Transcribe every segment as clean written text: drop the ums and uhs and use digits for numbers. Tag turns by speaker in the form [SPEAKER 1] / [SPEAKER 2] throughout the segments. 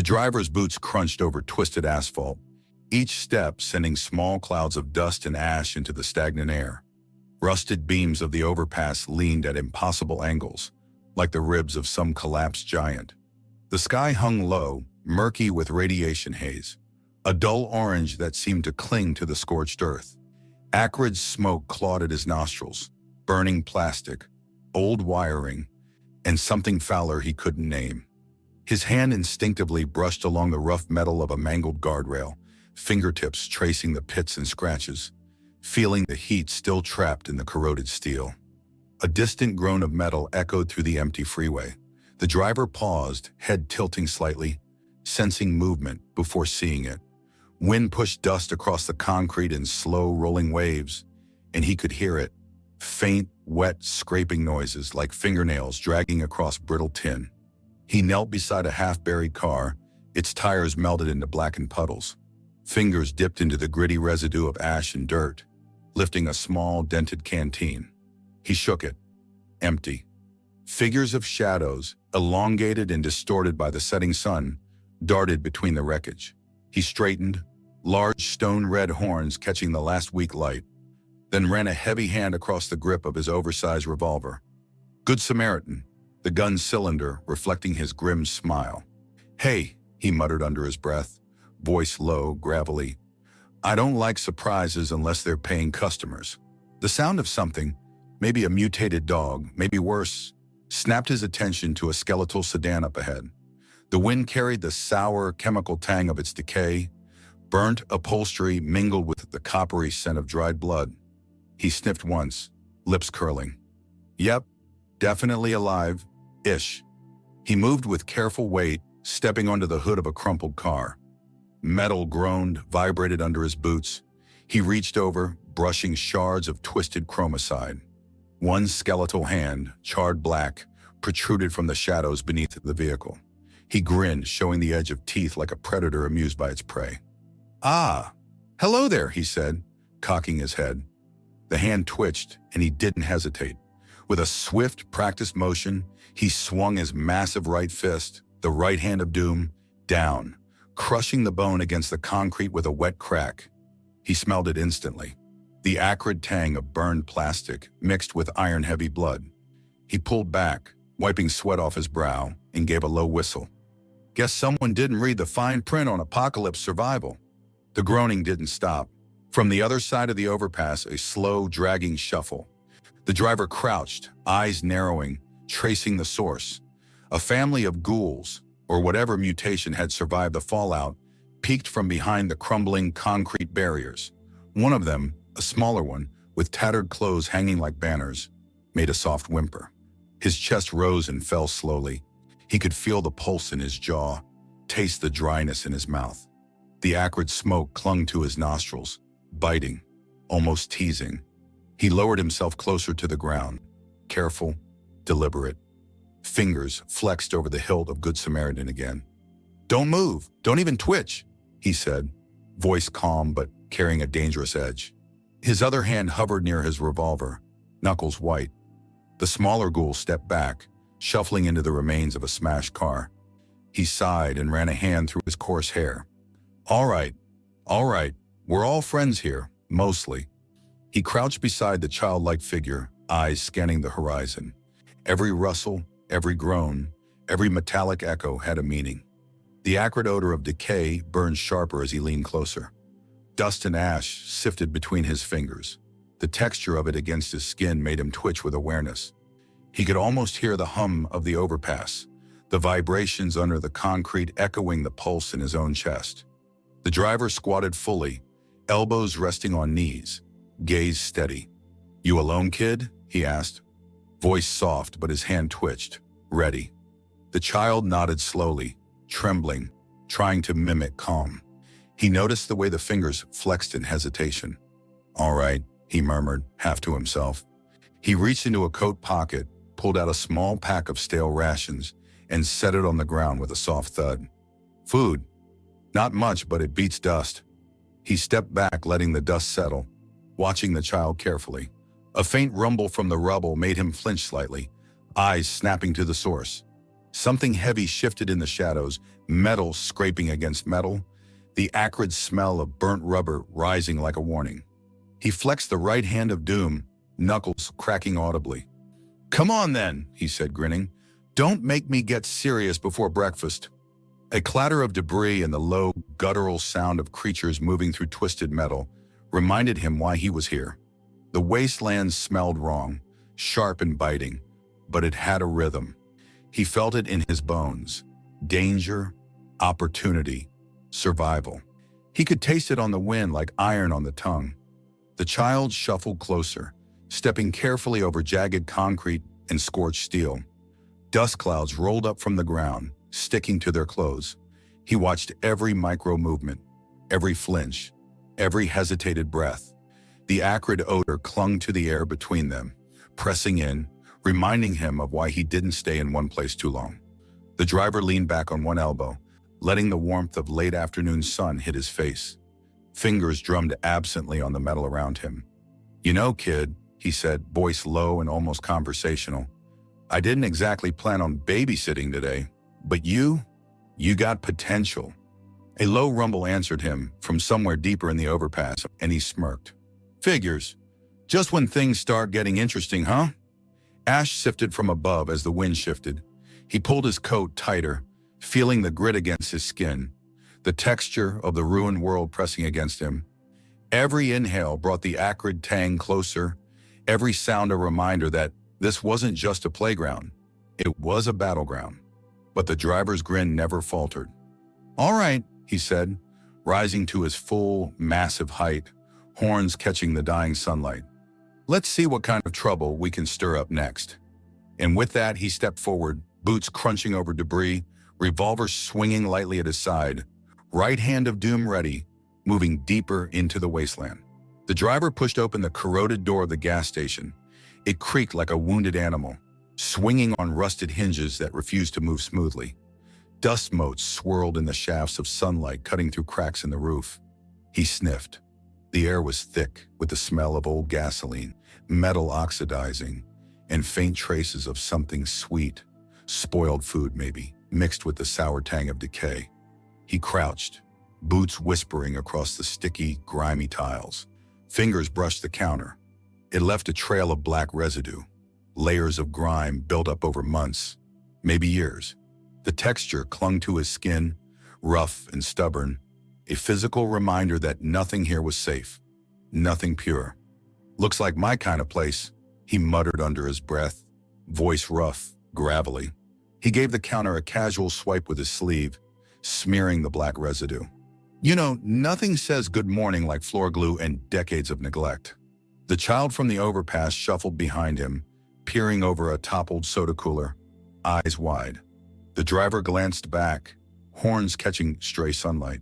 [SPEAKER 1] driver's boots crunched over twisted asphalt, each step sending small clouds of dust and ash into the stagnant air. Rusted beams of the overpass leaned at impossible angles, like the ribs of some collapsed giant. The sky hung low, murky with radiation haze, a dull orange that seemed to cling to the scorched earth. Acrid smoke clawed at his nostrils, burning plastic, old wiring, and something fouler he couldn't name. His hand instinctively brushed along the rough metal of a mangled guardrail, fingertips tracing the pits and scratches, feeling the heat still trapped in the corroded steel. A distant groan of metal echoed through the empty freeway. The driver paused, head tilting slightly, sensing movement before seeing it. Wind pushed dust across the concrete in slow, rolling waves, and he could hear it. Faint, wet, scraping noises like fingernails dragging across brittle tin. He knelt beside a half-buried car, its tires melted into blackened puddles. Fingers dipped into the gritty residue of ash and dirt, lifting a small, dented canteen. He shook it. Empty. Figures of shadows, elongated and distorted by the setting sun, darted between the wreckage. He straightened, large stone-red horns catching the last weak light, then ran a heavy hand across the grip of his oversized revolver. Good Samaritan, the gun's cylinder reflecting his grim smile. "Hey," he muttered under his breath, voice low, gravelly. "I don't like surprises unless they're paying customers." The sound of something, maybe a mutated dog, maybe worse, snapped his attention to a skeletal sedan up ahead. The wind carried the sour, chemical tang of its decay. Burnt upholstery mingled with the coppery scent of dried blood. He sniffed once, lips curling. Yep, definitely alive-ish. He moved with careful weight, stepping onto the hood of a crumpled car. Metal groaned, vibrated under his boots. He reached over, brushing shards of twisted chromoside. One skeletal hand, charred black, protruded from the shadows beneath the vehicle. He grinned, showing the edge of teeth like a predator amused by its prey. "Ah, hello there," he said, cocking his head. The hand twitched, and he didn't hesitate. With a swift, practiced motion, he swung his massive right fist, the right hand of doom, down, crushing the bone against the concrete with a wet crack. He smelled it instantly. The acrid tang of burned plastic mixed with iron-heavy blood. He pulled back, wiping sweat off his brow, and gave a low whistle. Guess someone didn't read the fine print on apocalypse survival. The groaning didn't stop. From the other side of the overpass, a slow, dragging shuffle. The driver crouched, eyes narrowing, tracing the source. A family of ghouls, or whatever mutation had survived the fallout, peeked from behind the crumbling concrete barriers. One of them, a smaller one, with tattered clothes hanging like banners, made a soft whimper. His chest rose and fell slowly. He could feel the pulse in his jaw, taste the dryness in his mouth. The acrid smoke clung to his nostrils, biting, almost teasing. He lowered himself closer to the ground, careful, deliberate. Fingers flexed over the hilt of Good Samaritan again. "Don't move, don't even twitch," he said, voice calm but carrying a dangerous edge. His other hand hovered near his revolver, knuckles white. The smaller ghoul stepped back, shuffling into the remains of a smashed car. He sighed and ran a hand through his coarse hair. All right, we're all friends here, mostly." He crouched beside the childlike figure, eyes scanning the horizon. Every rustle, every groan, every metallic echo had a meaning. The acrid odor of decay burned sharper as he leaned closer. Dust and ash sifted between his fingers. The texture of it against his skin made him twitch with awareness. He could almost hear the hum of the overpass, the vibrations under the concrete echoing the pulse in his own chest. The driver squatted fully, elbows resting on knees, gaze steady. "You alone, kid?" he asked. Voice soft, but his hand twitched. "Ready." The child nodded slowly, trembling, trying to mimic calm. He noticed the way the fingers flexed in hesitation. "All right," he murmured, half to himself. He reached into a coat pocket, pulled out a small pack of stale rations, and set it on the ground with a soft thud. "Food. Not much, but it beats dust." He stepped back, letting the dust settle, watching the child carefully. A faint rumble from the rubble made him flinch slightly, eyes snapping to the source. Something heavy shifted in the shadows, metal scraping against metal, the acrid smell of burnt rubber rising like a warning. He flexed the right hand of doom, knuckles cracking audibly. "Come on then," he said, grinning. "Don't make me get serious before breakfast." A clatter of debris and the low, guttural sound of creatures moving through twisted metal reminded him why he was here. The wastelands smelled wrong, sharp and biting, but it had a rhythm. He felt it in his bones. Danger, opportunity, survival. He could taste it on the wind like iron on the tongue. The child shuffled closer, stepping carefully over jagged concrete and scorched steel. Dust clouds rolled up from the ground, sticking to their clothes. He watched every micro-movement, every flinch, every hesitated breath. The acrid odor clung to the air between them, pressing in, reminding him of why he didn't stay in one place too long. The driver leaned back on one elbow, letting the warmth of late afternoon sun hit his face. Fingers drummed absently on the metal around him. "You know, kid," he said, voice low and almost conversational, "I didn't exactly plan on babysitting today, but you got potential." A low rumble answered him from somewhere deeper in the overpass, and he smirked. "Figures. Just when things start getting interesting, huh?" Ash sifted from above as the wind shifted. He pulled his coat tighter, feeling the grit against his skin, the texture of the ruined world pressing against him. Every inhale brought the acrid tang closer, every sound a reminder that this wasn't just a playground, it was a battleground. But the driver's grin never faltered. "All right," he said, rising to his full, massive height, horns catching the dying sunlight. "Let's see what kind of trouble we can stir up next." And with that, he stepped forward, boots crunching over debris, revolver swinging lightly at his side, right hand of doom ready, moving deeper into the wasteland. The driver pushed open the corroded door of the gas station. It creaked like a wounded animal, swinging on rusted hinges that refused to move smoothly. Dust motes swirled in the shafts of sunlight cutting through cracks in the roof. He sniffed. The air was thick with the smell of old gasoline, metal oxidizing, and faint traces of something sweet, spoiled food maybe, mixed with the sour tang of decay. He crouched, boots whispering across the sticky, grimy tiles. Fingers brushed the counter. It left a trail of black residue, layers of grime built up over months, maybe years. The texture clung to his skin, rough and stubborn, a physical reminder that nothing here was safe, nothing pure. "Looks like my kind of place," he muttered under his breath, voice rough, gravelly. He gave the counter a casual swipe with his sleeve, smearing the black residue. "You know, nothing says good morning like floor glue and decades of neglect." The child from the overpass shuffled behind him, peering over a toppled soda cooler, eyes wide. The driver glanced back, horns catching stray sunlight.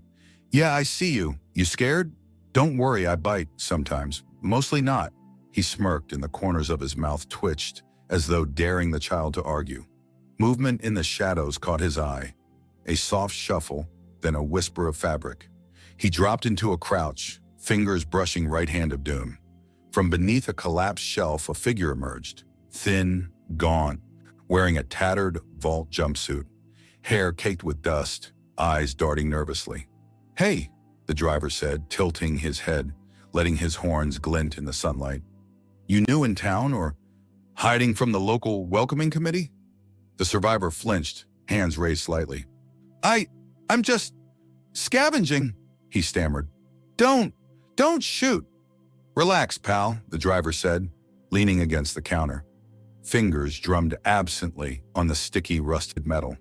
[SPEAKER 1] "Yeah, I see you. You scared? Don't worry, I bite sometimes. Mostly not." He smirked and the corners of his mouth twitched, as though daring the child to argue. Movement in the shadows caught his eye. A soft shuffle, then a whisper of fabric. He dropped into a crouch, fingers brushing right hand of doom. From beneath a collapsed shelf, a figure emerged, thin, gaunt, wearing a tattered vault jumpsuit, hair caked with dust, eyes darting nervously. "Hey," the driver said, tilting his head, letting his horns glint in the sunlight. "You new in town or hiding from the local welcoming committee?" The survivor flinched, hands raised slightly. I'm just scavenging," he stammered. Don't shoot." "Relax, pal," the driver said, leaning against the counter. Fingers drummed absently on the sticky, rusted metal.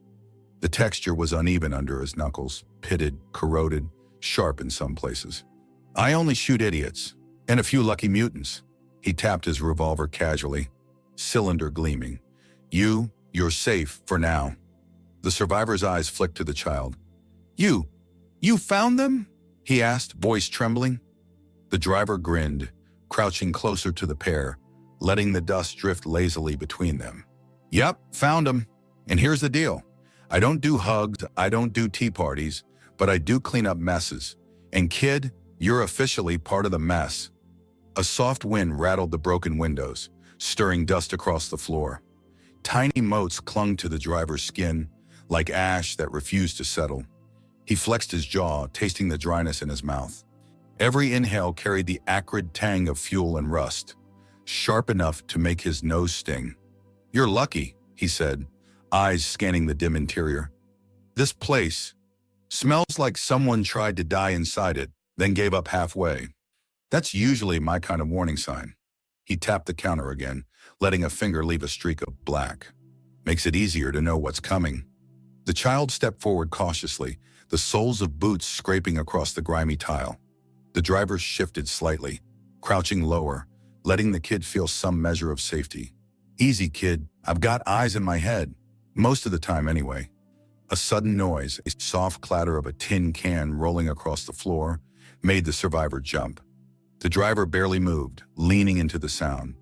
[SPEAKER 1] The texture was uneven under his knuckles, pitted, corroded, sharp in some places. "I only shoot idiots, and a few lucky mutants." He tapped his revolver casually, cylinder gleaming. You're safe for now." The survivor's eyes flicked to the child. You found them?" he asked, voice trembling. The driver grinned, crouching closer to the pair, letting the dust drift lazily between them. "Yep, found them. And here's the deal. I don't do hugs, I don't do tea parties, but I do clean up messes. And kid, you're officially part of the mess." A soft wind rattled the broken windows, stirring dust across the floor. Tiny motes clung to the driver's skin, like ash that refused to settle. He flexed his jaw, tasting the dryness in his mouth. Every inhale carried the acrid tang of fuel and rust, sharp enough to make his nose sting. "You're lucky," he said, eyes scanning the dim interior. "This place smells like someone tried to die inside it, then gave up halfway. That's usually my kind of warning sign." He tapped the counter again, letting a finger leave a streak of black. "Makes it easier to know what's coming." The child stepped forward cautiously, the soles of boots scraping across the grimy tile. The driver shifted slightly, crouching lower, letting the kid feel some measure of safety. "Easy, kid. I've got eyes in my head. Most of the time, anyway." A sudden noise, a soft clatter of a tin can rolling across the floor, made the survivor jump. The driver barely moved, leaning into the sound.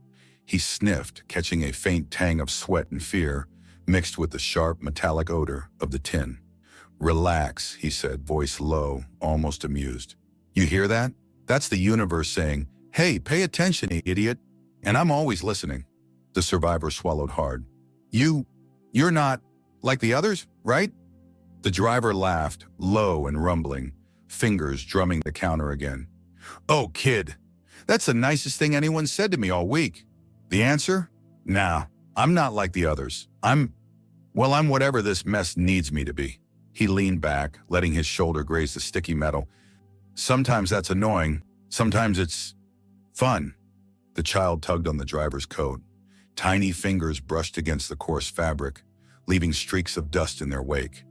[SPEAKER 1] He sniffed, catching a faint tang of sweat and fear, mixed with the sharp, metallic odor of the tin. "Relax," he said, voice low, almost amused. "You hear that? That's the universe saying, 'Hey, pay attention, idiot.' And I'm always listening." The survivor swallowed hard. You're not like the others, right?" The driver laughed, low and rumbling, fingers drumming the counter again. "Oh, kid, that's the nicest thing anyone said to me all week." The answer? "Nah, I'm not like the others. I'm whatever this mess needs me to be." He leaned back, letting his shoulder graze the sticky metal. "Sometimes that's annoying. Sometimes it's fun." The child tugged on the driver's coat. Tiny fingers brushed against the coarse fabric, leaving streaks of dust in their wake.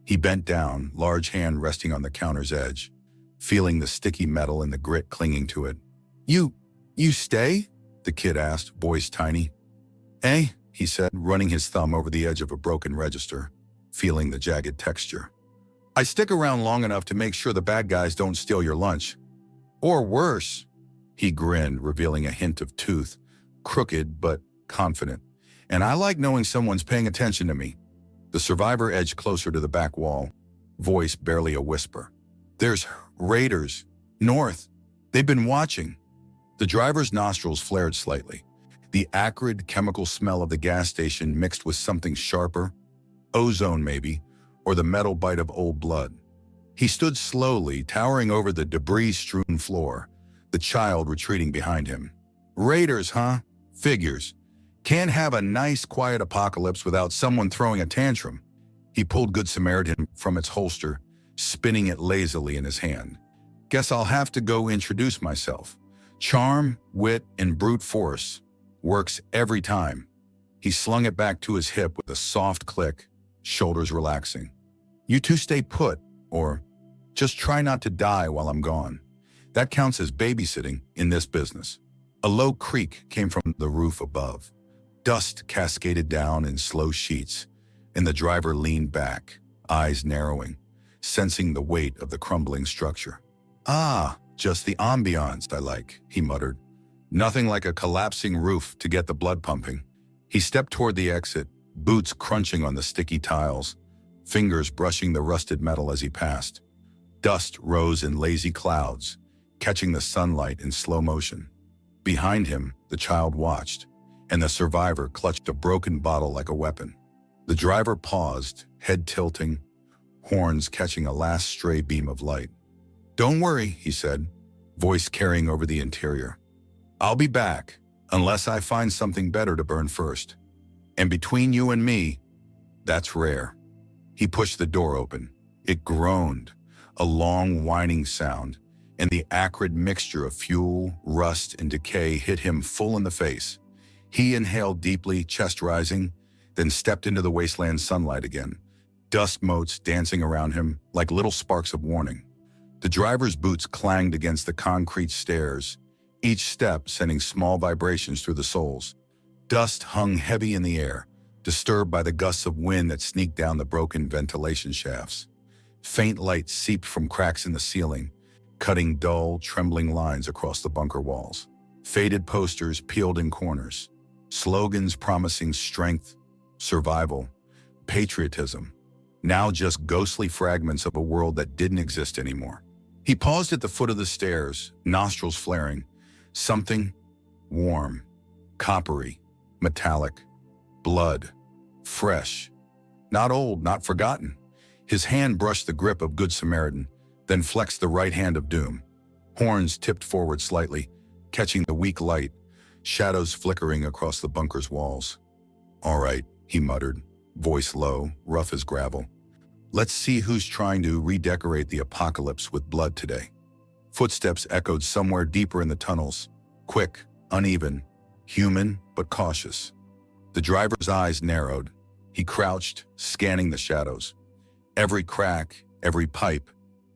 [SPEAKER 1] He bent down, large hand resting on the counter's edge, feeling the sticky metal and the grit clinging to it. You stay?" the kid asked, voice tiny. "Eh?" he said, running his thumb over the edge of a broken register, feeling the jagged texture. "I stick around long enough to make sure the bad guys don't steal your lunch. Or worse." He grinned, revealing a hint of tooth, crooked but confident. "And I like knowing someone's paying attention to me." The survivor edged closer to the back wall, voice barely a whisper. "There's raiders. North. They've been watching." The driver's nostrils flared slightly. The acrid chemical smell of the gas station mixed with something sharper, ozone maybe, or the metal bite of old blood. He stood slowly, towering over the debris-strewn floor, the child retreating behind him. "Raiders, huh? Figures. Can't have a nice, quiet apocalypse without someone throwing a tantrum." He pulled Good Samaritan from its holster, spinning it lazily in his hand. "Guess I'll have to go introduce myself. Charm, wit, and brute force. Works every time." He slung it back to his hip with a soft click, shoulders relaxing. "You two stay put, or just try not to die while I'm gone. That counts as babysitting in this business." A low creak came from the roof above. Dust cascaded down in slow sheets, and the driver leaned back, eyes narrowing, sensing the weight of the crumbling structure. "Ah, just the ambiance I like," he muttered. "Nothing like a collapsing roof to get the blood pumping." He stepped toward the exit, boots crunching on the sticky tiles, fingers brushing the rusted metal as he passed. Dust rose in lazy clouds, catching the sunlight in slow motion. Behind him, the child watched, and the survivor clutched a broken bottle like a weapon. The driver paused, head tilting, horns catching a last stray beam of light. "Don't worry," he said, voice carrying over the interior. "I'll be back, unless I find something better to burn first. And between you and me, that's rare." He pushed the door open. It groaned, a long whining sound, and the acrid mixture of fuel, rust, and decay hit him full in the face. He inhaled deeply, chest rising, then stepped into the wasteland sunlight again, dust motes dancing around him like little sparks of warning. The driver's boots clanged against the concrete stairs, each step sending small vibrations through the soles. Dust hung heavy in the air, disturbed by the gusts of wind that sneaked down the broken ventilation shafts. Faint light seeped from cracks in the ceiling, cutting dull, trembling lines across the bunker walls. Faded posters peeled in corners, slogans promising strength, survival, patriotism, now just ghostly fragments of a world that didn't exist anymore. He paused at the foot of the stairs, nostrils flaring. Something warm, coppery, metallic, blood, fresh. Not old, not forgotten. His hand brushed the grip of Good Samaritan, then flexed the right hand of Doom. Horns tipped forward slightly, catching the weak light, shadows flickering across the bunker's walls. "All right," he muttered, voice low, rough as gravel. "Let's see who's trying to redecorate the apocalypse with blood today." Footsteps echoed somewhere deeper in the tunnels, quick, uneven, human but cautious. The driver's eyes narrowed. He crouched, scanning the shadows. Every crack, every pipe,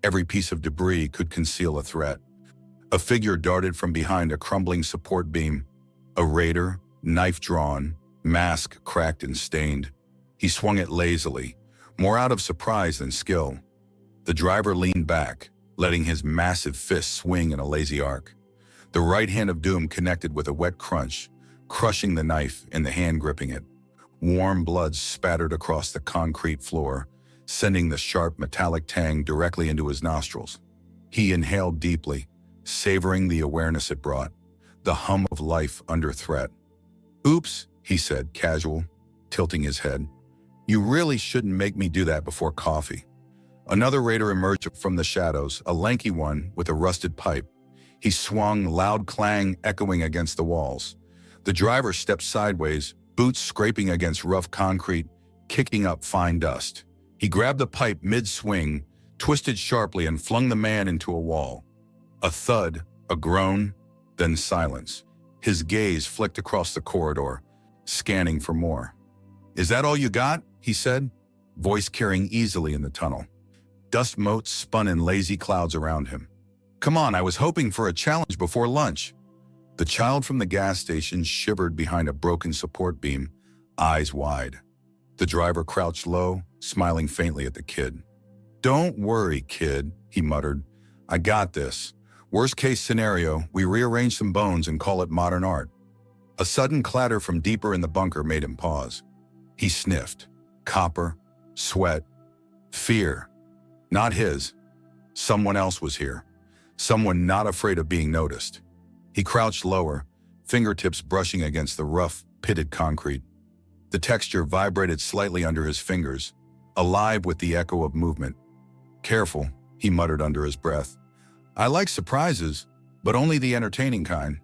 [SPEAKER 1] every piece of debris could conceal a threat. A figure darted from behind a crumbling support beam. A raider, knife drawn, mask cracked and stained. He swung it lazily, more out of surprise than skill. The driver leaned back, letting his massive fist swing in a lazy arc. The right hand of Doom connected with a wet crunch, crushing the knife in the hand gripping it. Warm blood spattered across the concrete floor, sending the sharp metallic tang directly into his nostrils. He inhaled deeply, savoring the awareness it brought, the hum of life under threat. "Oops," he said, casual, tilting his head. "You really shouldn't make me do that before coffee." Another raider emerged from the shadows, a lanky one with a rusted pipe. He swung, loud clang echoing against the walls. The driver stepped sideways, boots scraping against rough concrete, kicking up fine dust. He grabbed the pipe mid-swing, twisted sharply and flung the man into a wall. A thud, a groan, then silence. His gaze flicked across the corridor, scanning for more. "Is that all you got?" he said, voice carrying easily in the tunnel. Dust motes spun in lazy clouds around him. "Come on, I was hoping for a challenge before lunch." The child from the gas station shivered behind a broken support beam, eyes wide. The driver crouched low, smiling faintly at the kid. "Don't worry, kid," he muttered. "I got this. Worst case scenario, we rearrange some bones and call it modern art." A sudden clatter from deeper in the bunker made him pause. He sniffed. Copper, sweat, fear. Not his. Someone else was here. Someone not afraid of being noticed. He crouched lower, fingertips brushing against the rough, pitted concrete. The texture vibrated slightly under his fingers, alive with the echo of movement. "Careful," he muttered under his breath. "I like surprises, but only the entertaining kind."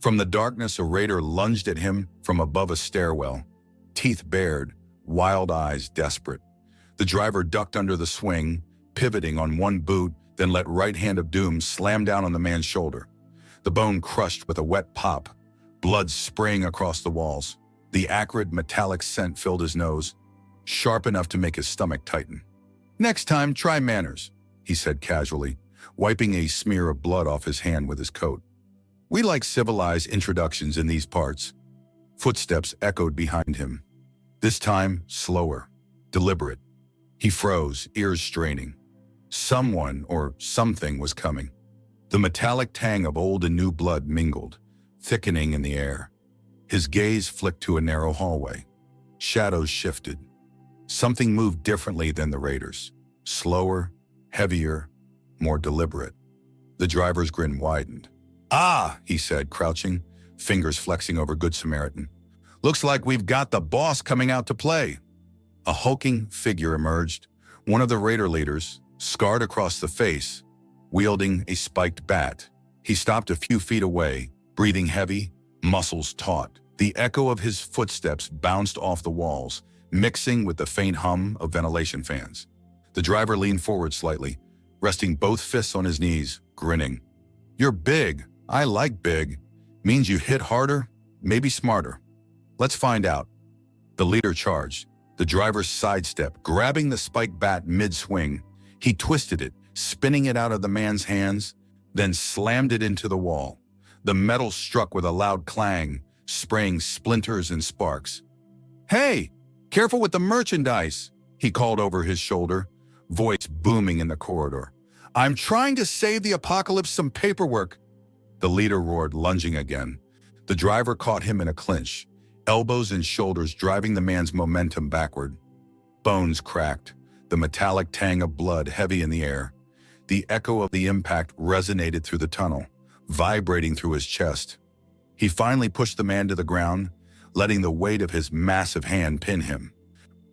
[SPEAKER 1] From the darkness, a raider lunged at him from above a stairwell, teeth bared, wild eyes desperate. The driver ducked under the swing, pivoting on one boot, then let right hand of Doom slam down on the man's shoulder. The bone crushed with a wet pop, blood spraying across the walls. The acrid, metallic scent filled his nose, sharp enough to make his stomach tighten. "Next time, try manners," he said casually, wiping a smear of blood off his hand with his coat. "We like civilized introductions in these parts." Footsteps echoed behind him. This time, slower, deliberate. He froze, ears straining. Someone or something was coming. The metallic tang of old and new blood mingled, thickening in the air. His gaze flicked to a narrow hallway. Shadows shifted. Something moved differently than the raiders. Slower, heavier, more deliberate. The driver's grin widened. "Ah," he said, crouching, fingers flexing over Good Samaritan. "Looks like we've got the boss coming out to play." A hulking figure emerged, one of the raider leaders, scarred across the face, wielding a spiked bat. He stopped a few feet away, breathing heavy, muscles taut. The echo of his footsteps bounced off the walls, mixing with the faint hum of ventilation fans. The driver leaned forward slightly, resting both fists on his knees, grinning. "You're big. I like big. Means you hit harder, maybe smarter. Let's find out." The leader charged. The driver sidestepped, grabbing the spiked bat mid-swing. He twisted it, spinning it out of the man's hands, then slammed it into the wall. The metal struck with a loud clang, spraying splinters and sparks. "Hey, careful with the merchandise," he called over his shoulder, voice booming in the corridor. "I'm trying to save the apocalypse some paperwork." The leader roared, lunging again. The driver caught him in a clinch, elbows and shoulders driving the man's momentum backward. Bones cracked, the metallic tang of blood heavy in the air. The echo of the impact resonated through the tunnel, vibrating through his chest. He finally pushed the man to the ground, letting the weight of his massive hand pin him.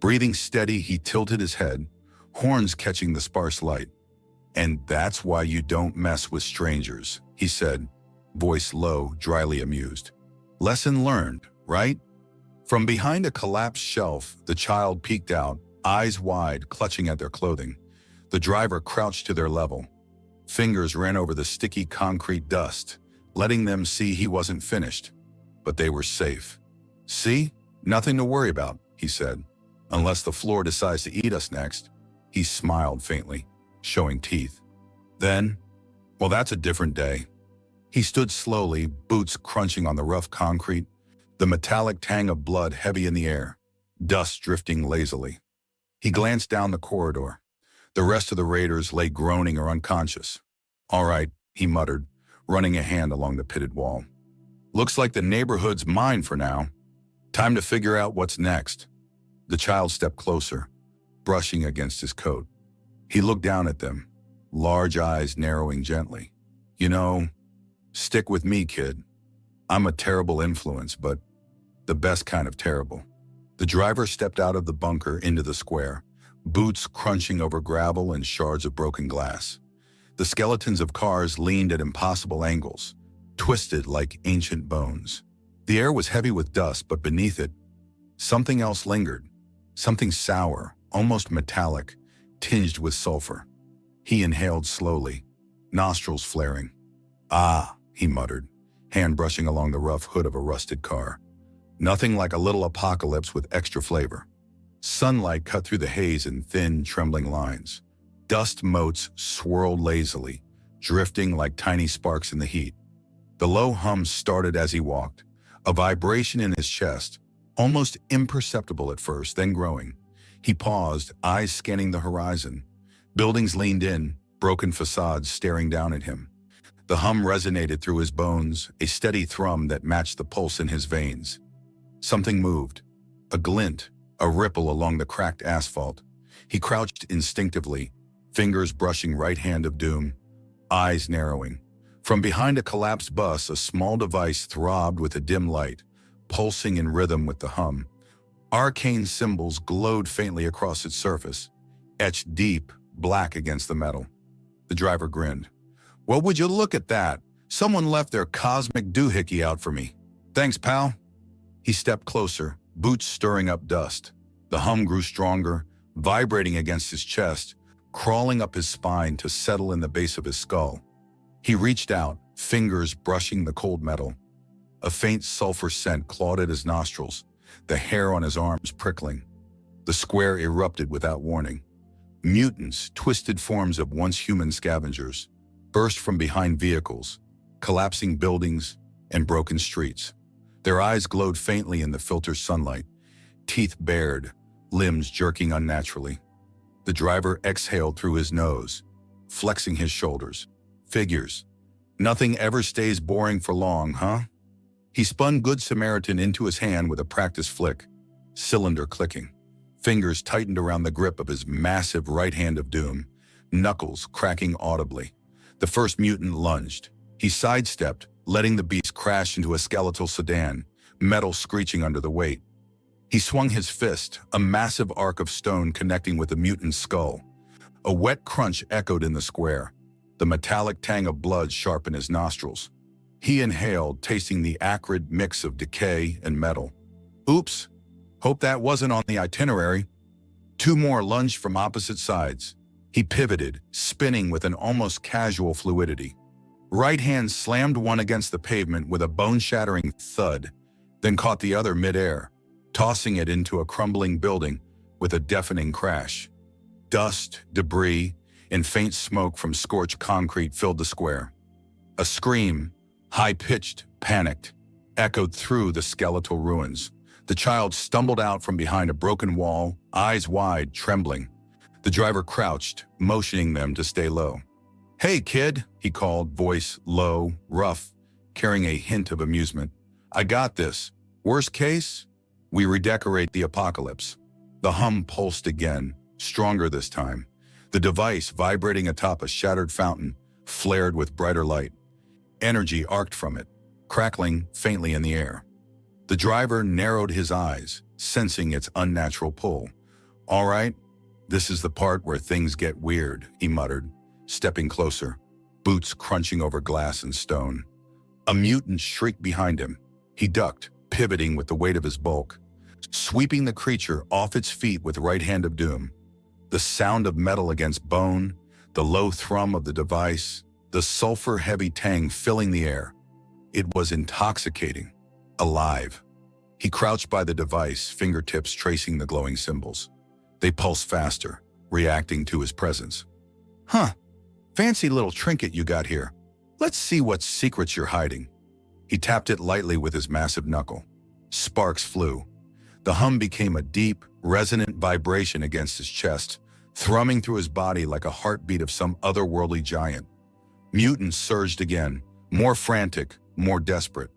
[SPEAKER 1] Breathing steady, he tilted his head, horns catching the sparse light. "And that's why you don't mess with strangers," he said, voice low, dryly amused. "Lesson learned, right?" From behind a collapsed shelf, the child peeked out, eyes wide, clutching at their clothing. The driver crouched to their level. Fingers ran over the sticky concrete dust, letting them see he wasn't finished. But they were safe. "See? Nothing to worry about," he said. "Unless the floor decides to eat us next." He smiled faintly, showing teeth. Then, well, that's a different day. He stood slowly, boots crunching on the rough concrete, the metallic tang of blood heavy in the air, dust drifting lazily. He glanced down the corridor. The rest of the raiders lay groaning or unconscious. "All right," he muttered, running a hand along the pitted wall. "Looks like the neighborhood's mine for now. Time to figure out what's next." The child stepped closer, brushing against his coat. He looked down at them, large eyes narrowing gently. "You know, stick with me, kid. I'm a terrible influence, but the best kind of terrible." The driver stepped out of the bunker into the square, boots crunching over gravel and shards of broken glass. The skeletons of cars leaned at impossible angles, twisted like ancient bones. The air was heavy with dust, but beneath it, something else lingered. Something sour, almost metallic, tinged with sulfur. He inhaled slowly, nostrils flaring. "Ah," he muttered, hand brushing along the rough hood of a rusted car. "Nothing like a little apocalypse with extra flavor." Sunlight cut through the haze in thin, trembling lines. Dust motes swirled lazily, drifting like tiny sparks in the heat. The low hum started as he walked, a vibration in his chest, almost imperceptible at first, then growing. He paused, eyes scanning the horizon. Buildings leaned in, broken facades staring down at him. The hum resonated through his bones, a steady thrum that matched the pulse in his veins. Something moved, a glint, a ripple along the cracked asphalt. He crouched instinctively, fingers brushing right hand of doom, eyes narrowing. From behind a collapsed bus, a small device throbbed with a dim light, pulsing in rhythm with the hum. Arcane symbols glowed faintly across its surface, etched deep, black against the metal. The driver grinned. "Well, would you look at that? Someone left their cosmic doohickey out for me. Thanks, pal." He stepped closer, boots stirring up dust. The hum grew stronger, vibrating against his chest, crawling up his spine to settle in the base of his skull. He reached out, fingers brushing the cold metal. A faint sulfur scent clawed at his nostrils, the hair on his arms prickling. The square erupted without warning. Mutants, twisted forms of once human scavengers, burst from behind vehicles, collapsing buildings and broken streets. Their eyes glowed faintly in the filtered sunlight, teeth bared, limbs jerking unnaturally. The driver exhaled through his nose, flexing his shoulders. Figures. Nothing ever stays boring for long, huh? He spun Good Samaritan into his hand with a practiced flick, cylinder clicking. Fingers tightened around the grip of his massive right hand of doom, knuckles cracking audibly. The first mutant lunged. He sidestepped, letting the beast crash into a skeletal sedan, metal screeching under the weight. He swung his fist, a massive arc of stone connecting with the mutant's skull. A wet crunch echoed in the square, the metallic tang of blood sharp in his nostrils. He inhaled, tasting the acrid mix of decay and metal. "Oops, hope that wasn't on the itinerary." Two more lunged from opposite sides. He pivoted, spinning with an almost casual fluidity. Right hand slammed one against the pavement with a bone-shattering thud, then caught the other midair, tossing it into a crumbling building with a deafening crash. Dust, debris, and faint smoke from scorched concrete filled the square. A scream, high-pitched, panicked, echoed through the skeletal ruins. The child stumbled out from behind a broken wall, eyes wide, trembling. The driver crouched, motioning them to stay low. "Hey, kid," he called, voice low, rough, carrying a hint of amusement. "I got this. Worst case, we redecorate the apocalypse." The hum pulsed again, stronger this time. The device, vibrating atop a shattered fountain, flared with brighter light. Energy arced from it, crackling faintly in the air. The driver narrowed his eyes, sensing its unnatural pull. All right, this is the part where things get weird, he muttered, stepping closer, boots crunching over glass and stone. A mutant shrieked behind him. He ducked, pivoting with the weight of his bulk, sweeping the creature off its feet with right hand of doom. The sound of metal against bone, the low thrum of the device, the sulfur-heavy tang filling the air. It was intoxicating, alive. He crouched by the device, fingertips tracing the glowing symbols. They pulsed faster, reacting to his presence. Huh, fancy little trinket you got here. Let's see what secrets you're hiding. He tapped it lightly with his massive knuckle. Sparks flew. The hum became a deep, resonant vibration against his chest, thrumming through his body like a heartbeat of some otherworldly giant. Mutants surged again, more frantic, more desperate.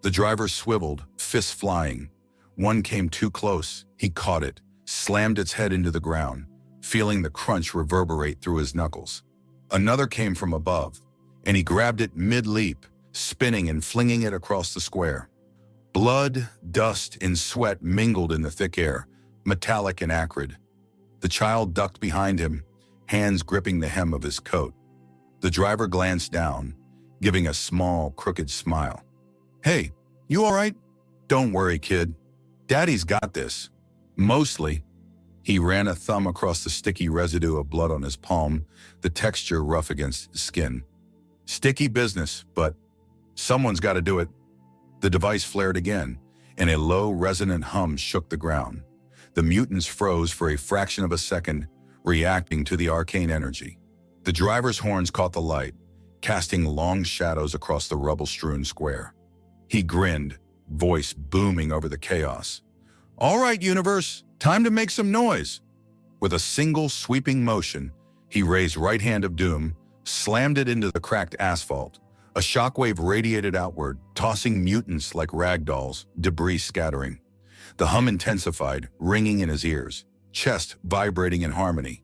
[SPEAKER 1] The driver swiveled, fists flying. One came too close. He caught it, slammed its head into the ground, feeling the crunch reverberate through his knuckles. Another came from above, and he grabbed it mid-leap, spinning and flinging it across the square. Blood, dust, and sweat mingled in the thick air, metallic and acrid. The child ducked behind him, hands gripping the hem of his coat. The driver glanced down, giving a small, crooked smile. Hey, you all right? Don't worry, kid. Daddy's got this. Mostly. He ran a thumb across the sticky residue of blood on his palm, the texture rough against his skin. Sticky business, but someone's got to do it. The device flared again, and a low, resonant hum shook the ground. The mutants froze for a fraction of a second, reacting to the arcane energy. The driver's horns caught the light, casting long shadows across the rubble-strewn square. He grinned, voice booming over the chaos. All right, universe, time to make some noise. With a single sweeping motion, he raised right hand of doom, slammed it into the cracked asphalt. A shockwave radiated outward, tossing mutants like rag dolls, debris scattering. The hum intensified, ringing in his ears, chest vibrating in harmony.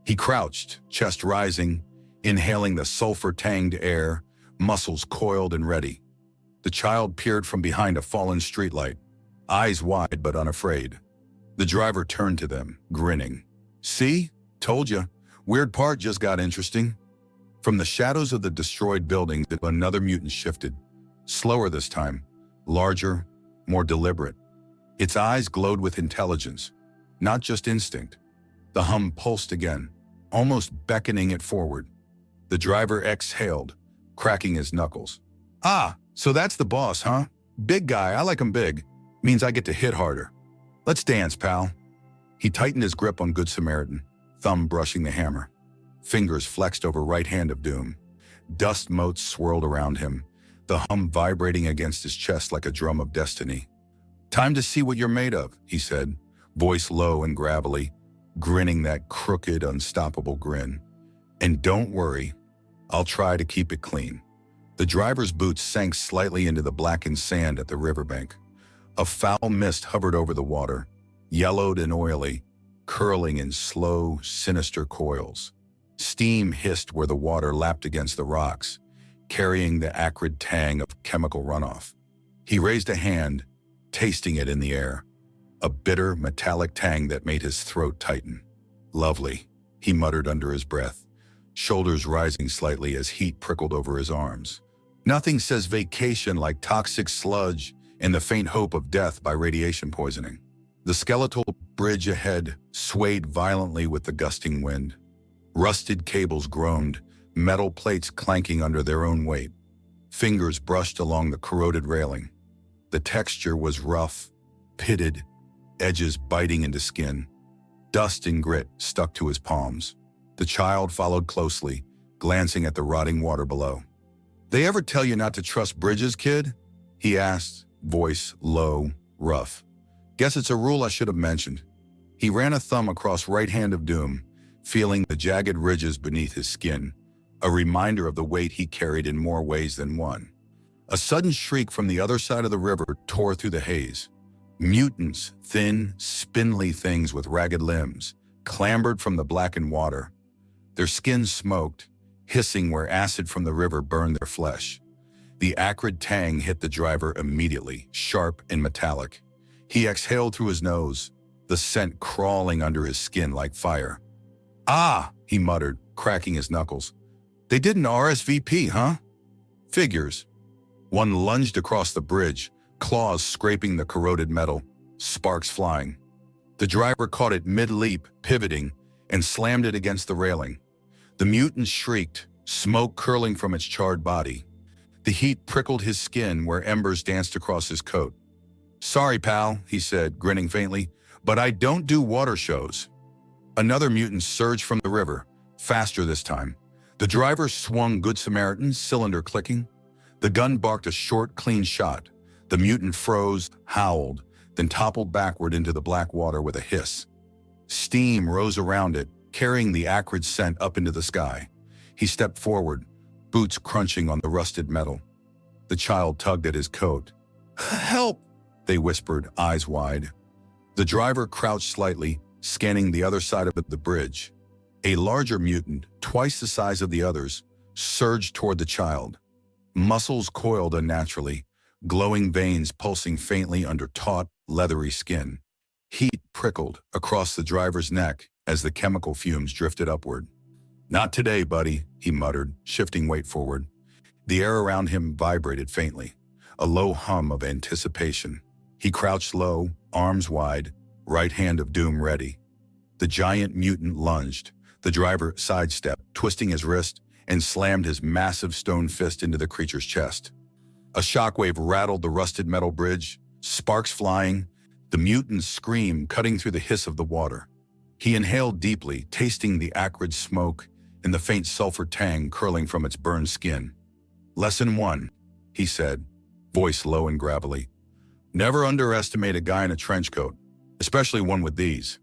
[SPEAKER 1] He crouched, chest rising, inhaling the sulfur-tanged air, muscles coiled and ready. The child peered from behind a fallen streetlight, eyes wide but unafraid. The driver turned to them, grinning. See? Told ya. Weird part just got interesting. From the shadows of the destroyed buildings, another mutant shifted. Slower this time, larger, more deliberate. Its eyes glowed with intelligence, not just instinct. The hum pulsed again, almost beckoning it forward. The driver exhaled, cracking his knuckles. Ah, so that's the boss, huh? Big guy, I like him big. Means I get to hit harder. Let's dance, pal. He tightened his grip on Good Samaritan, thumb brushing the hammer. Fingers flexed over right hand of doom. Dust motes swirled around him, the hum vibrating against his chest like a drum of destiny. Time to see what you're made of, he said, voice low and gravelly, grinning that crooked, unstoppable grin. And don't worry, I'll try to keep it clean. The driver's boots sank slightly into the blackened sand at the riverbank. A foul mist hovered over the water, yellowed and oily, curling in slow, sinister coils. Steam hissed where the water lapped against the rocks, carrying the acrid tang of chemical runoff. He raised a hand, tasting it in the air, a bitter, metallic tang that made his throat tighten. Lovely, he muttered under his breath, shoulders rising slightly as heat prickled over his arms. Nothing says vacation like toxic sludge and the faint hope of death by radiation poisoning. The skeletal bridge ahead swayed violently with the gusting wind. Rusted cables groaned, metal plates clanking under their own weight. Fingers brushed along the corroded railing. The texture was rough, pitted, edges biting into skin. Dust and grit stuck to his palms. The child followed closely, glancing at the rotting water below. They ever tell you not to trust bridges, kid? He asked, voice low, rough. Guess it's a rule I should have mentioned. He ran a thumb across right hand of doom, feeling the jagged ridges beneath his skin, a reminder of the weight he carried in more ways than one. A sudden shriek from the other side of the river tore through the haze. Mutants, thin, spindly things with ragged limbs, clambered from the blackened water. Their skin smoked, hissing where acid from the river burned their flesh. The acrid tang hit the driver immediately, sharp and metallic. He exhaled through his nose, the scent crawling under his skin like fire. "Ah," he muttered, cracking his knuckles. "They didn't RSVP, huh?" Figures. One lunged across the bridge, claws scraping the corroded metal, sparks flying. The driver caught it mid-leap, pivoting, and slammed it against the railing. The mutant shrieked, smoke curling from its charred body. The heat prickled his skin where embers danced across his coat. "Sorry, pal," he said, grinning faintly, "but I don't do water shows." Another mutant surged from the river, faster this time. The driver swung Good Samaritan, cylinder clicking. The gun barked a short, clean shot. The mutant froze, howled, then toppled backward into the black water with a hiss. Steam rose around it, carrying the acrid scent up into the sky. He stepped forward, boots crunching on the rusted metal. The child tugged at his coat. "Help!" they whispered, eyes wide. The driver crouched slightly, scanning the other side of the bridge. A larger mutant, twice the size of the others, surged toward the child. Muscles coiled unnaturally, glowing veins pulsing faintly under taut, leathery skin. Heat prickled across the driver's neck as the chemical fumes drifted upward. "Not today, buddy," he muttered, shifting weight forward. The air around him vibrated faintly, a low hum of anticipation. He crouched low, arms wide, right hand of doom ready. The giant mutant lunged. The driver sidestepped, twisting his wrist, and slammed his massive stone fist into the creature's chest. A shockwave rattled the rusted metal bridge, sparks flying, the mutant's scream cutting through the hiss of the water. He inhaled deeply, tasting the acrid smoke and the faint sulfur tang curling from its burned skin. "Lesson 1, he said, voice low and gravelly. "Never underestimate a guy in a trench coat, especially one with these."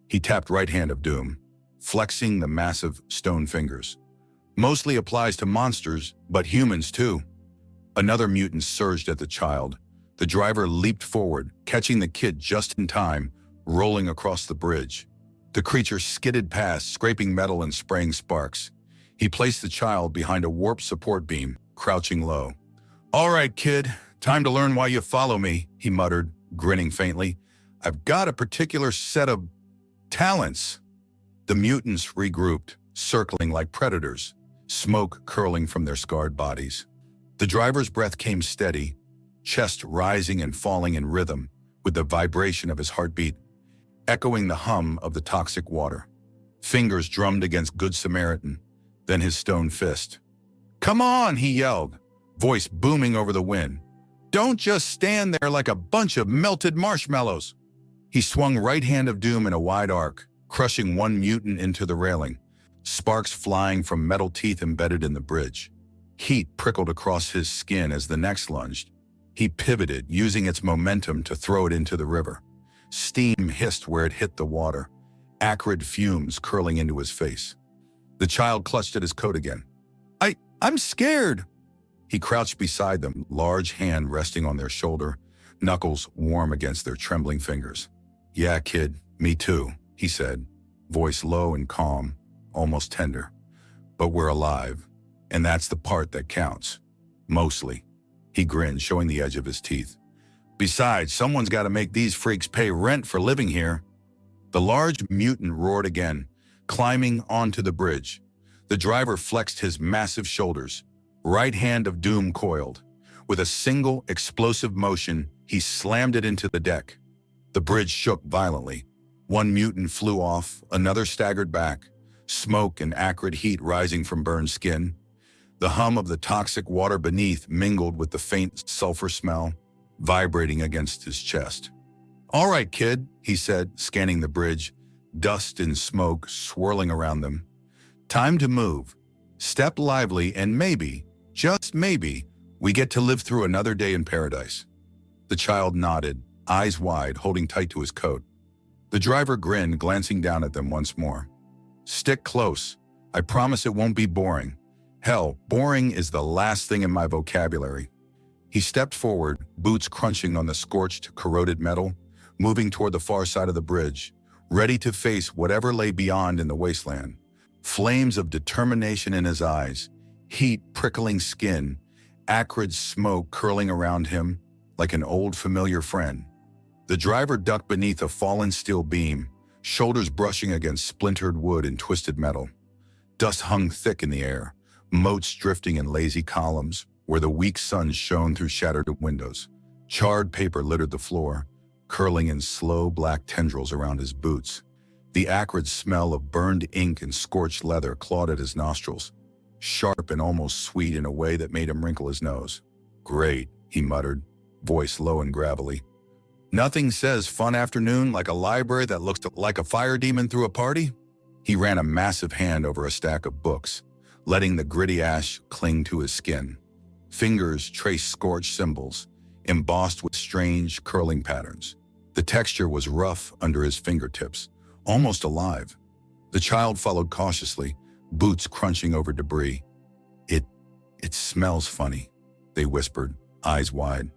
[SPEAKER 1] He tapped right hand of doom, flexing the massive stone fingers. "Mostly applies to monsters, but humans too." Another mutant surged at the child. The driver leaped forward, catching the kid just in time, rolling across the bridge. The creature skidded past, scraping metal and spraying sparks. He placed the child behind a warped support beam, crouching low. "All right, kid, time to learn why you follow me," he muttered, grinning faintly. "I've got a particular set of talents." The mutants regrouped, circling like predators, smoke curling from their scarred bodies. The driver's breath came steady, chest rising and falling in rhythm with the vibration of his heartbeat, echoing the hum of the toxic water. Fingers drummed against Good Samaritan, then his stone fist. "Come on," he yelled, voice booming over the wind. "Don't just stand there like a bunch of melted marshmallows." He swung right hand of doom in a wide arc, crushing one mutant into the railing, sparks flying from metal teeth embedded in the bridge. Heat prickled across his skin as the next lunged. He pivoted, using its momentum to throw it into the river. Steam hissed where it hit the water, acrid fumes curling into his face. The child clutched at his coat again. I'm scared." He crouched beside them, large hand resting on their shoulder, knuckles warm against their trembling fingers. "Yeah, kid, me too," he said, voice low and calm, almost tender. "But we're alive, and that's the part that counts. Mostly." He grinned, showing the edge of his teeth. "Besides, someone's got to make these freaks pay rent for living here." The large mutant roared again, climbing onto the bridge. The driver flexed his massive shoulders, right hand of doom coiled. With a single explosive motion, he slammed it into the deck. The bridge shook violently. One mutant flew off, another staggered back, smoke and acrid heat rising from burned skin. The hum of the toxic water beneath mingled with the faint sulfur smell, vibrating against his chest. "All right, kid," he said, scanning the bridge, dust and smoke swirling around them. "Time to move. Step lively and maybe, just maybe, we get to live through another day in paradise." The child nodded, eyes wide, holding tight to his coat. The driver grinned, glancing down at them once more. "Stick close. I promise it won't be boring. Hell, boring is the last thing in my vocabulary." He stepped forward, boots crunching on the scorched, corroded metal, moving toward the far side of the bridge, ready to face whatever lay beyond in the wasteland. Flames of determination in his eyes, heat prickling skin, acrid smoke curling around him like an old familiar friend. The driver ducked beneath a fallen steel beam, shoulders brushing against splintered wood and twisted metal. Dust hung thick in the air, motes drifting in lazy columns where the weak sun shone through shattered windows. Charred paper littered the floor, curling in slow black tendrils around his boots. The acrid smell of burned ink and scorched leather clawed at his nostrils, sharp and almost sweet in a way that made him wrinkle his nose. "Great," he muttered, voice low and gravelly. "Nothing says fun afternoon like a library that looks like a fire demon threw a party." He ran a massive hand over a stack of books, letting the gritty ash cling to his skin. Fingers traced scorched symbols, embossed with strange, curling patterns. The texture was rough under his fingertips, almost alive. The child followed cautiously, boots crunching over debris. It smells funny," they whispered, eyes wide.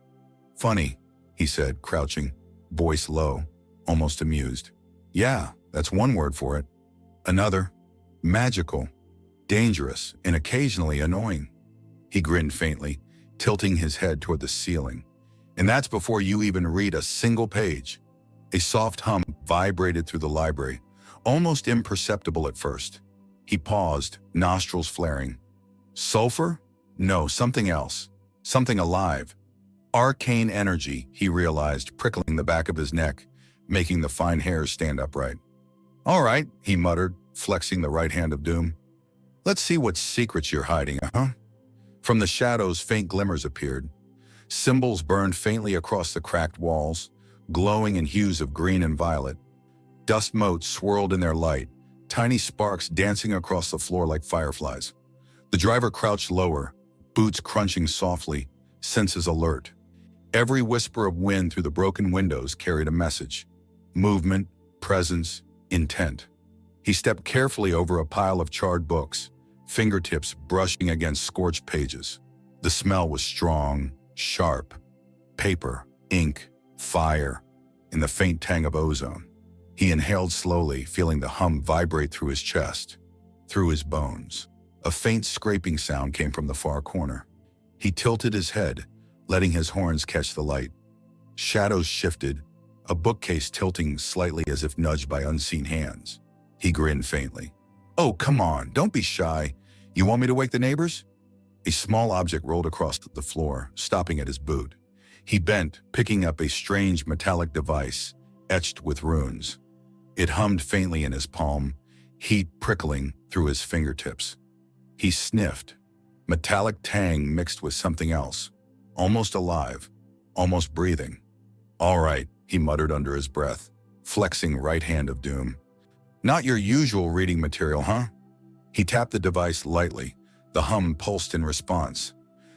[SPEAKER 1] "Funny," he said, crouching, voice low, almost amused. "Yeah, that's one word for it. Another, magical, dangerous, and occasionally annoying." He grinned faintly, tilting his head toward the ceiling. "And that's before you even read a single page." A soft hum vibrated through the library, almost imperceptible at first. He paused, nostrils flaring. Sulfur? No, something else. Something alive. Arcane energy, he realized, prickling the back of his neck, making the fine hairs stand upright. "All right," he muttered, flexing the right hand of doom. "Let's see what secrets you're hiding, huh?" From the shadows, faint glimmers appeared. Symbols burned faintly across the cracked walls, glowing in hues of green and violet. Dust motes swirled in their light, tiny sparks dancing across the floor like fireflies. The driver crouched lower, boots crunching softly, senses alert. Every whisper of wind through the broken windows carried a message. Movement, presence, intent. He stepped carefully over a pile of charred books, fingertips brushing against scorched pages. The smell was strong, sharp. Paper, ink, fire, and the faint tang of ozone. He inhaled slowly, feeling the hum vibrate through his chest, through his bones. A faint scraping sound came from the far corner. He tilted his head, letting his horns catch the light. Shadows shifted, a bookcase tilting slightly as if nudged by unseen hands. He grinned faintly. "Oh, come on, don't be shy. You want me to wake the neighbors?" A small object rolled across the floor, stopping at his boot. He bent, picking up a strange metallic device, etched with runes. It hummed faintly in his palm, heat prickling through his fingertips. He sniffed. Metallic tang mixed with something else, almost alive, almost breathing. "All right," he muttered under his breath, flexing right hand of doom. "Not your usual reading material, huh?" He tapped the device lightly. The hum pulsed in response.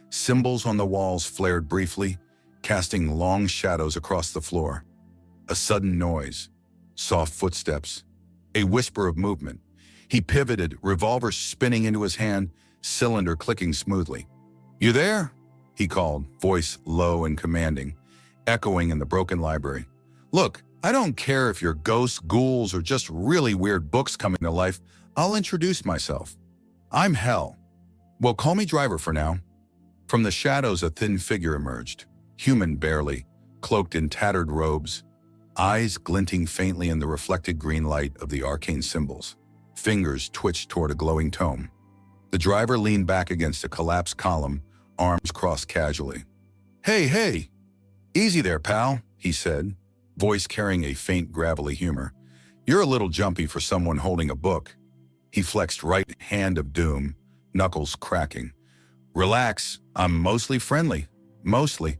[SPEAKER 1] Symbols on the walls flared briefly, casting long shadows across the floor. A sudden noise, soft footsteps, a whisper of movement. He pivoted, revolver spinning into his hand, cylinder clicking smoothly. "You there?" he called, voice low and commanding, echoing in the broken library. "Look, I don't care if you're ghosts, ghouls, or just really weird books coming to life. I'll introduce myself. I'm Hell. Well, call me Driver for now." From the shadows, a thin figure emerged, human barely, cloaked in tattered robes, eyes glinting faintly in the reflected green light of the arcane symbols. Fingers twitched toward a glowing tome. The driver leaned back against a collapsed column, arms crossed casually. Hey, easy there, pal," he said, voice carrying a faint gravelly humor. "You're a little jumpy for someone holding a book." He flexed right hand of doom, knuckles cracking. "Relax, I'm mostly friendly, mostly."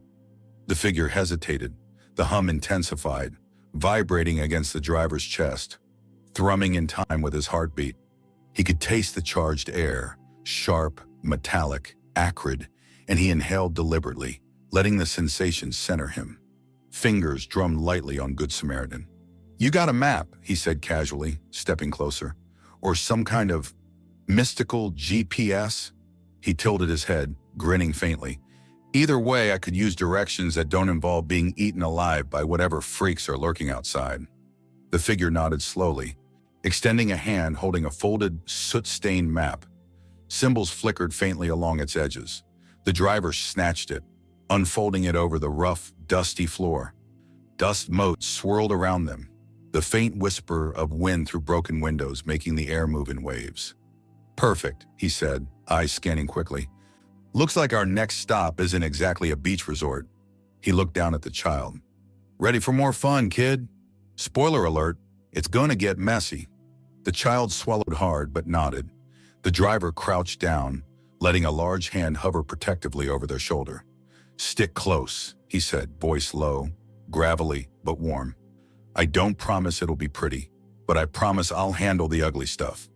[SPEAKER 1] The figure hesitated, the hum intensified, vibrating against the driver's chest, thrumming in time with his heartbeat. He could taste the charged air, sharp, metallic, acrid, and he inhaled deliberately, letting the sensation center him. Fingers drummed lightly on Good Samaritan. "You got a map," he said casually, stepping closer. "Or some kind of mystical GPS?" He tilted his head, grinning faintly. "Either way, I could use directions that don't involve being eaten alive by whatever freaks are lurking outside." The figure nodded slowly, extending a hand holding a folded, soot-stained map. Symbols flickered faintly along its edges. The driver snatched it, unfolding it over the rough, dusty floor. Dust motes swirled around them, the faint whisper of wind through broken windows making the air move in waves. "Perfect," he said, eyes scanning quickly. "Looks like our next stop isn't exactly a beach resort." He looked down at the child. "Ready for more fun, kid? Spoiler alert, it's gonna get messy." The child swallowed hard but nodded. The driver crouched down, letting a large hand hover protectively over their shoulder. "Stick close," he said, voice low, gravelly but warm. "I don't promise it'll be pretty, but I promise I'll handle the ugly stuff."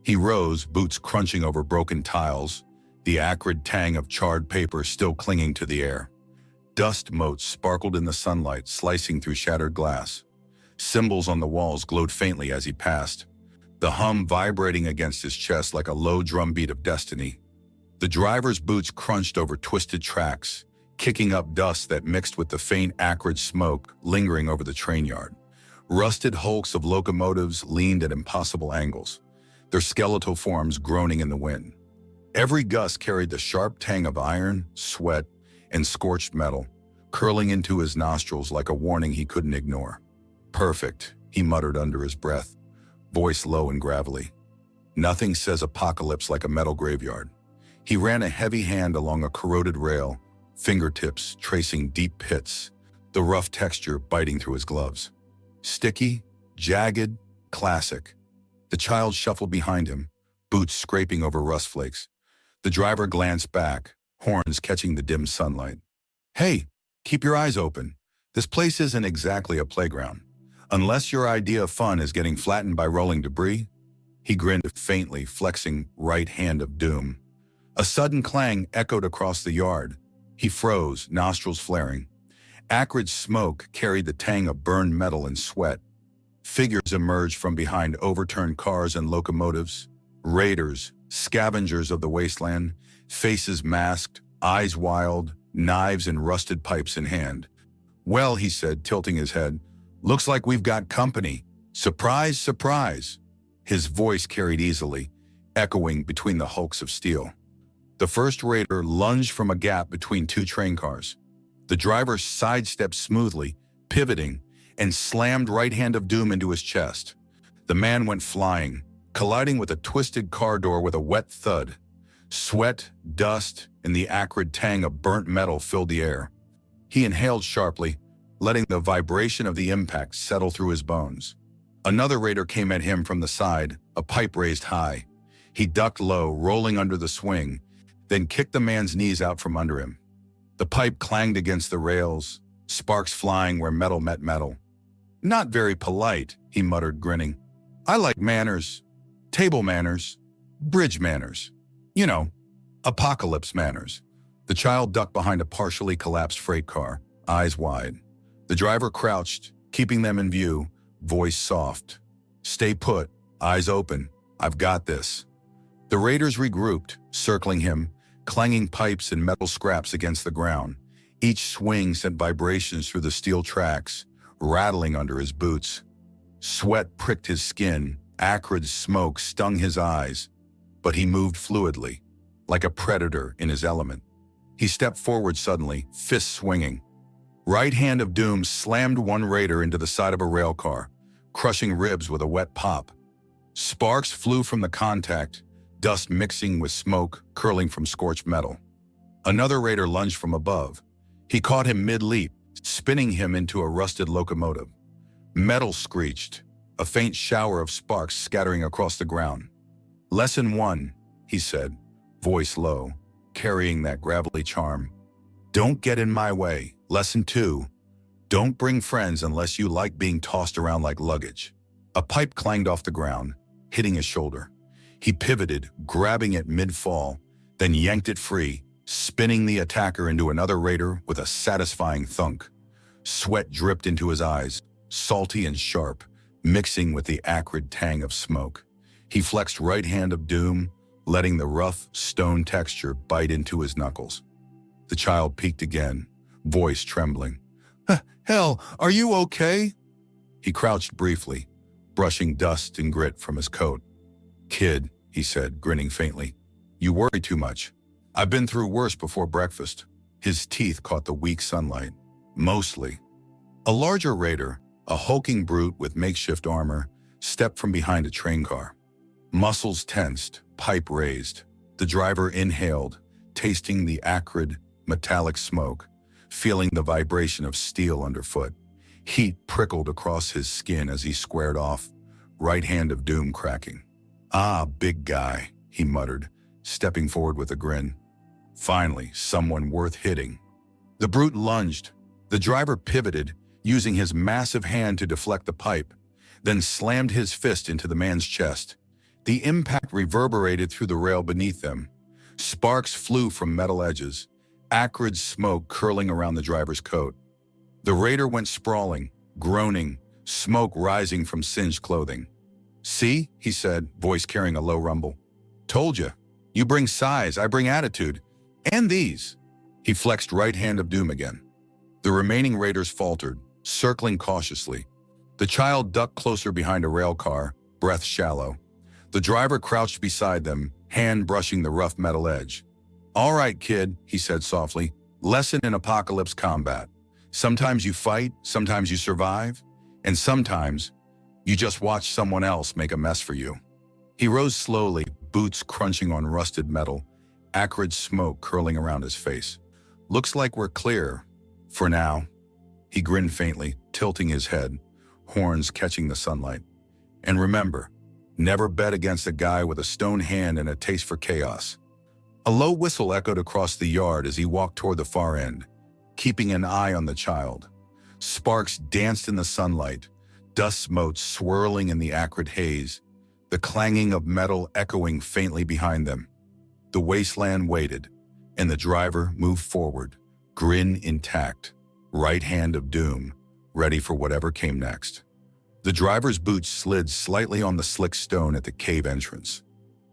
[SPEAKER 1] He rose, boots crunching over broken tiles, the acrid tang of charred paper still clinging to the air. Dust motes sparkled in the sunlight, slicing through shattered glass. Symbols on the walls glowed faintly as he passed, the hum vibrating against his chest like a low drumbeat of destiny. The driver's boots crunched over twisted tracks, kicking up dust that mixed with the faint acrid smoke lingering over the train yard. Rusted hulks of locomotives leaned at impossible angles, their skeletal forms groaning in the wind. Every gust carried the sharp tang of iron, sweat, and scorched metal, curling into his nostrils like a warning he couldn't ignore. "Perfect," he muttered under his breath, voice low and gravelly. "Nothing says apocalypse like a metal graveyard." He ran a heavy hand along a corroded rail, fingertips tracing deep pits, the rough texture biting through his gloves. Sticky, jagged, classic. The child shuffled behind him, boots scraping over rust flakes. The driver glanced back, horns catching the dim sunlight. "Hey, keep your eyes open. This place isn't exactly a playground. Unless your idea of fun is getting flattened by rolling debris." He grinned faintly, flexing right hand of doom. A sudden clang echoed across the yard. He froze, nostrils flaring. Acrid smoke carried the tang of burned metal and sweat. Figures emerged from behind overturned cars and locomotives. Raiders, scavengers of the wasteland, faces masked, eyes wild, knives and rusted pipes in hand. "Well," he said, tilting his head, "looks like we've got company. Surprise, surprise." His voice carried easily, echoing between the hulks of steel. The first raider lunged from a gap between two train cars. The driver sidestepped smoothly, pivoting, and slammed right hand of doom into his chest. The man went flying, colliding with a twisted car door with a wet thud. Sweat, dust, and the acrid tang of burnt metal filled the air. He inhaled sharply, letting the vibration of the impact settle through his bones. Another raider came at him from the side, a pipe raised high. He ducked low, rolling under the swing, then kicked the man's knees out from under him. The pipe clanged against the rails, sparks flying where metal met metal. "Not very polite," he muttered, grinning. "I like manners. Table manners. Bridge manners. You know, apocalypse manners." The child ducked behind a partially collapsed freight car, eyes wide. The driver crouched, keeping them in view, voice soft. "Stay put, eyes open. I've got this." The raiders regrouped, circling him, clanging pipes and metal scraps against the ground. Each swing sent vibrations through the steel tracks, rattling under his boots. Sweat pricked his skin, acrid smoke stung his eyes, but he moved fluidly, like a predator in his element. He stepped forward suddenly, fists swinging. Right hand of doom slammed one raider into the side of a rail car, crushing ribs with a wet pop. Sparks flew from the contact, dust mixing with smoke curling from scorched metal. Another raider lunged from above. He caught him mid-leap, spinning him into a rusted locomotive. Metal screeched, a faint shower of sparks scattering across the ground. "Lesson 1, he said, voice low, carrying that gravelly charm. "Don't get in my way. Lesson 2, don't bring friends unless you like being tossed around like luggage." A pipe clanged off the ground, hitting his shoulder. He pivoted, grabbing it mid-fall, then yanked it free, spinning the attacker into another raider with a satisfying thunk. Sweat dripped into his eyes, salty and sharp, mixing with the acrid tang of smoke. He flexed right hand of doom, letting the rough, stone texture bite into his knuckles. The child peeked again, voice trembling. "Hell, are you okay?" He crouched briefly, brushing dust and grit from his coat. "Kid," he said, grinning faintly, "you worry too much. I've been through worse before breakfast." His teeth caught the weak sunlight. "Mostly." A larger raider, a hulking brute with makeshift armor, stepped from behind a train car. Muscles tensed, pipe raised. The driver inhaled, tasting the acrid, metallic smoke, feeling the vibration of steel underfoot. Heat prickled across his skin as he squared off, right hand of doom cracking. "Ah, big guy," he muttered, stepping forward with a grin. Finally, someone worth hitting. The brute lunged. The driver pivoted, using his massive hand to deflect the pipe, then slammed his fist into the man's chest. The impact reverberated through the rail beneath them. Sparks flew from metal edges, acrid smoke curling around the driver's coat. The raider went sprawling, groaning, smoke rising from singed clothing. "See," he said, voice carrying a low rumble. "Told you. You bring size, I bring attitude. And these." He flexed right hand of doom again. The remaining raiders faltered, circling cautiously. The child ducked closer behind a rail car, breath shallow. The driver crouched beside them, hand brushing the rough metal edge. "All right, kid," he said softly. "Lesson in apocalypse combat. Sometimes you fight, sometimes you survive, and sometimes you just watch someone else make a mess for you." He rose slowly, boots crunching on rusted metal, acrid smoke curling around his face. "Looks like we're clear. For now." He grinned faintly, tilting his head, horns catching the sunlight. "And remember, never bet against a guy with a stone hand and a taste for chaos." A low whistle echoed across the yard as he walked toward the far end, keeping an eye on the child. Sparks danced in the sunlight, dust motes swirling in the acrid haze, the clanging of metal echoing faintly behind them. The wasteland waited, and the driver moved forward, grin intact, right hand of doom, ready for whatever came next. The driver's boots slid slightly on the slick stone at the cave entrance.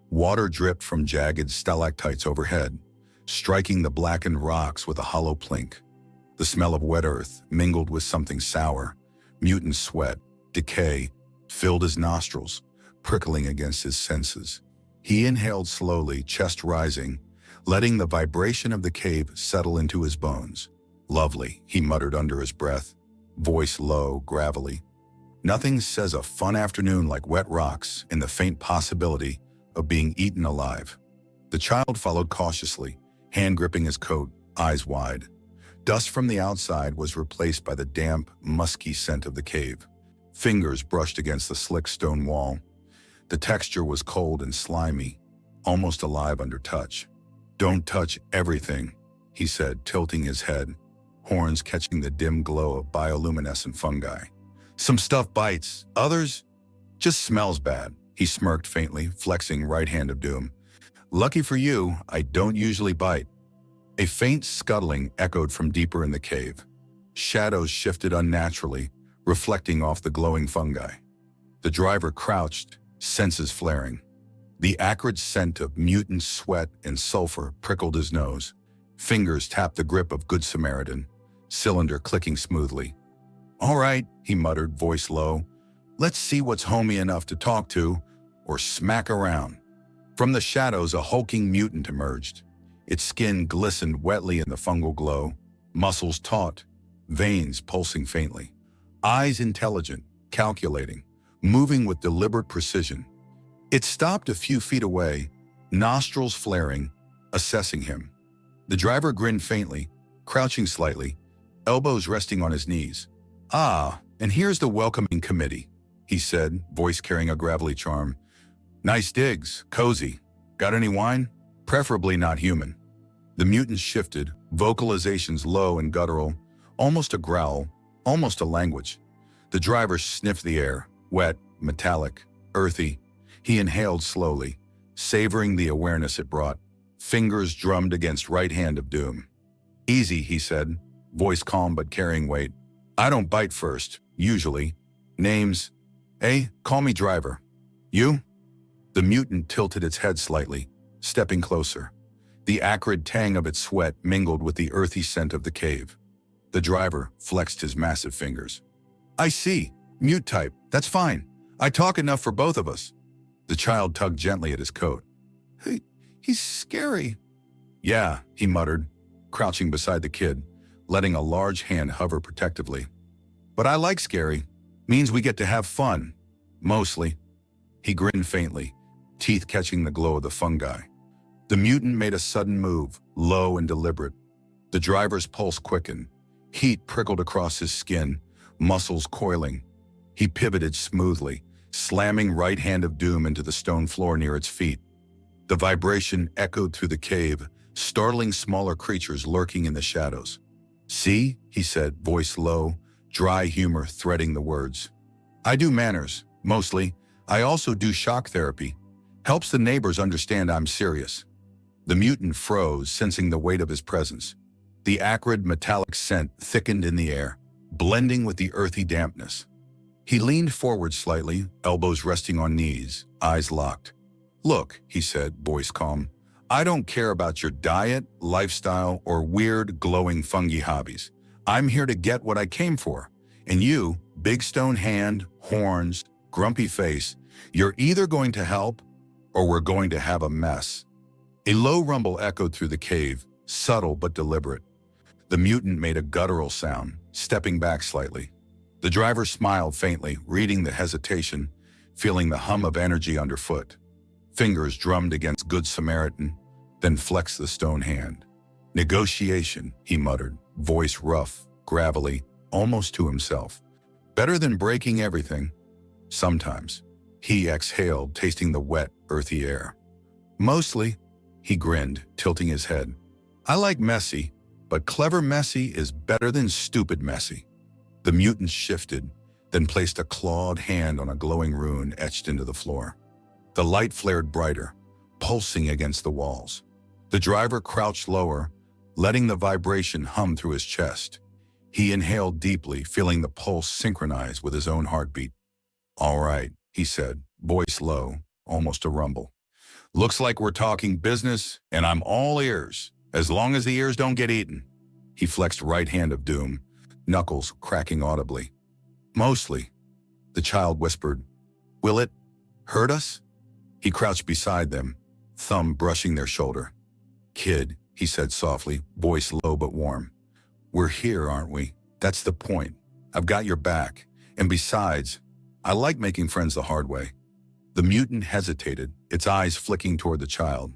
[SPEAKER 1] Water dripped from jagged stalactites overhead, striking the blackened rocks with a hollow plink. The smell of wet earth mingled with something sour. Mutant sweat, decay, filled his nostrils, prickling against his senses. He inhaled slowly, chest rising, letting the vibration of the cave settle into his bones. "Lovely," he muttered under his breath, voice low, gravelly. Nothing says a fun afternoon like wet rocks and the faint possibility of being eaten alive. The child followed cautiously, hand gripping his coat, eyes wide. Dust from the outside was replaced by the damp, musky scent of the cave. Fingers brushed against the slick stone wall. The texture was cold and slimy, almost alive under touch. "Don't touch everything," he said, tilting his head, horns catching the dim glow of bioluminescent fungi. "Some stuff bites, others just smells bad," he smirked faintly, flexing right hand of doom. "Lucky for you, I don't usually bite." A faint scuttling echoed from deeper in the cave. Shadows shifted unnaturally, reflecting off the glowing fungi. The driver crouched, senses flaring. The acrid scent of mutant sweat and sulfur prickled his nose. Fingers tapped the grip of Good Samaritan, cylinder clicking smoothly. "All right," he muttered, voice low. "Let's see what's homey enough to talk to, or smack around." From the shadows, a hulking mutant emerged. Its skin glistened wetly in the fungal glow, muscles taut, veins pulsing faintly. Eyes intelligent, calculating, moving with deliberate precision. It stopped a few feet away, nostrils flaring, assessing him. The driver grinned faintly, crouching slightly, elbows resting on his knees. "Ah, and here's the welcoming committee," he said, voice carrying a gravelly charm. "Nice digs, cozy. Got any wine? Preferably not human." The mutant shifted, vocalizations low and guttural, almost a growl, almost a language. The driver sniffed the air, wet, metallic, earthy. He inhaled slowly, savoring the awareness it brought. Fingers drummed against right hand of doom. "Easy," he said, voice calm but carrying weight. "I don't bite first, usually. Names? Call me driver. You?" The mutant tilted its head slightly, stepping closer. The acrid tang of its sweat mingled with the earthy scent of the cave. The driver flexed his massive fingers. "I see. Mute type. That's fine. I talk enough for both of us." The child tugged gently at his coat. He's scary." "Yeah," he muttered, crouching beside the kid, letting a large hand hover protectively. But I like scary. Means we get to have fun. Mostly. He grinned faintly, teeth catching the glow of the fungi. The mutant made a sudden move, low and deliberate. The driver's pulse quickened. Heat prickled across his skin, muscles coiling. He pivoted smoothly, slamming right hand of doom into the stone floor near its feet. The vibration echoed through the cave, startling smaller creatures lurking in the shadows. "See," he said, voice low, dry humor threading the words. "I do manners, mostly. I also do shock therapy. Helps the neighbors understand I'm serious." The mutant froze, sensing the weight of his presence. The acrid, metallic scent thickened in the air, blending with the earthy dampness. He leaned forward slightly, elbows resting on knees, eyes locked. "Look," he said, voice calm, "I don't care about your diet, lifestyle, or weird, glowing fungi hobbies. I'm here to get what I came for. And you, big stone hand, horns, grumpy face, you're either going to help or we're going to have a mess." A low rumble echoed through the cave, subtle but deliberate. The mutant made a guttural sound, stepping back slightly. The driver smiled faintly, reading the hesitation, feeling the hum of energy underfoot. Fingers drummed against Good Samaritan, then flexed the stone hand. "Negotiation," he muttered, voice rough, gravelly, almost to himself. "Better than breaking everything." "Sometimes." He exhaled, tasting the wet, earthy air. "Mostly," he grinned, tilting his head. "I like messy, but clever messy is better than stupid messy." The mutant shifted, then placed a clawed hand on a glowing rune etched into the floor. The light flared brighter, pulsing against the walls. The driver crouched lower, letting the vibration hum through his chest. He inhaled deeply, feeling the pulse synchronize with his own heartbeat. "All right," he said, voice low, almost a rumble. "Looks like we're talking business, and I'm all ears, as long as the ears don't get eaten." He flexed right hand of doom, knuckles cracking audibly. "Mostly," the child whispered. "Will it hurt us?" He crouched beside them, thumb brushing their shoulder. "Kid," he said softly, voice low but warm. "We're here, aren't we? That's the point. I've got your back. And besides, I like making friends the hard way." The mutant hesitated, its eyes flicking toward the child.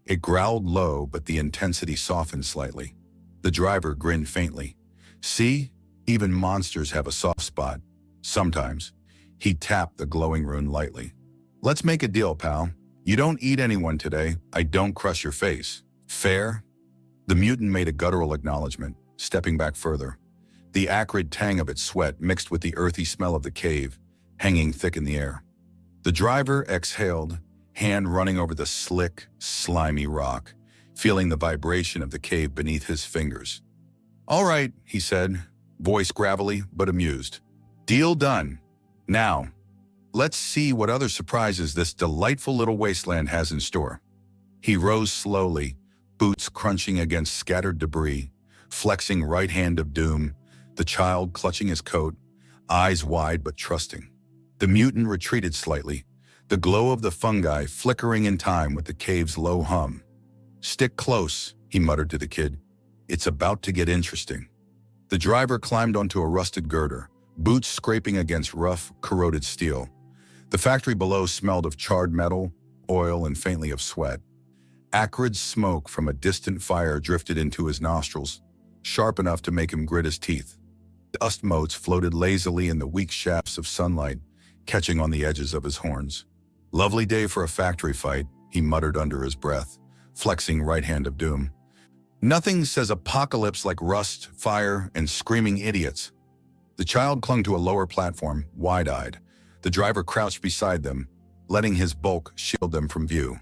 [SPEAKER 1] It growled low, but the intensity softened slightly. The driver grinned faintly. "See? Even monsters have a soft spot. Sometimes." He tapped the glowing rune lightly. "Let's make a deal, pal. You don't eat anyone today. I don't crush your face. Fair?" The mutant made a guttural acknowledgement, stepping back further. The acrid tang of its sweat mixed with the earthy smell of the cave, hanging thick in the air. The driver exhaled, hand running over the slick, slimy rock, feeling the vibration of the cave beneath his fingers. "All right," he said, voice gravelly but amused. "Deal done. Now, let's see what other surprises this delightful little wasteland has in store." He rose slowly, boots crunching against scattered debris, flexing right hand of doom, the child clutching his coat, eyes wide but trusting. The mutant retreated slightly, the glow of the fungi flickering in time with the cave's low hum. "Stick close," he muttered to the kid. "It's about to get interesting." The driver climbed onto a rusted girder, boots scraping against rough, corroded steel. The factory below smelled of charred metal, oil, and faintly of sweat. Acrid smoke from a distant fire drifted into his nostrils, sharp enough to make him grit his teeth. Dust motes floated lazily in the weak shafts of sunlight, catching on the edges of his horns. "Lovely day for a factory fight," he muttered under his breath, flexing right hand of doom. "Nothing says apocalypse like rust, fire, and screaming idiots." The child clung to a lower platform, wide-eyed. The driver crouched beside them, letting his bulk shield them from view.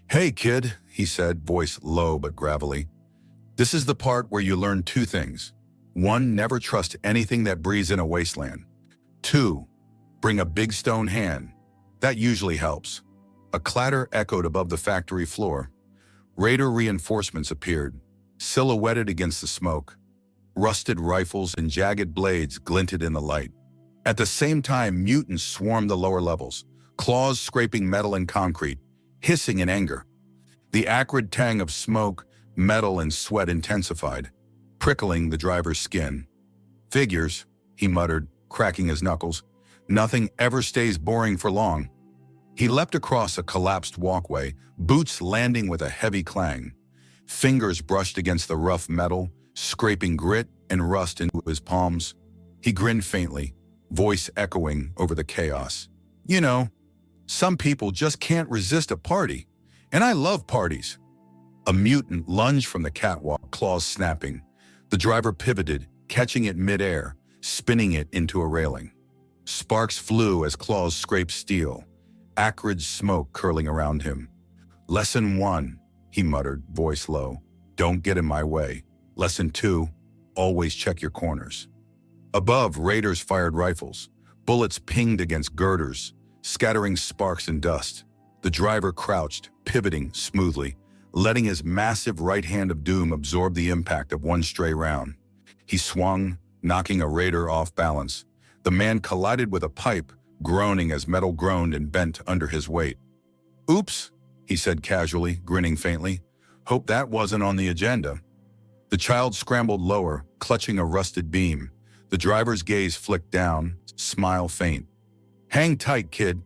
[SPEAKER 1] "Hey, kid," he said, voice low but gravelly. "This is the part where you learn two things. 1, never trust anything that breathes in a wasteland. 2, bring a big stone hand. That usually helps." A clatter echoed above the factory floor. Raider reinforcements appeared, silhouetted against the smoke. Rusted rifles and jagged blades glinted in the light. At the same time, mutants swarmed the lower levels, claws scraping metal and concrete, hissing in anger. The acrid tang of smoke, metal, and sweat intensified, prickling the driver's skin. "Figures," he muttered, cracking his knuckles. Nothing ever stays boring for long. He leapt across a collapsed walkway, boots landing with a heavy clang. Fingers brushed against the rough metal, scraping grit and rust into his palms. He grinned faintly, voice echoing over the chaos. You know, some people just can't resist a party, and I love parties. A mutant lunged from the catwalk, claws snapping. The driver pivoted, catching it midair, spinning it into a railing. Sparks flew as claws scraped steel, acrid smoke curling around him. Lesson 1, he muttered, voice low. Don't get in my way. Lesson 2, always check your corners. Above, raiders fired rifles. Bullets pinged against girders, scattering sparks and dust. The driver crouched, pivoting smoothly, letting his massive right hand of doom absorb the impact of one stray round. He swung, knocking a raider off balance. The man collided with a pipe, groaning as metal groaned and bent under his weight. Oops, he said casually, grinning faintly. Hope that wasn't on the agenda. The child scrambled lower, clutching a rusted beam. The driver's gaze flicked down, smile faint. Hang tight, kid.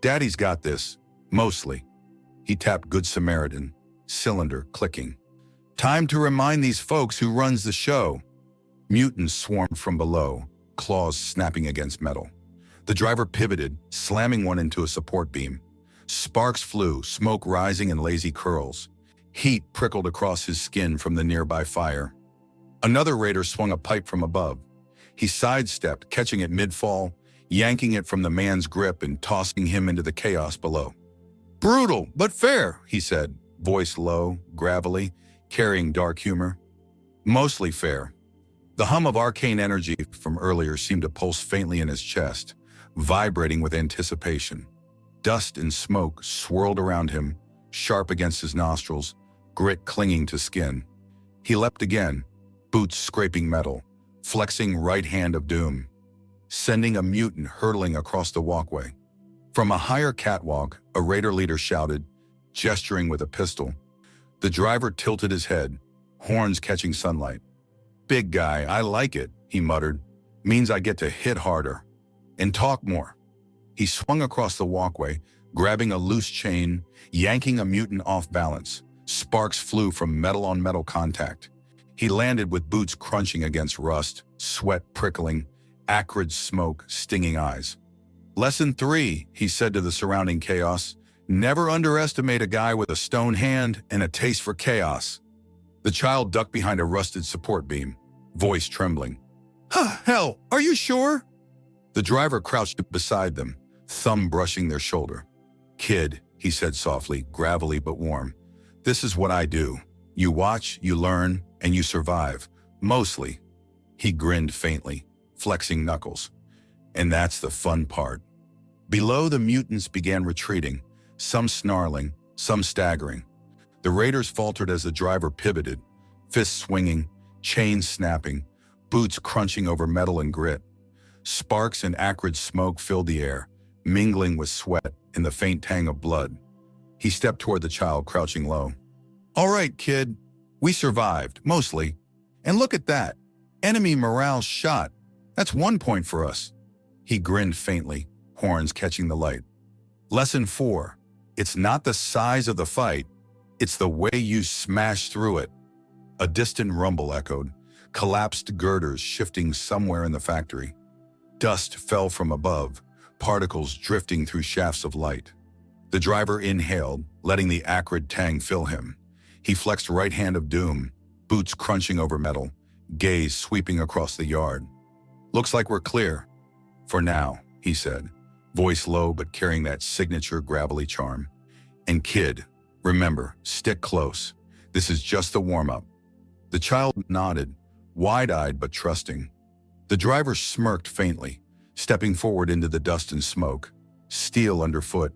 [SPEAKER 1] Daddy's got this. Mostly. He tapped Good Samaritan, cylinder clicking. Time to remind these folks who runs the show. Mutants swarmed from below, claws snapping against metal. The driver pivoted, slamming one into a support beam. Sparks flew, smoke rising in lazy curls. Heat prickled across his skin from the nearby fire. Another raider swung a pipe from above. He sidestepped, catching it mid-fall, yanking it from the man's grip and tossing him into the chaos below. Brutal, but fair, he said, voice low, gravelly, carrying dark humor. Mostly fair. The hum of arcane energy from earlier seemed to pulse faintly in his chest, vibrating with anticipation. Dust and smoke swirled around him, sharp against his nostrils, grit clinging to skin. He leapt again, boots scraping metal, flexing right hand of doom, sending a mutant hurtling across the walkway. From a higher catwalk, a raider leader shouted, gesturing with a pistol. The driver tilted his head, horns catching sunlight. Big guy, I like it, he muttered. Means I get to hit harder. And talk more. He swung across the walkway, grabbing a loose chain, yanking a mutant off balance. Sparks flew from metal-on-metal contact. He landed with boots crunching against rust, sweat prickling, acrid smoke stinging eyes. Lesson 3, he said to the surrounding chaos. Never underestimate a guy with a stone hand and a taste for chaos. The child ducked behind a rusted support beam, voice trembling. Hell, are you sure? The driver crouched beside them, thumb brushing their shoulder. Kid, he said softly, gravelly but warm. This is what I do. You watch, you learn, and you survive. Mostly. He grinned faintly, flexing knuckles. And that's the fun part. Below, the mutants began retreating, some snarling, some staggering. The raiders faltered as the driver pivoted, fists swinging, chains snapping, boots crunching over metal and grit. Sparks and acrid smoke filled the air, mingling with sweat and the faint tang of blood. He stepped toward the child, crouching low. All right, kid. We survived, mostly. And look at that. Enemy morale shot. That's 1 point for us. He grinned faintly, horns catching the light. Lesson 4. It's not the size of the fight. It's the way you smash through it. A distant rumble echoed, collapsed girders shifting somewhere in the factory. Dust fell from above, particles drifting through shafts of light. The driver inhaled, letting the acrid tang fill him. He flexed right hand of doom, boots crunching over metal, gaze sweeping across the yard. Looks like we're clear. For now, he said, voice low but carrying that signature gravelly charm. And kid, remember, stick close. This is just the warm-up. The child nodded, wide-eyed but trusting. The driver smirked faintly, stepping forward into the dust and smoke, steel underfoot,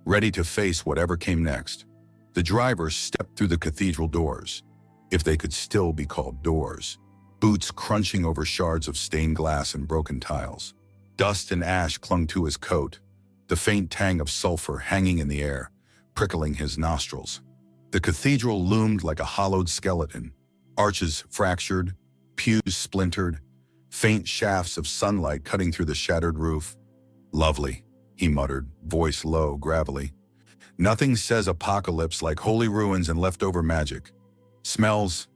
[SPEAKER 1] ready to face whatever came next. The driver stepped through the cathedral doors, if they could still be called doors, boots crunching over shards of stained glass and broken tiles. Dust and ash clung to his coat, the faint tang of sulfur hanging in the air, prickling his nostrils. The cathedral loomed like a hollowed skeleton, arches fractured, pews splintered, faint shafts of sunlight cutting through the shattered roof. Lovely, he muttered, voice low, gravelly. Nothing says apocalypse like holy ruins and leftover magic. Smells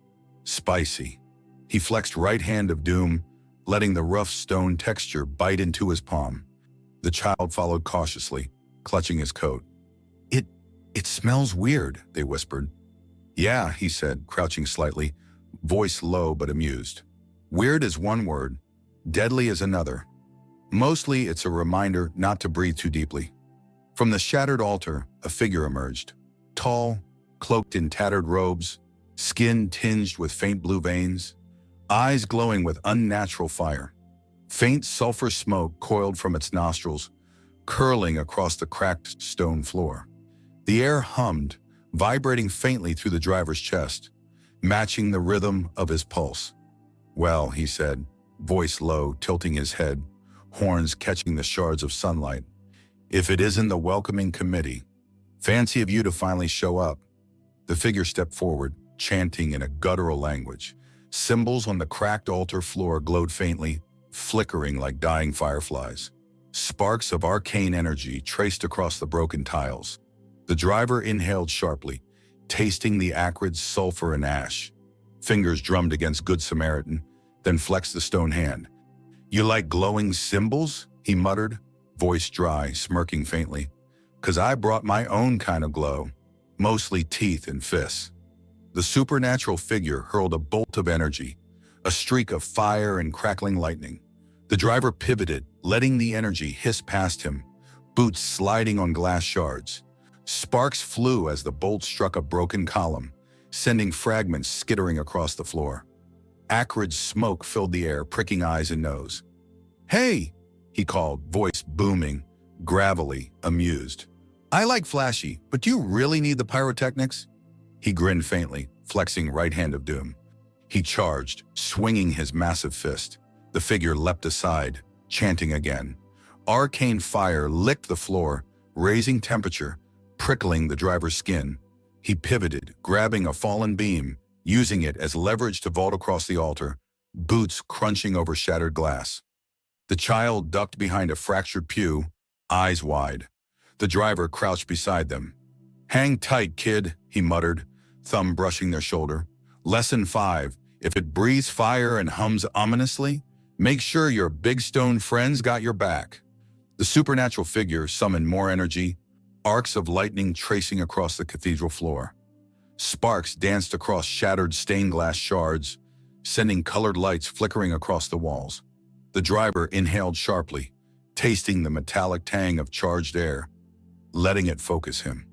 [SPEAKER 1] spicy. He flexed right hand of doom, letting the rough stone texture bite into his palm. The child followed cautiously, clutching his coat. It smells weird, they whispered. Yeah, he said, crouching slightly, voice low but amused. Weird is one word, deadly is another. Mostly it's a reminder not to breathe too deeply. From the shattered altar, a figure emerged. Tall, cloaked in tattered robes, skin tinged with faint blue veins, eyes glowing with unnatural fire. Faint sulfur smoke coiled from its nostrils, curling across the cracked stone floor. The air hummed, vibrating faintly through the driver's chest, matching the rhythm of his pulse. Well, he said, voice low, tilting his head, horns catching the shards of sunlight. If it isn't the welcoming committee, fancy of you to finally show up. The figure stepped forward, chanting in a guttural language. Symbols on the cracked altar floor glowed faintly, flickering like dying fireflies. Sparks of arcane energy traced across the broken tiles. The driver inhaled sharply, tasting the acrid sulfur and ash. Fingers drummed against Good Samaritan, then flexed the stone hand. You like glowing symbols? He muttered, voice dry, smirking faintly. 'Cause I brought my own kind of glow, mostly teeth and fists. The supernatural figure hurled a bolt of energy, a streak of fire and crackling lightning. The driver pivoted, letting the energy hiss past him, boots sliding on glass shards. Sparks flew as the bolt struck a broken column, sending fragments skittering across the floor. Acrid smoke filled the air, pricking eyes and nose. Hey, he called, voice booming, gravelly, amused. I like flashy, but do you really need the pyrotechnics? He grinned faintly, flexing right hand of doom. He charged, swinging his massive fist. The figure leapt aside, chanting again. Arcane fire licked the floor, raising temperature, prickling the driver's skin. He pivoted, grabbing a fallen beam, using it as leverage to vault across the altar, boots crunching over shattered glass. The child ducked behind a fractured pew, eyes wide. The driver crouched beside them. Hang tight, kid, he muttered, thumb brushing their shoulder. Lesson 5, if it breathes fire and hums ominously, make sure your big stone friends got your back. The supernatural figure summoned more energy, arcs of lightning tracing across the cathedral floor. Sparks danced across shattered stained glass shards, sending colored lights flickering across the walls. The driver inhaled sharply, tasting the metallic tang of charged air, letting it focus him.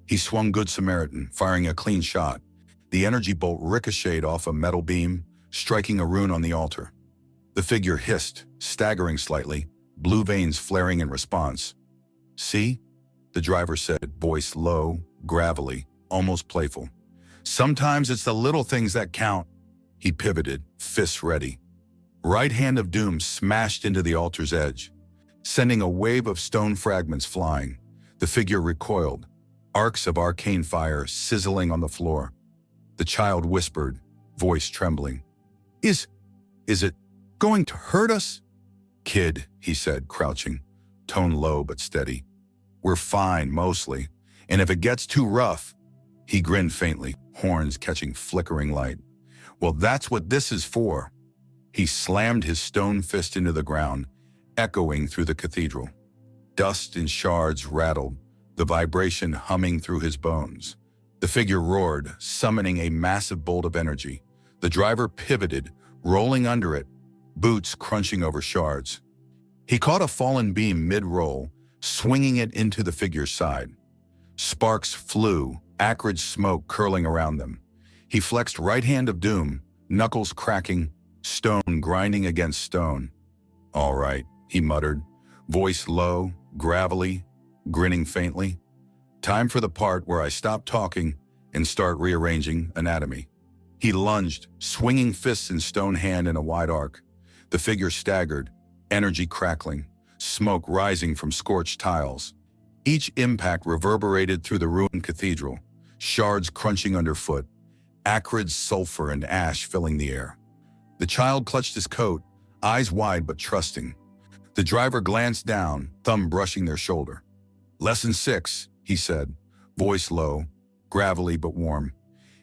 [SPEAKER 1] He swung Good Samaritan, firing a clean shot. The energy bolt ricocheted off a metal beam, striking a rune on the altar. The figure hissed, staggering slightly, blue veins flaring in response. See? The driver said, voice low, gravelly, almost playful. Sometimes it's the little things that count. He pivoted, fists ready. Right hand of doom smashed into the altar's edge, sending a wave of stone fragments flying. The figure recoiled, arcs of arcane fire sizzling on the floor. The child whispered, voice trembling. Is it going to hurt us? Kid, he said, crouching, tone low but steady. We're fine, mostly, and if it gets too rough, he grinned faintly, horns catching flickering light. Well, that's what this is for. He slammed his stone fist into the ground, echoing through the cathedral. Dust and shards rattled, the vibration humming through his bones. The figure roared, summoning a massive bolt of energy. The driver pivoted, rolling under it, boots crunching over shards. He caught a fallen beam mid-roll, swinging it into the figure's side. Sparks flew, acrid smoke curling around them. He flexed right hand of doom, knuckles cracking, stone grinding against stone. All right, he muttered, voice low, gravelly, grinning faintly. Time for the part where I stop talking and start rearranging anatomy. He lunged, swinging fists in stone hand in a wide arc. The figure staggered, energy crackling, smoke rising from scorched tiles. Each impact reverberated through the ruined cathedral, shards crunching underfoot, acrid sulfur and ash filling the air. The child clutched his coat, eyes wide but trusting. The driver glanced down, thumb brushing their shoulder. "Lesson 6, he said, voice low, gravelly but warm.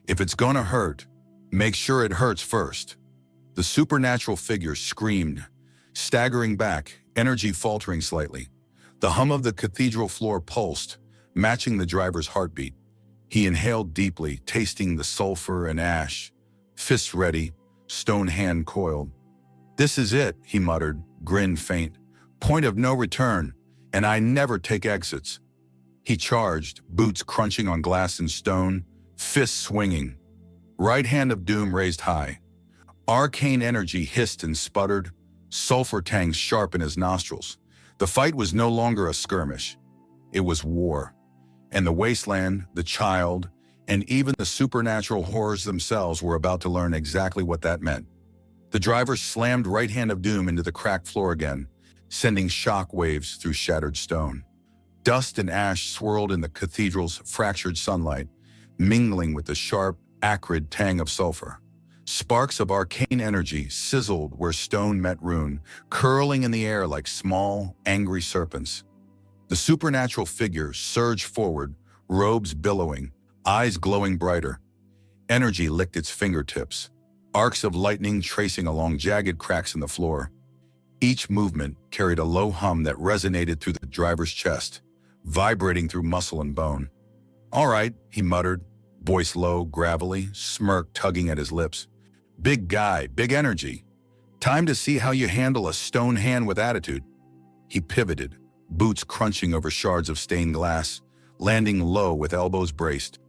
[SPEAKER 1] "If it's gonna hurt, make sure it hurts first." The supernatural figure screamed, staggering back, energy faltering slightly. The hum of the cathedral floor pulsed, matching the driver's heartbeat. He inhaled deeply, tasting the sulfur and ash. Fists ready, stone hand coiled. "This is it," he muttered, grin faint. "Point of no return, and I never take exits." He charged, boots crunching on glass and stone, fists swinging. Right hand of doom raised high. Arcane energy hissed and sputtered, sulfur tangs sharp in his nostrils. The fight was no longer a skirmish. It was war. And the wasteland, the child, and even the supernatural horrors themselves were about to learn exactly what that meant. The driver slammed right hand of doom into the cracked floor again, sending shock waves through shattered stone. Dust and ash swirled in the cathedral's fractured sunlight, mingling with the sharp, acrid tang of sulfur. Sparks of arcane energy sizzled where stone met rune, curling in the air like small, angry serpents. The supernatural figure surged forward, robes billowing, eyes glowing brighter. Energy licked its fingertips, arcs of lightning tracing along jagged cracks in the floor. Each movement carried a low hum that resonated through the driver's chest, vibrating through muscle and bone. "All right," he muttered, voice low, gravelly, smirk tugging at his lips. "Big guy, big energy. Time to see how you handle a stone hand with attitude." He pivoted, boots crunching over shards of stained glass, landing low with elbows braced.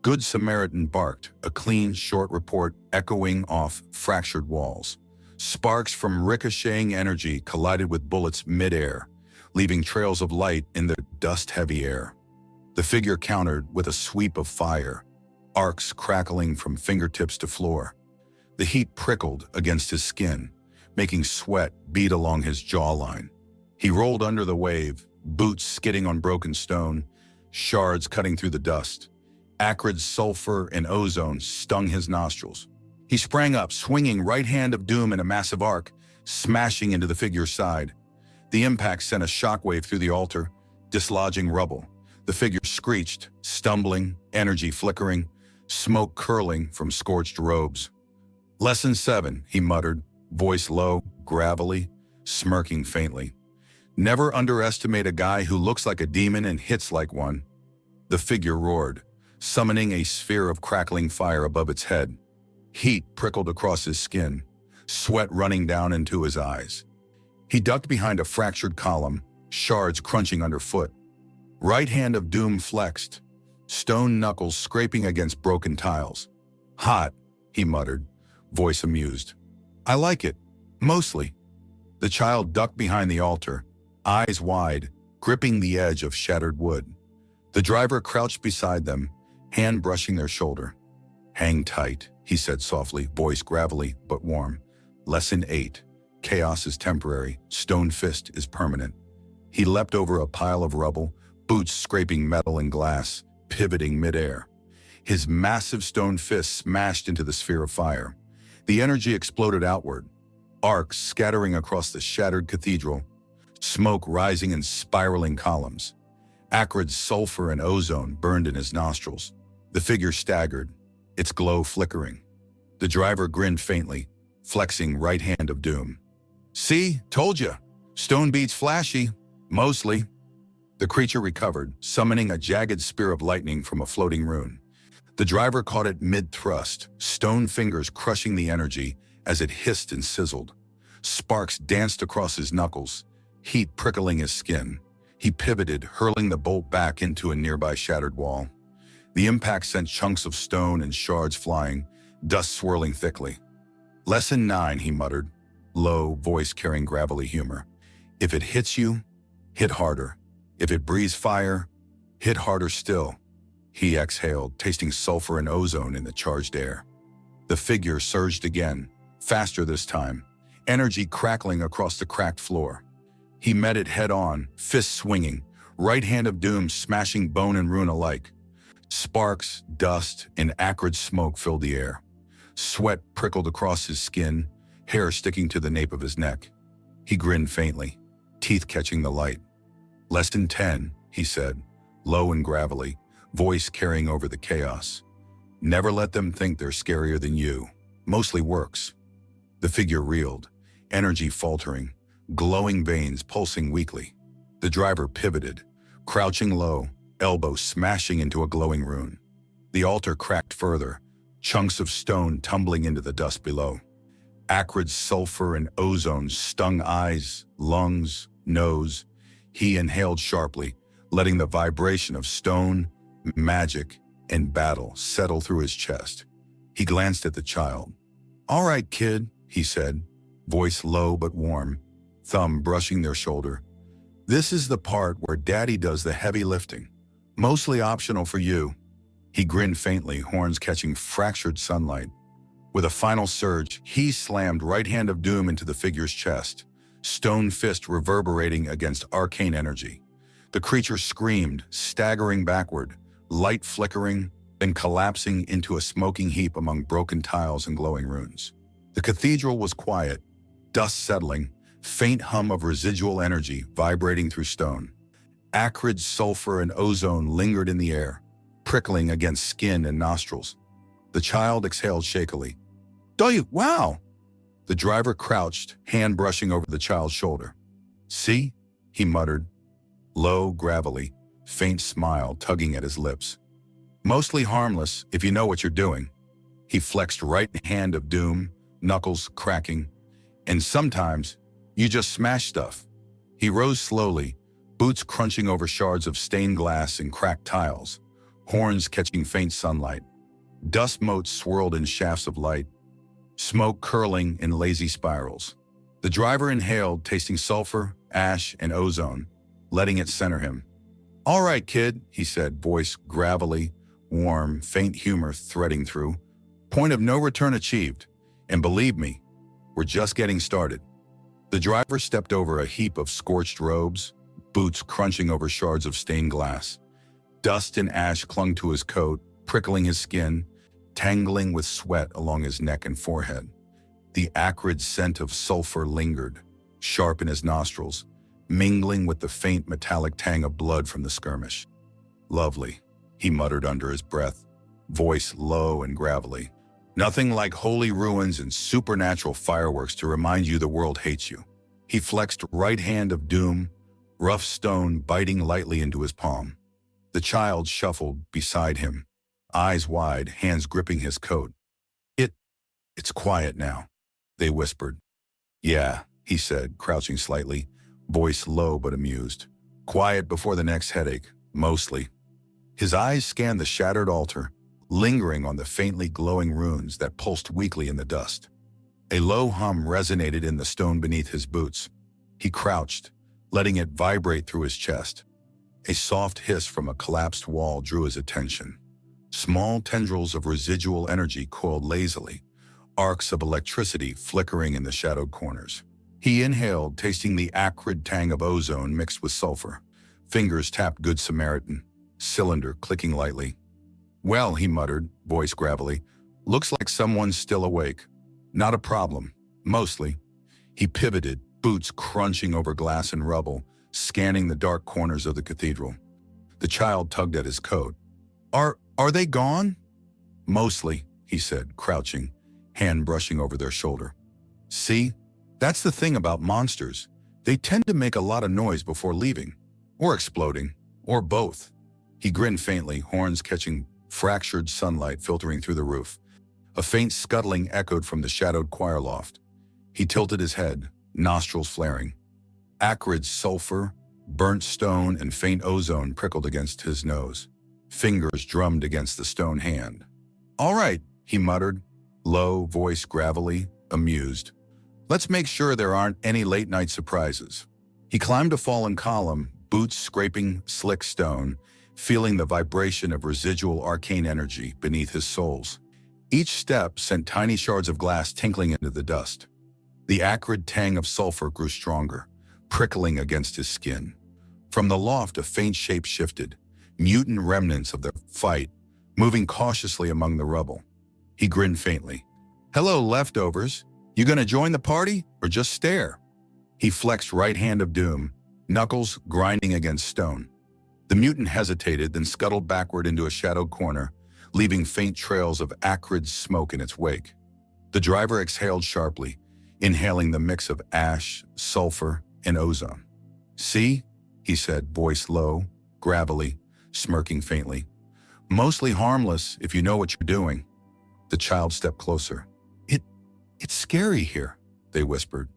[SPEAKER 1] Good Samaritan barked, a clean, short report echoing off fractured walls. Sparks from ricocheting energy collided with bullets mid-air, leaving trails of light in the dust-heavy air. The figure countered with a sweep of fire, arcs crackling from fingertips to floor. The heat prickled against his skin, making sweat bead along his jawline. He rolled under the wave, boots skidding on broken stone, shards cutting through the dust. Acrid sulfur and ozone stung his nostrils. He sprang up, swinging right hand of doom in a massive arc, smashing into the figure's side. The impact sent a shockwave through the altar, dislodging rubble. The figure screeched, stumbling, energy flickering, smoke curling from scorched robes. "Lesson 7, he muttered, voice low, gravelly, smirking faintly. "Never underestimate a guy who looks like a demon and hits like one." The figure roared, summoning a sphere of crackling fire above its head. Heat prickled across his skin, sweat running down into his eyes. He ducked behind a fractured column, shards crunching underfoot. Right hand of doom flexed, stone knuckles scraping against broken tiles. "Hot," he muttered, voice amused. "I like it, mostly." The child ducked behind the altar, eyes wide, gripping the edge of shattered wood. The driver crouched beside them, hand brushing their shoulder. "Hang tight," he said softly, voice gravelly but warm. "Lesson 8. Chaos is temporary, stone fist is permanent." He leapt over a pile of rubble, boots scraping metal and glass, pivoting midair. His massive stone fist smashed into the sphere of fire. The energy exploded outward, arcs scattering across the shattered cathedral, smoke rising in spiraling columns. Acrid sulfur and ozone burned in his nostrils. The figure staggered, its glow flickering. The driver grinned faintly, flexing right hand of doom. "See, told ya. Stone beats flashy, mostly." The creature recovered, summoning a jagged spear of lightning from a floating rune. The driver caught it mid-thrust, stone fingers crushing the energy as it hissed and sizzled. Sparks danced across his knuckles, heat prickling his skin. He pivoted, hurling the bolt back into a nearby shattered wall. The impact sent chunks of stone and shards flying, dust swirling thickly. "Lesson 9, he muttered, low, voice carrying gravelly humor. "If it hits you, hit harder. If it breathes fire, hit harder still." He exhaled, tasting sulfur and ozone in the charged air. The figure surged again, faster this time, energy crackling across the cracked floor. He met it head-on, fists swinging, right hand of doom smashing bone and rune alike. Sparks, dust, and acrid smoke filled the air. Sweat prickled across his skin, hair sticking to the nape of his neck. He grinned faintly, teeth catching the light. "Less than 10, he said, low and gravelly, voice carrying over the chaos. "Never let them think they're scarier than you. Mostly works." The figure reeled, energy faltering, glowing veins pulsing weakly. The driver pivoted, crouching low, elbow smashing into a glowing rune. The altar cracked further, chunks of stone tumbling into the dust below. Acrid sulfur and ozone stung eyes, lungs, nose. He inhaled sharply, letting the vibration of stone, magic, and battle settle through his chest. He glanced at the child. "All right, kid," he said, voice low but warm, thumb brushing their shoulder. "This is the part where Daddy does the heavy lifting. Mostly optional for you." He grinned faintly, horns catching fractured sunlight. With a final surge, he slammed right hand of doom into the figure's chest, stone fist reverberating against arcane energy. The creature screamed, staggering backward, light flickering, then collapsing into a smoking heap among broken tiles and glowing runes. The cathedral was quiet, dust settling, faint hum of residual energy vibrating through stone. Acrid sulfur and ozone lingered in the air, prickling against skin and nostrils. The child exhaled shakily. Wow!" The driver crouched, hand brushing over the child's shoulder. "See?" he muttered, low, gravelly, faint smile tugging at his lips. "Mostly harmless if you know what you're doing." He flexed right hand of doom, knuckles cracking. "And sometimes, you just smash stuff." He rose slowly, boots crunching over shards of stained glass and cracked tiles, horns catching faint sunlight. Dust motes swirled in shafts of light, smoke curling in lazy spirals. The driver inhaled, tasting sulfur, ash, and ozone, letting it center him. "All right, kid," he said, voice gravelly, warm, faint humor threading through. "Point of no return achieved. And believe me, we're just getting started." The driver stepped over a heap of scorched robes, boots crunching over shards of stained glass. Dust and ash clung to his coat, prickling his skin, tangling with sweat along his neck and forehead. The acrid scent of sulfur lingered, sharp in his nostrils, mingling with the faint metallic tang of blood from the skirmish. "Lovely," he muttered under his breath, voice low and gravelly. "Nothing like holy ruins and supernatural fireworks to remind you the world hates you." He flexed right hand of doom, rough stone biting lightly into his palm. The child shuffled beside him, eyes wide, hands gripping his coat. It's quiet now," they whispered. "Yeah," he said, crouching slightly, voice low but amused. "Quiet before the next headache, mostly." His eyes scanned the shattered altar, lingering on the faintly glowing runes that pulsed weakly in the dust. A low hum resonated in the stone beneath his boots. He crouched, letting it vibrate through his chest. A soft hiss from a collapsed wall drew his attention. Small tendrils of residual energy coiled lazily, arcs of electricity flickering in the shadowed corners. He inhaled, tasting the acrid tang of ozone mixed with sulfur. Fingers tapped Good Samaritan, cylinder clicking lightly. "Well," he muttered, voice gravelly, "looks like someone's still awake. Not a problem, mostly." He pivoted, boots crunching over glass and rubble, scanning the dark corners of the cathedral. The child tugged at his coat. Are they gone?" "Mostly," he said, crouching, hand brushing over their shoulder. "See? That's the thing about monsters. They tend to make a lot of noise before leaving. Or exploding. Or both." He grinned faintly, horns catching fractured sunlight filtering through the roof. A faint scuttling echoed from the shadowed choir loft. He tilted his head, nostrils flaring. Acrid sulfur, burnt stone, and faint ozone prickled against his nose. Fingers drummed against the stone hand. "All right," he muttered, low, voice gravelly, amused. "Let's make sure there aren't any late-night surprises." He climbed a fallen column, boots scraping slick stone, feeling the vibration of residual arcane energy beneath his soles. Each step sent tiny shards of glass tinkling into the dust. The acrid tang of sulfur grew stronger, prickling against his skin. From the loft, a faint shape shifted, mutant remnants of the fight, moving cautiously among the rubble. He grinned faintly. "Hello, leftovers. You gonna join the party or just stare? He flexed right hand of doom, knuckles grinding against stone. The mutant hesitated, then scuttled backward into a shadowed corner, leaving faint trails of acrid smoke in its wake. The driver exhaled sharply, inhaling the mix of ash, sulfur, and ozone. See? He said, voice low, gravelly, smirking faintly. Mostly harmless if you know what you're doing. The child stepped closer. It's scary here, they whispered.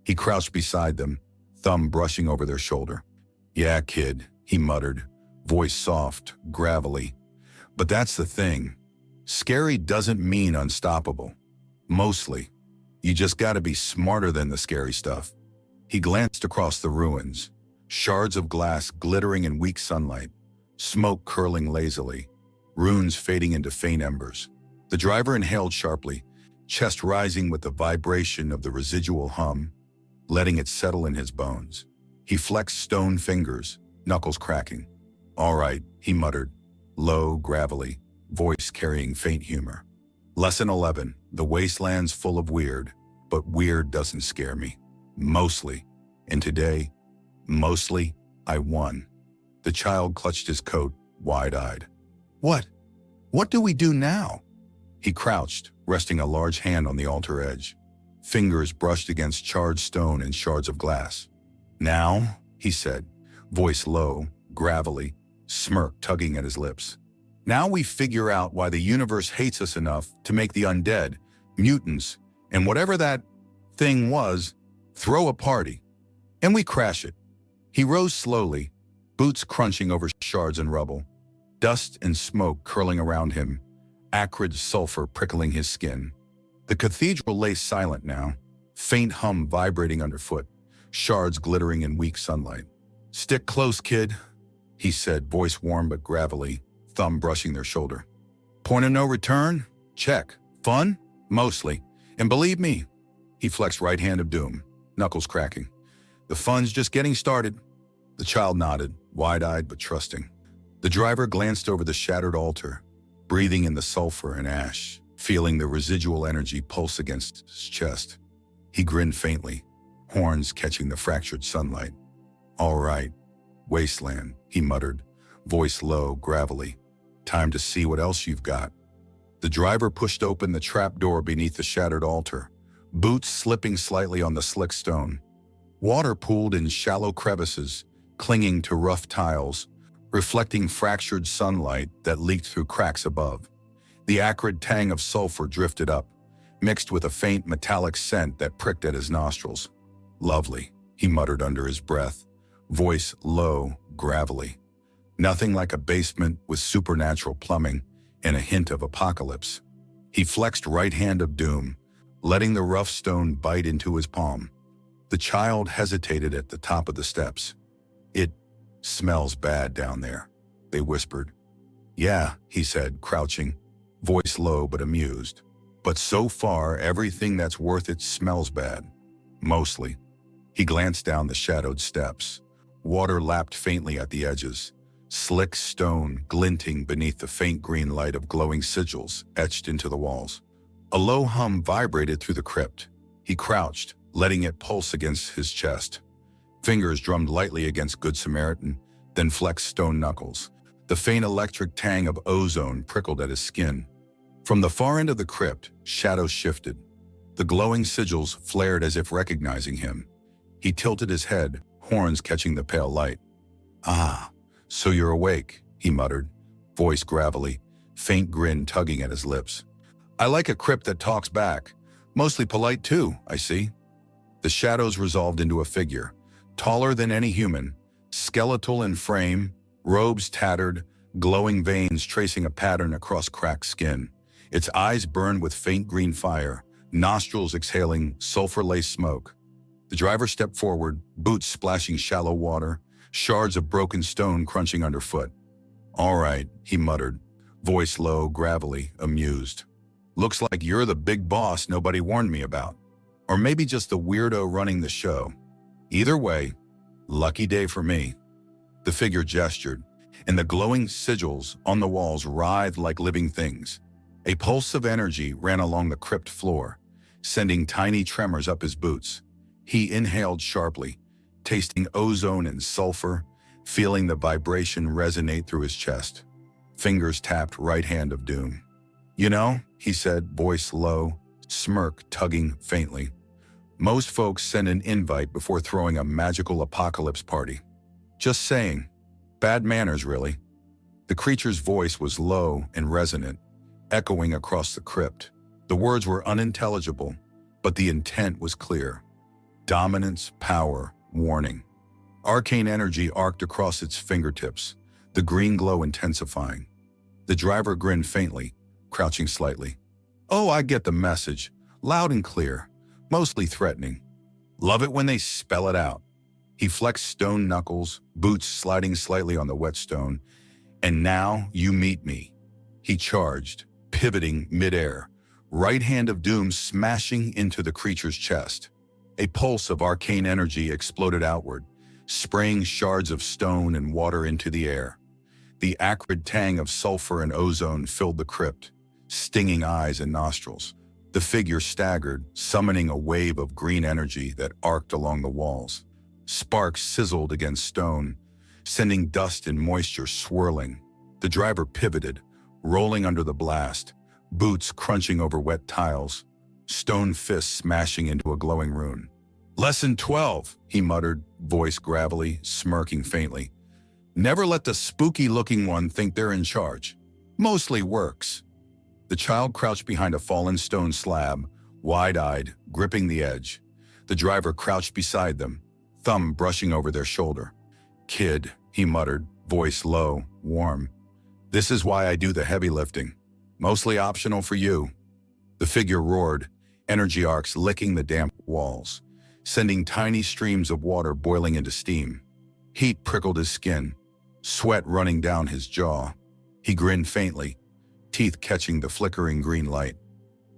[SPEAKER 1] He crouched beside them, thumb brushing over their shoulder. Yeah, kid, he muttered, voice soft, gravelly. But that's the thing. Scary doesn't mean unstoppable. Mostly. You just gotta be smarter than the scary stuff. He glanced across the ruins, shards of glass glittering in weak sunlight, smoke curling lazily, runes fading into faint embers. The driver inhaled sharply, chest rising with the vibration of the residual hum, letting it settle in his bones. He flexed stone fingers, knuckles cracking. All right, he muttered, low, gravelly, voice carrying faint humor. Lesson 11, the wasteland's full of weird, but weird doesn't scare me. Mostly. And today, mostly, I won. The child clutched his coat, wide-eyed. What? What do we do now? He crouched, resting a large hand on the altar edge. Fingers brushed against charred stone and shards of glass. Now, he said, voice low, gravelly, smirk tugging at his lips. Now we figure out why the universe hates us enough to make the undead, mutants, and whatever that thing was, throw a party. And we crash it. He rose slowly, boots crunching over shards and rubble, dust and smoke curling around him, acrid sulfur prickling his skin. The cathedral lay silent now, faint hum vibrating underfoot, shards glittering in weak sunlight. Stick close, kid, he said, voice warm but gravelly, thumb brushing their shoulder. Point of no return? Check. Fun? Mostly. And believe me, he flexed right hand of doom, knuckles cracking. The fun's just getting started. The child nodded, wide-eyed but trusting. The driver glanced over the shattered altar, breathing in the sulfur and ash, feeling the residual energy pulse against his chest. He grinned faintly, horns catching the fractured sunlight. All right, Wasteland, he muttered, voice low, gravelly. Time to see what else you've got. The driver pushed open the trap door beneath the shattered altar, boots slipping slightly on the slick stone. Water pooled in shallow crevices, clinging to rough tiles, reflecting fractured sunlight that leaked through cracks above. The acrid tang of sulfur drifted up, mixed with a faint metallic scent that pricked at his nostrils. Lovely, he muttered under his breath, voice low, gravelly. Nothing like a basement with supernatural plumbing and a hint of apocalypse. He flexed right hand of doom, letting the rough stone bite into his palm. The child hesitated at the top of the steps. It smells bad down there, they whispered. Yeah, he said, crouching, voice low but amused. But so far, everything that's worth it smells bad. Mostly. He glanced down the shadowed steps. Water lapped faintly at the edges, slick stone glinting beneath the faint green light of glowing sigils etched into the walls. A low hum vibrated through the crypt. He crouched, letting it pulse against his chest. Fingers drummed lightly against Good Samaritan, then flexed stone knuckles. The faint electric tang of ozone prickled at his skin. From the far end of the crypt, shadows shifted. The glowing sigils flared as if recognizing him. He tilted his head, horns catching the pale light. Ah, so you're awake, he muttered, voice gravelly, faint grin tugging at his lips. I like a crypt that talks back. Mostly polite too, I see. The shadows resolved into a figure, taller than any human, skeletal in frame, robes tattered, glowing veins tracing a pattern across cracked skin. Its eyes burned with faint green fire, nostrils exhaling sulfur-laced smoke. The driver stepped forward, boots splashing shallow water, shards of broken stone crunching underfoot. All right, he muttered, voice low, gravelly, amused. Looks like you're the big boss nobody warned me about. Or maybe just the weirdo running the show. Either way, lucky day for me. The figure gestured, and the glowing sigils on the walls writhed like living things. A pulse of energy ran along the crypt floor, sending tiny tremors up his boots. He inhaled sharply, tasting ozone and sulfur, feeling the vibration resonate through his chest. Fingers tapped right hand of doom. "You know," he said, voice low, smirk tugging faintly. "Most folks send an invite before throwing a magical apocalypse party. Just saying. Bad manners, really." The creature's voice was low and resonant, echoing across the crypt. The words were unintelligible, but the intent was clear. Dominance, power, warning. Arcane energy arced across its fingertips, the green glow intensifying. The driver grinned faintly, crouching slightly. "Oh, I get the message. Loud and clear, mostly threatening. Love it when they spell it out." He flexed stone knuckles, boots sliding slightly on the wet stone. "And now you meet me." He charged, pivoting midair, right hand of doom smashing into the creature's chest. A pulse of arcane energy exploded outward, spraying shards of stone and water into the air. The acrid tang of sulfur and ozone filled the crypt, stinging eyes and nostrils. The figure staggered, summoning a wave of green energy that arced along the walls. Sparks sizzled against stone, sending dust and moisture swirling. The driver pivoted, rolling under the blast, boots crunching over wet tiles, stone fists smashing into a glowing rune. "Lesson 12, he muttered, voice gravelly, smirking faintly. "Never let the spooky-looking one think they're in charge. Mostly works." The child crouched behind a fallen stone slab, wide-eyed, gripping the edge. The driver crouched beside them, thumb brushing over their shoulder. "Kid," he muttered, voice low, warm. "This is why I do the heavy lifting. Mostly optional for you." The figure roared, energy arcs licking the damp walls, sending tiny streams of water boiling into steam. Heat prickled his skin, sweat running down his jaw. He grinned faintly, teeth catching the flickering green light.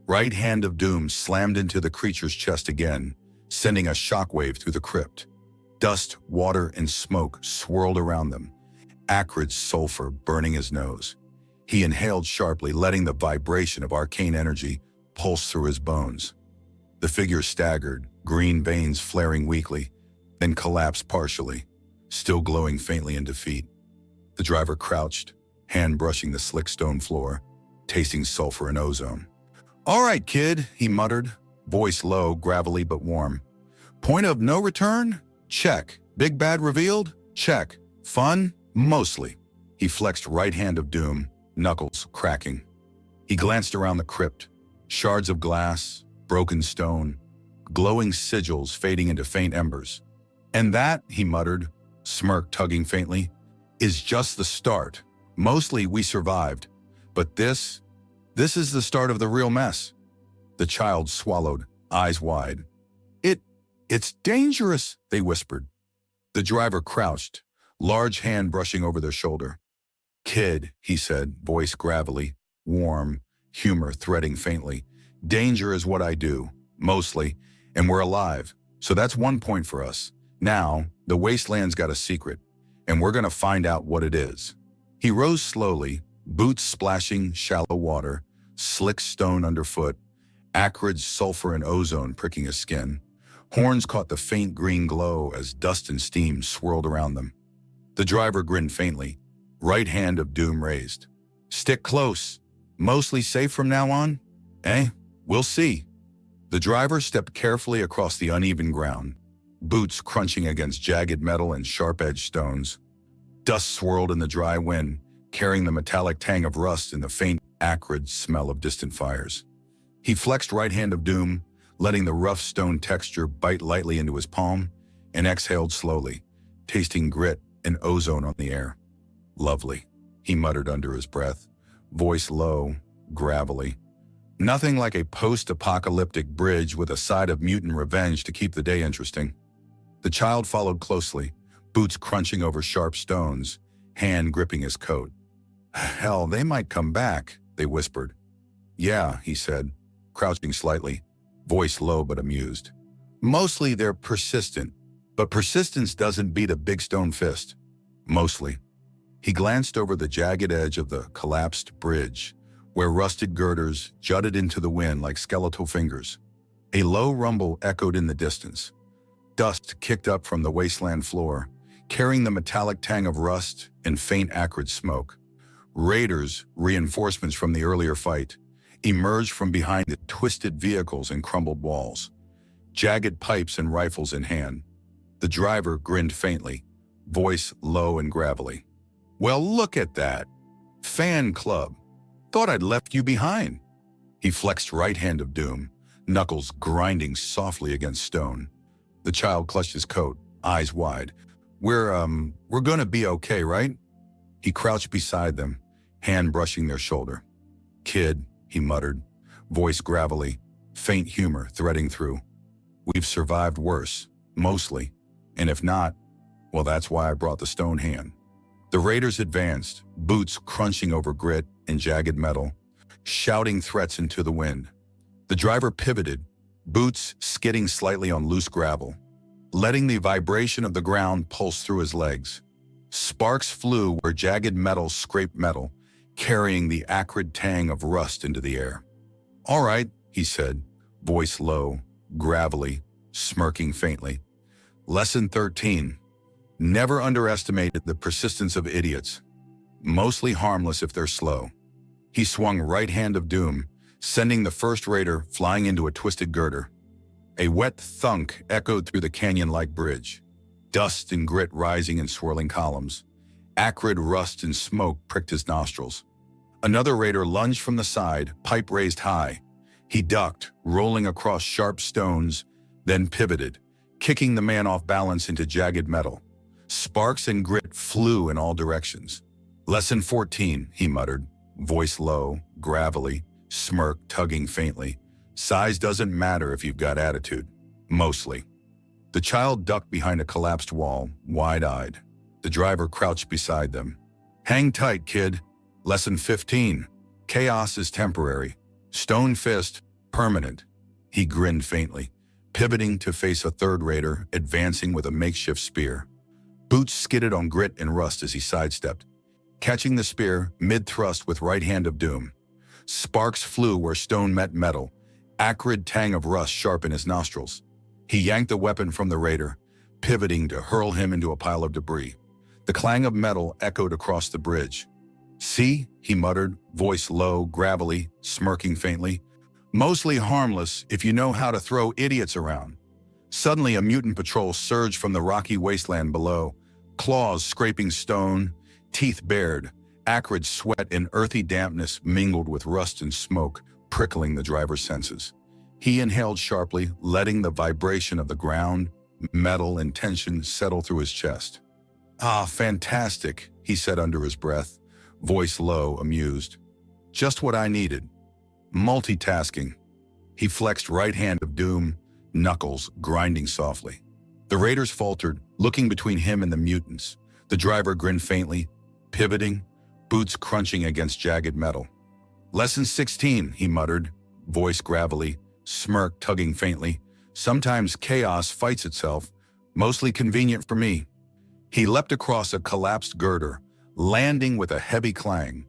[SPEAKER 1] Right hand of doom slammed into the creature's chest again, sending a shockwave through the crypt. Dust, water, and smoke swirled around them, acrid sulfur burning his nose. He inhaled sharply, letting the vibration of arcane energy pulse through his bones. The figure staggered, green veins flaring weakly, then collapsed partially, still glowing faintly in defeat. The driver crouched, hand brushing the slick stone floor, tasting sulfur and ozone. "All right, kid," he muttered, voice low, gravelly but warm. "Point of no return? Check. Big bad revealed? Check. Fun? Mostly." He flexed right hand of doom, knuckles cracking. He glanced around the crypt, shards of glass, broken stone, glowing sigils fading into faint embers. "And that," he muttered, smirk tugging faintly, "is just the start. Mostly we survived. But this is the start of the real mess." The child swallowed, eyes wide. It's dangerous," they whispered. The driver crouched, large hand brushing over their shoulder. "Kid," he said, voice gravelly, warm, humor threading faintly. "Danger is what I do, mostly, and we're alive, so that's one point for us. Now, the Wasteland's got a secret, and we're gonna find out what it is." He rose slowly, boots splashing shallow water, slick stone underfoot, acrid sulfur and ozone pricking his skin. Horns caught the faint green glow as dust and steam swirled around them. The driver grinned faintly, right hand of doom raised. "Stick close. Mostly safe from now on? Eh? We'll see." The driver stepped carefully across the uneven ground, boots crunching against jagged metal and sharp-edged stones. Dust swirled in the dry wind, carrying the metallic tang of rust and the faint, acrid smell of distant fires. He flexed right hand of doom, letting the rough stone texture bite lightly into his palm, and exhaled slowly, tasting grit and ozone on the air. "Lovely," he muttered under his breath, voice low, gravelly. "Nothing like a post-apocalyptic bridge with a side of mutant revenge to keep the day interesting." The child followed closely, boots crunching over sharp stones, hand gripping his coat. "Hell, they might come back," they whispered. "Yeah," he said, crouching slightly, voice low but amused. "Mostly they're persistent, but persistence doesn't beat a big stone fist. Mostly." He glanced over the jagged edge of the collapsed bridge, where rusted girders jutted into the wind like skeletal fingers. A low rumble echoed in the distance. Dust kicked up from the wasteland floor, carrying the metallic tang of rust and faint acrid smoke. Raiders, reinforcements from the earlier fight, emerged from behind the twisted vehicles and crumbled walls, jagged pipes and rifles in hand. The driver grinned faintly, voice low and gravelly. "Well, look at that. Fan club. Thought I'd left you behind." He flexed right hand of doom, knuckles grinding softly against stone. The child clutched his coat, eyes wide. We're gonna be okay, right?" He crouched beside them, hand brushing their shoulder. "Kid," he muttered, voice gravelly, faint humor threading through. "We've survived worse, mostly. And if not, well, that's why I brought the stone hand." The raiders advanced, boots crunching over grit and jagged metal, shouting threats into the wind. The driver pivoted, boots skidding slightly on loose gravel, letting the vibration of the ground pulse through his legs. Sparks flew where jagged metal scraped metal, carrying the acrid tang of rust into the air. "All right," he said, voice low, gravelly, smirking faintly. "Lesson 13. Never underestimated the persistence of idiots. Mostly harmless if they're slow." He swung right hand of doom, sending the first raider flying into a twisted girder. A wet thunk echoed through the canyon-like bridge, dust and grit rising in swirling columns. Acrid rust and smoke pricked his nostrils. Another raider lunged from the side, pipe raised high. He ducked, rolling across sharp stones, then pivoted, kicking the man off balance into jagged metal. Sparks and grit flew in all directions. "Lesson 14, he muttered, voice low, gravelly, smirk tugging faintly. "Size doesn't matter if you've got attitude. Mostly." The child ducked behind a collapsed wall, wide-eyed. The driver crouched beside them. "Hang tight, kid. Lesson 15. Chaos is temporary. Stone fist, permanent." He grinned faintly, pivoting to face a third raider, advancing with a makeshift spear. Boots skidded on grit and rust as he sidestepped, catching the spear mid-thrust with right hand of doom. Sparks flew where stone met metal, acrid tang of rust sharp in his nostrils. He yanked the weapon from the raider, pivoting to hurl him into a pile of debris. The clang of metal echoed across the bridge. "See," he muttered, voice low, gravelly, smirking faintly. "Mostly harmless if you know how to throw idiots around." Suddenly, a mutant patrol surged from the rocky wasteland below, claws scraping stone, teeth bared, acrid sweat and earthy dampness mingled with rust and smoke, prickling the driver's senses. He inhaled sharply, letting the vibration of the ground, metal, and tension settle through his chest. "Ah, fantastic," he said under his breath, voice low, amused. "Just what I needed. Multitasking." He flexed right hand of doom, knuckles grinding softly. The raiders faltered, looking between him and the mutants. The driver grinned faintly, pivoting, boots crunching against jagged metal. "Lesson 16, he muttered, voice gravelly, smirk tugging faintly. "Sometimes chaos fights itself, mostly convenient for me." He leapt across a collapsed girder, landing with a heavy clang.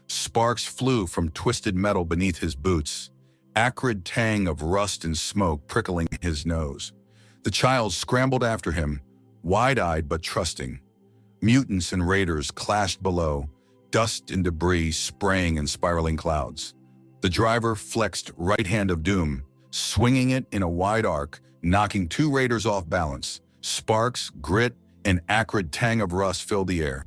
[SPEAKER 1] Sparks flew from twisted metal beneath his boots, acrid tang of rust and smoke prickling his nose. The child scrambled after him, wide-eyed but trusting. Mutants and raiders clashed below, dust and debris spraying in spiraling clouds. The driver flexed right hand of doom, swinging it in a wide arc, knocking two raiders off balance. Sparks, grit, and acrid tang of rust filled the air.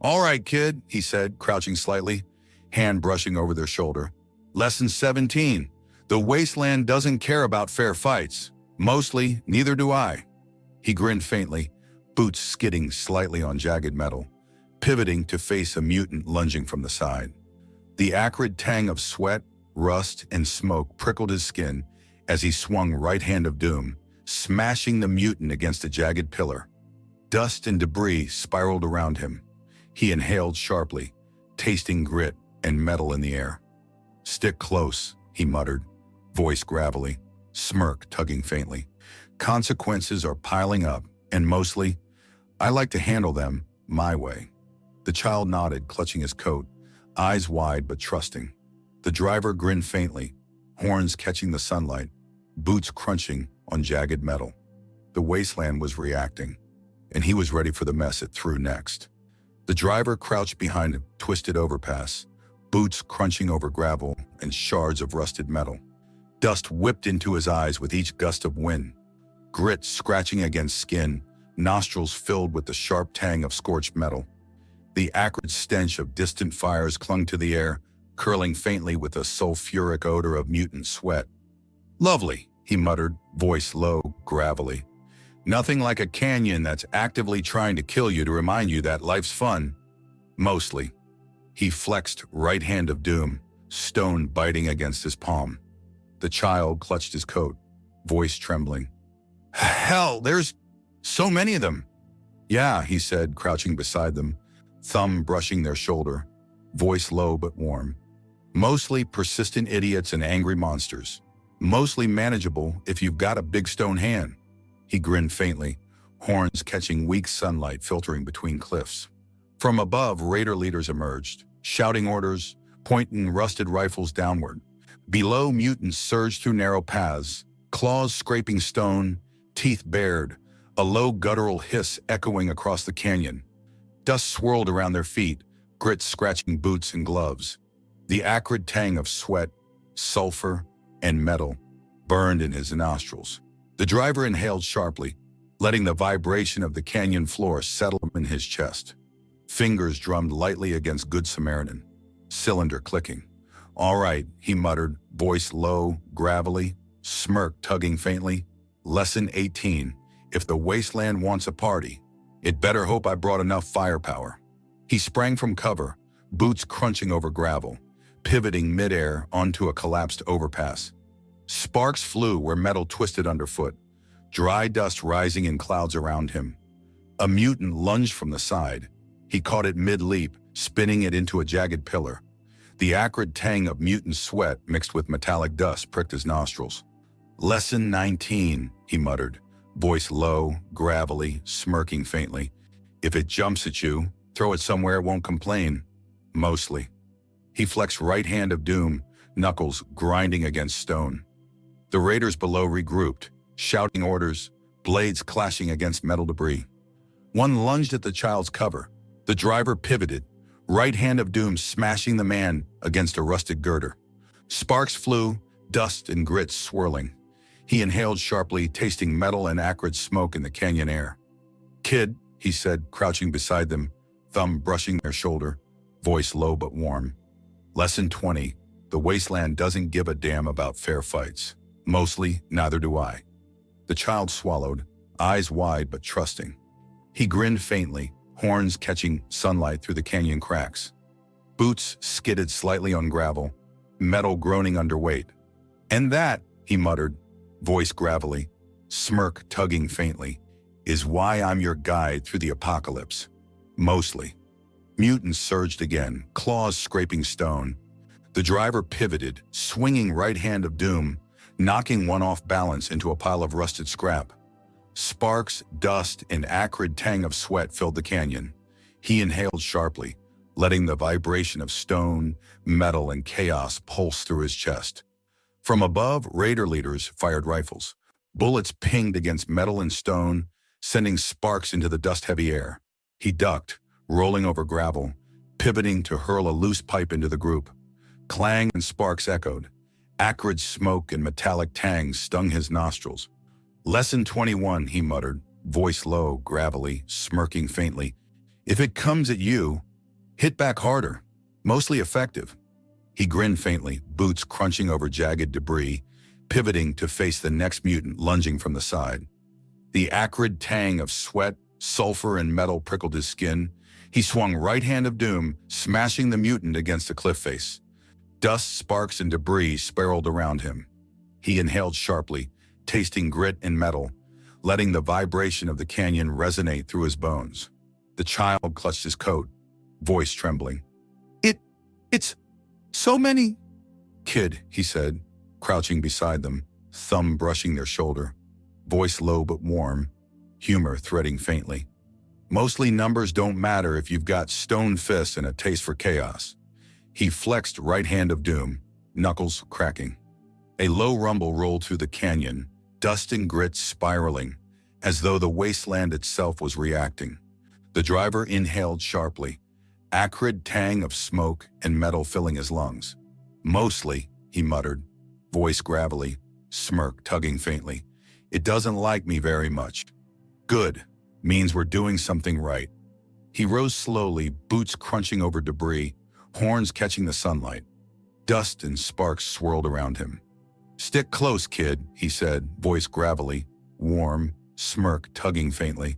[SPEAKER 1] "All right, kid," he said, crouching slightly, hand brushing over their shoulder. "Lesson 17. The wasteland doesn't care about fair fights. Mostly, neither do I." He grinned faintly, boots skidding slightly on jagged metal, pivoting to face a mutant lunging from the side. The acrid tang of sweat, rust, and smoke prickled his skin as he swung right hand of doom, smashing the mutant against a jagged pillar. Dust and debris spiraled around him. He inhaled sharply, tasting grit and metal in the air. "Stick close," he muttered, voice gravelly, smirk tugging faintly. "Consequences are piling up, and mostly, I like to handle them my way." The child nodded, clutching his coat, eyes wide but trusting. The driver grinned faintly, horns catching the sunlight. boots crunching on jagged metal. The wasteland was reacting, and he was ready for the mess it threw next. The driver crouched behind a twisted overpass, boots crunching over gravel and shards of rusted metal. Dust whipped into his eyes with each gust of wind, grit scratching against skin, nostrils filled with the sharp tang of scorched metal. The acrid stench of distant fires clung to the air, curling faintly with a sulfuric odor of mutant sweat. "Lovely," he muttered, voice low, gravelly. "Nothing like a canyon that's actively trying to kill you to remind you that life's fun. Mostly." He flexed right hand of doom, stone biting against his palm. The child clutched his coat, voice trembling. "Hell, there's so many of them." "Yeah," he said, crouching beside them, thumb brushing their shoulder, voice low but warm. "Mostly persistent idiots and angry monsters. Mostly manageable if you've got a big stone hand." He grinned faintly, horns catching weak sunlight filtering between cliffs. From above, raider leaders emerged, shouting orders, pointing rusted rifles downward. Below, mutants surged through narrow paths, claws scraping stone, teeth bared, a low guttural hiss echoing across the canyon. Dust swirled around their feet, grit scratching boots and gloves. The acrid tang of sweat, sulfur, and metal burned in his nostrils. The driver inhaled sharply, letting the vibration of the canyon floor settle in his chest. Fingers drummed lightly against Good Samaritan, cylinder clicking. "All right," he muttered, voice low, gravelly, smirk tugging faintly. "Lesson 18. If the wasteland wants a party, it better hope I brought enough firepower." He sprang from cover, boots crunching over gravel, pivoting midair onto a collapsed overpass. Sparks flew where metal twisted underfoot, dry dust rising in clouds around him. A mutant lunged from the side. He caught it mid-leap, spinning it into a jagged pillar. The acrid tang of mutant sweat mixed with metallic dust pricked his nostrils. "Lesson 19, he muttered, voice low, gravelly, smirking faintly. "If it jumps at you, throw it somewhere it won't complain. Mostly." He flexed right hand of doom, knuckles grinding against stone. The raiders below regrouped, shouting orders, blades clashing against metal debris. One lunged at the child's cover. The driver pivoted, right hand of doom smashing the man against a rusted girder. Sparks flew, dust and grit swirling. He inhaled sharply, tasting metal and acrid smoke in the canyon air. "Kid," he said, crouching beside them, thumb brushing their shoulder, voice low but warm. "Lesson 20. The wasteland doesn't give a damn about fair fights. Mostly, neither do I." The child swallowed, eyes wide but trusting. He grinned faintly, horns catching sunlight through the canyon cracks. Boots skidded slightly on gravel, metal groaning underweight. "And that," he muttered, voice gravelly, smirk tugging faintly, "is why I'm your guide through the apocalypse. Mostly." Mutants surged again, claws scraping stone. The driver pivoted, swinging right hand of doom, knocking one off balance into a pile of rusted scrap. Sparks, dust, and acrid tang of sweat filled the canyon. He inhaled sharply, letting the vibration of stone, metal, and chaos pulse through his chest. From above, raider leaders fired rifles. Bullets pinged against metal and stone, sending sparks into the dust-heavy air. He ducked, rolling over gravel, pivoting to hurl a loose pipe into the group. Clang and sparks echoed. Acrid smoke and metallic tang stung his nostrils. "Lesson 21, he muttered, voice low, gravelly, smirking faintly. "If it comes at you, hit back harder. Mostly effective." He grinned faintly, boots crunching over jagged debris, pivoting to face the next mutant lunging from the side. The acrid tang of sweat, sulfur, and metal prickled his skin. He swung right hand of doom, smashing the mutant against a cliff face. Dust, sparks, and debris spiraled around him. He inhaled sharply, tasting grit and metal, letting the vibration of the canyon resonate through his bones. The child clutched his coat, voice trembling. It's so many." "Kid," he said, crouching beside them, thumb brushing their shoulder, voice low but warm, humor threading faintly. "Mostly numbers don't matter if you've got stone fists and a taste for chaos." He flexed right hand of doom, knuckles cracking. A low rumble rolled through the canyon, dust and grit spiraling, as though the wasteland itself was reacting. The driver inhaled sharply, acrid tang of smoke and metal filling his lungs. "Mostly," he muttered, voice gravelly, smirk tugging faintly. "It doesn't like me very much." "Good. Means we're doing something right." He rose slowly, boots crunching over debris, horns catching the sunlight. Dust and sparks swirled around him. "Stick close, kid," he said, voice gravelly, warm, smirk tugging faintly.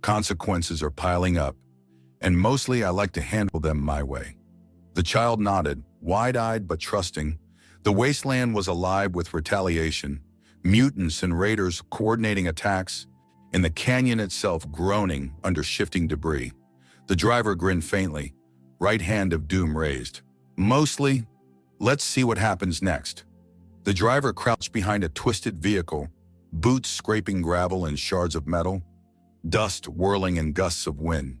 [SPEAKER 1] "Consequences are piling up, and mostly I like to handle them my way." The child nodded, wide-eyed but trusting. The wasteland was alive with retaliation, mutants and raiders coordinating attacks, and the canyon itself groaning under shifting debris. The driver grinned faintly, right hand of doom raised. "Mostly, let's see what happens next." The driver crouched behind a twisted vehicle, boots scraping gravel and shards of metal, dust whirling in gusts of wind.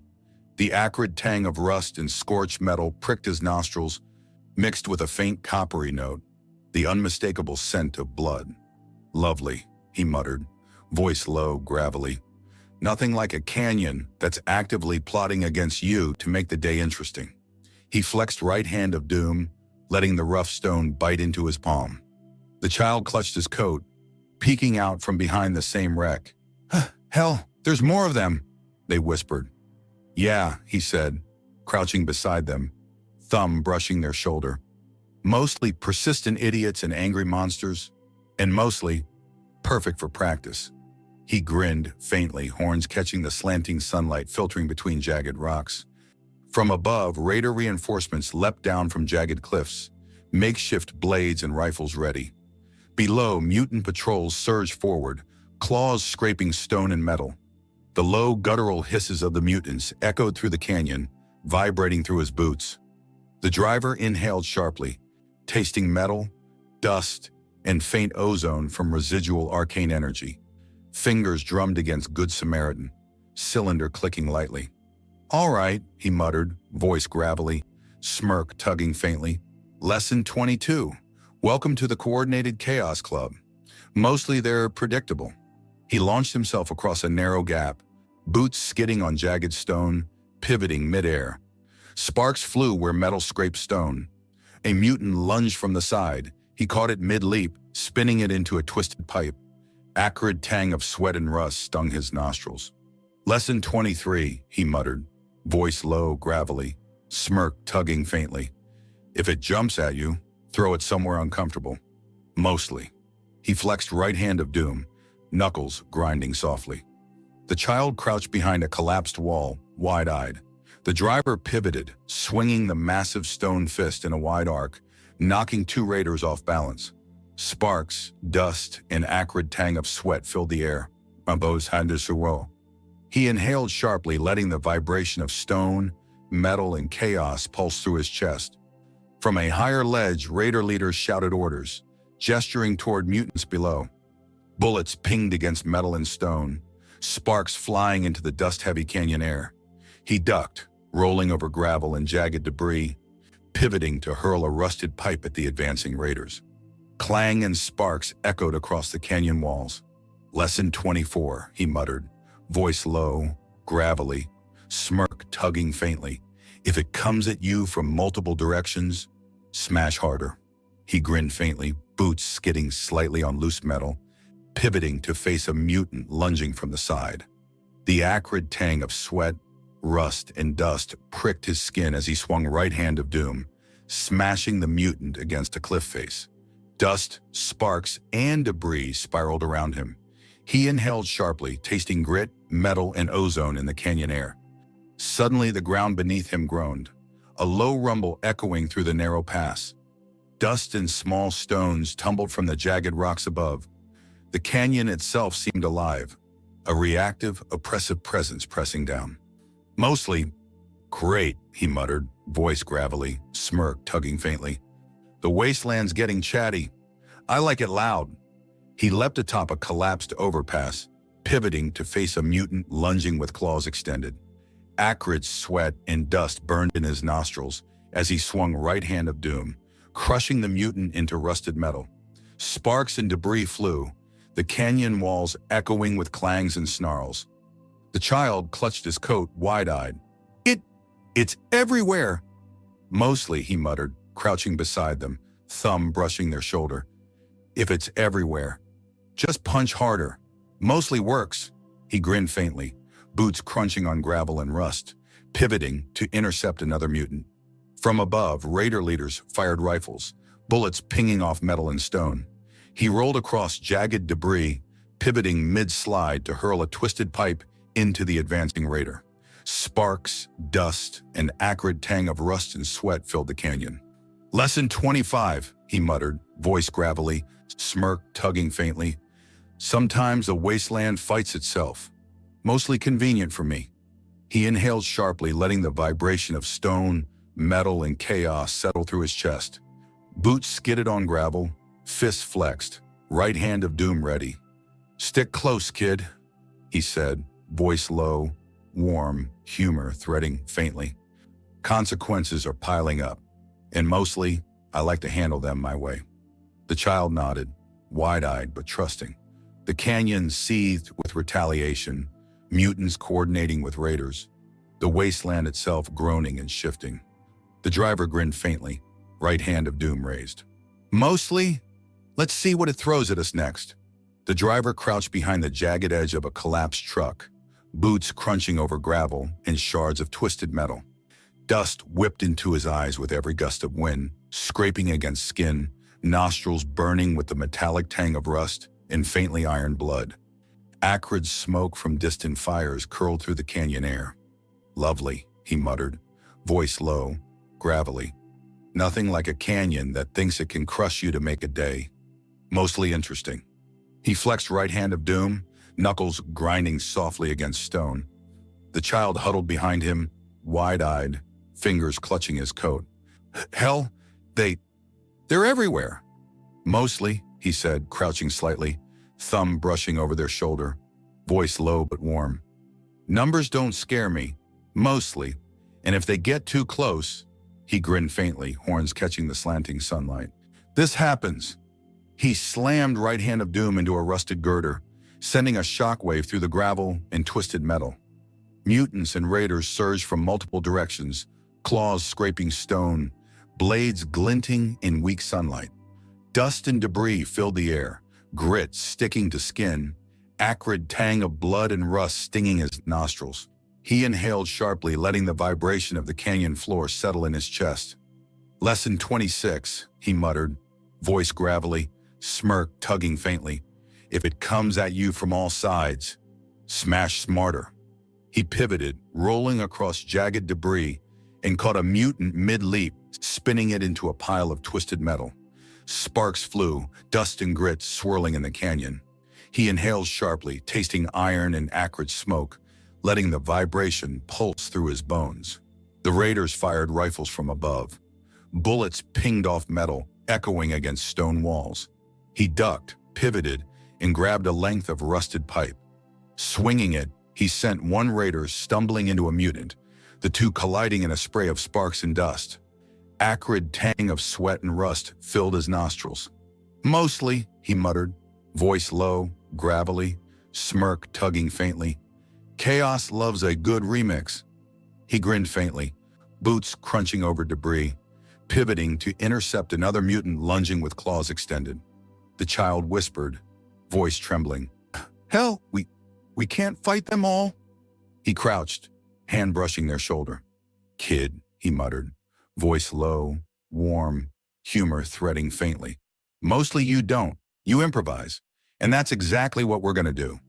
[SPEAKER 1] The acrid tang of rust and scorched metal pricked his nostrils, mixed with a faint coppery note, the unmistakable scent of blood. "Lovely," he muttered, voice low, gravelly. "Nothing like a canyon that's actively plotting against you to make the day interesting." He flexed right hand of doom, letting the rough stone bite into his palm. The child clutched his coat, peeking out from behind the same wreck. "Hell, there's more of them," they whispered. "Yeah," he said, crouching beside them, thumb brushing their shoulder. "Mostly persistent idiots and angry monsters, and mostly perfect for practice." He grinned faintly, horns catching the slanting sunlight filtering between jagged rocks. From above, raider reinforcements leapt down from jagged cliffs, makeshift blades and rifles ready. Below, mutant patrols surged forward, claws scraping stone and metal. The low, guttural hisses of the mutants echoed through the canyon, vibrating through his boots. The driver inhaled sharply, tasting metal, dust, and faint ozone from residual arcane energy. Fingers drummed against Good Samaritan, cylinder clicking lightly. "All right," he muttered, voice gravelly, smirk tugging faintly. "Lesson 22. Welcome to the Coordinated Chaos Club. Mostly they're predictable." He launched himself across a narrow gap, boots skidding on jagged stone, pivoting midair. Sparks flew where metal scraped stone. A mutant lunged from the side. He caught it mid-leap, spinning it into a twisted pipe. Acrid tang of sweat and rust stung his nostrils. "Lesson 23, he muttered, voice low, gravelly, smirk tugging faintly. "If it jumps at you, throw it somewhere uncomfortable. Mostly." He flexed right hand of doom, knuckles grinding softly. The child crouched behind a collapsed wall, wide-eyed. The driver pivoted, swinging the massive stone fist in a wide arc, knocking two raiders off balance. Sparks, dust, and acrid tang of sweat filled the air. He inhaled sharply, letting the vibration of stone, metal, and chaos pulse through his chest. From a higher ledge, raider leaders shouted orders, gesturing toward mutants below. Bullets pinged against metal and stone, sparks flying into the dust-heavy canyon air. He ducked, rolling over gravel and jagged debris, pivoting to hurl a rusted pipe at the advancing raiders. Clang and sparks echoed across the canyon walls. "Lesson 24, he muttered, voice low, gravelly, smirk tugging faintly. "If it comes at you from multiple directions, smash harder." He grinned faintly, boots skidding slightly on loose metal, pivoting to face a mutant lunging from the side. The acrid tang of sweat, rust, and dust pricked his skin as he swung right hand of doom, smashing the mutant against a cliff face. Dust, sparks, and debris spiraled around him. He inhaled sharply, tasting grit, metal, and ozone in the canyon air. Suddenly, the ground beneath him groaned, a low rumble echoing through the narrow pass. Dust and small stones tumbled from the jagged rocks above. The canyon itself seemed alive, a reactive, oppressive presence pressing down. "Mostly, great," he muttered, voice gravelly, smirk tugging faintly. "The wasteland's getting chatty. I like it loud." He leapt atop a collapsed overpass, pivoting to face a mutant lunging with claws extended. Acrid sweat and dust burned in his nostrils as he swung right hand of doom, crushing the mutant into rusted metal. Sparks and debris flew, the canyon walls echoing with clangs and snarls. The child clutched his coat wide-eyed. It's everywhere! Mostly, he muttered, crouching beside them, thumb brushing their shoulder. If it's everywhere, just punch harder. Mostly works. He grinned faintly, boots crunching on gravel and rust, pivoting to intercept another mutant. From above, raider leaders fired rifles, bullets pinging off metal and stone. He rolled across jagged debris, pivoting mid-slide to hurl a twisted pipe into the advancing raider. Sparks, dust, an acrid tang of rust and sweat filled the canyon. Lesson 25, he muttered, voice gravelly, smirk tugging faintly. Sometimes a wasteland fights itself. Mostly convenient for me. He inhaled sharply, letting the vibration of stone, metal, and chaos settle through his chest. Boots skidded on gravel, fists flexed, right hand of doom ready. Stick close, kid, he said, voice low, warm, humor threading faintly. Consequences are piling up, and mostly, I like to handle them my way. The child nodded, wide-eyed but trusting. The canyon seethed with retaliation, mutants coordinating with raiders, the wasteland itself groaning and shifting. The driver grinned faintly, right hand of doom raised. Mostly, let's see what it throws at us next. The driver crouched behind the jagged edge of a collapsed truck, boots crunching over gravel and shards of twisted metal. Dust whipped into his eyes with every gust of wind, scraping against skin, nostrils burning with the metallic tang of rust and faintly iron blood. Acrid smoke from distant fires curled through the canyon air. Lovely, he muttered, voice low, gravelly. Nothing like a canyon that thinks it can crush you to make a day. Mostly interesting. He flexed right hand of doom, knuckles grinding softly against stone. The child huddled behind him, wide-eyed, fingers clutching his coat. Hell, they're everywhere. Mostly, he said, crouching slightly, thumb brushing over their shoulder, voice low but warm. Numbers don't scare me, mostly, and if they get too close, he grinned faintly, horns catching the slanting sunlight. This happens. He slammed right hand of doom into a rusted girder, sending a shockwave through the gravel and twisted metal. Mutants and raiders surged from multiple directions, claws scraping stone, blades glinting in weak sunlight. Dust and debris filled the air, grit sticking to skin, acrid tang of blood and rust stinging his nostrils. He inhaled sharply, letting the vibration of the canyon floor settle in his chest. Lesson 26, he muttered, voice gravelly, smirk tugging faintly. If it comes at you from all sides, smash smarter. He pivoted, rolling across jagged debris, and caught a mutant mid-leap, spinning it into a pile of twisted metal. Sparks flew, dust and grit swirling in the canyon. He inhaled sharply, tasting iron and acrid smoke, letting the vibration pulse through his bones. The raiders fired rifles from above. Bullets pinged off metal, echoing against stone walls. He ducked, pivoted, and grabbed a length of rusted pipe. Swinging it, he sent one raider stumbling into a mutant, the two colliding in a spray of sparks and dust. Acrid tang of sweat and rust filled his nostrils. Mostly, he muttered, voice low, gravelly, smirk tugging faintly. Chaos loves a good remix. He grinned faintly, boots crunching over debris, pivoting to intercept another mutant lunging with claws extended. The child whispered, voice trembling, Hell, we can't fight them all. He crouched, hand brushing their shoulder. Kid, he muttered, voice low, warm, humor threading faintly. Mostly you don't. You improvise. And that's exactly what we're going to do.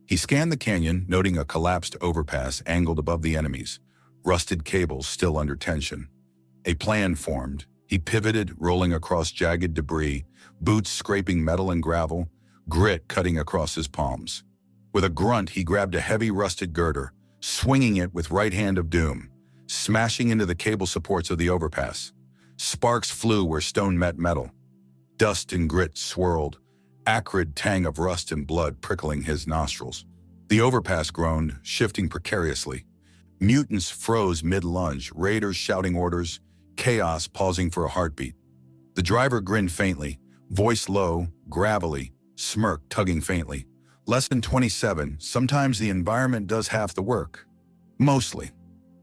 [SPEAKER 1] He scanned the canyon, noting a collapsed overpass angled above the enemies, rusted cables still under tension. A plan formed. He pivoted, rolling across jagged debris, boots scraping metal and gravel, grit cutting across his palms. With a grunt, he grabbed a heavy rusted girder, swinging it with right hand of doom, smashing into the cable supports of the overpass. Sparks flew where stone met metal. Dust and grit swirled, acrid tang of rust and blood prickling his nostrils. The overpass groaned, shifting precariously. Mutants froze mid-lunge, raiders shouting orders, chaos pausing for a heartbeat. The driver grinned faintly, Voice low, gravelly, smirk tugging faintly. Lesson 27, sometimes the environment does half the work. Mostly.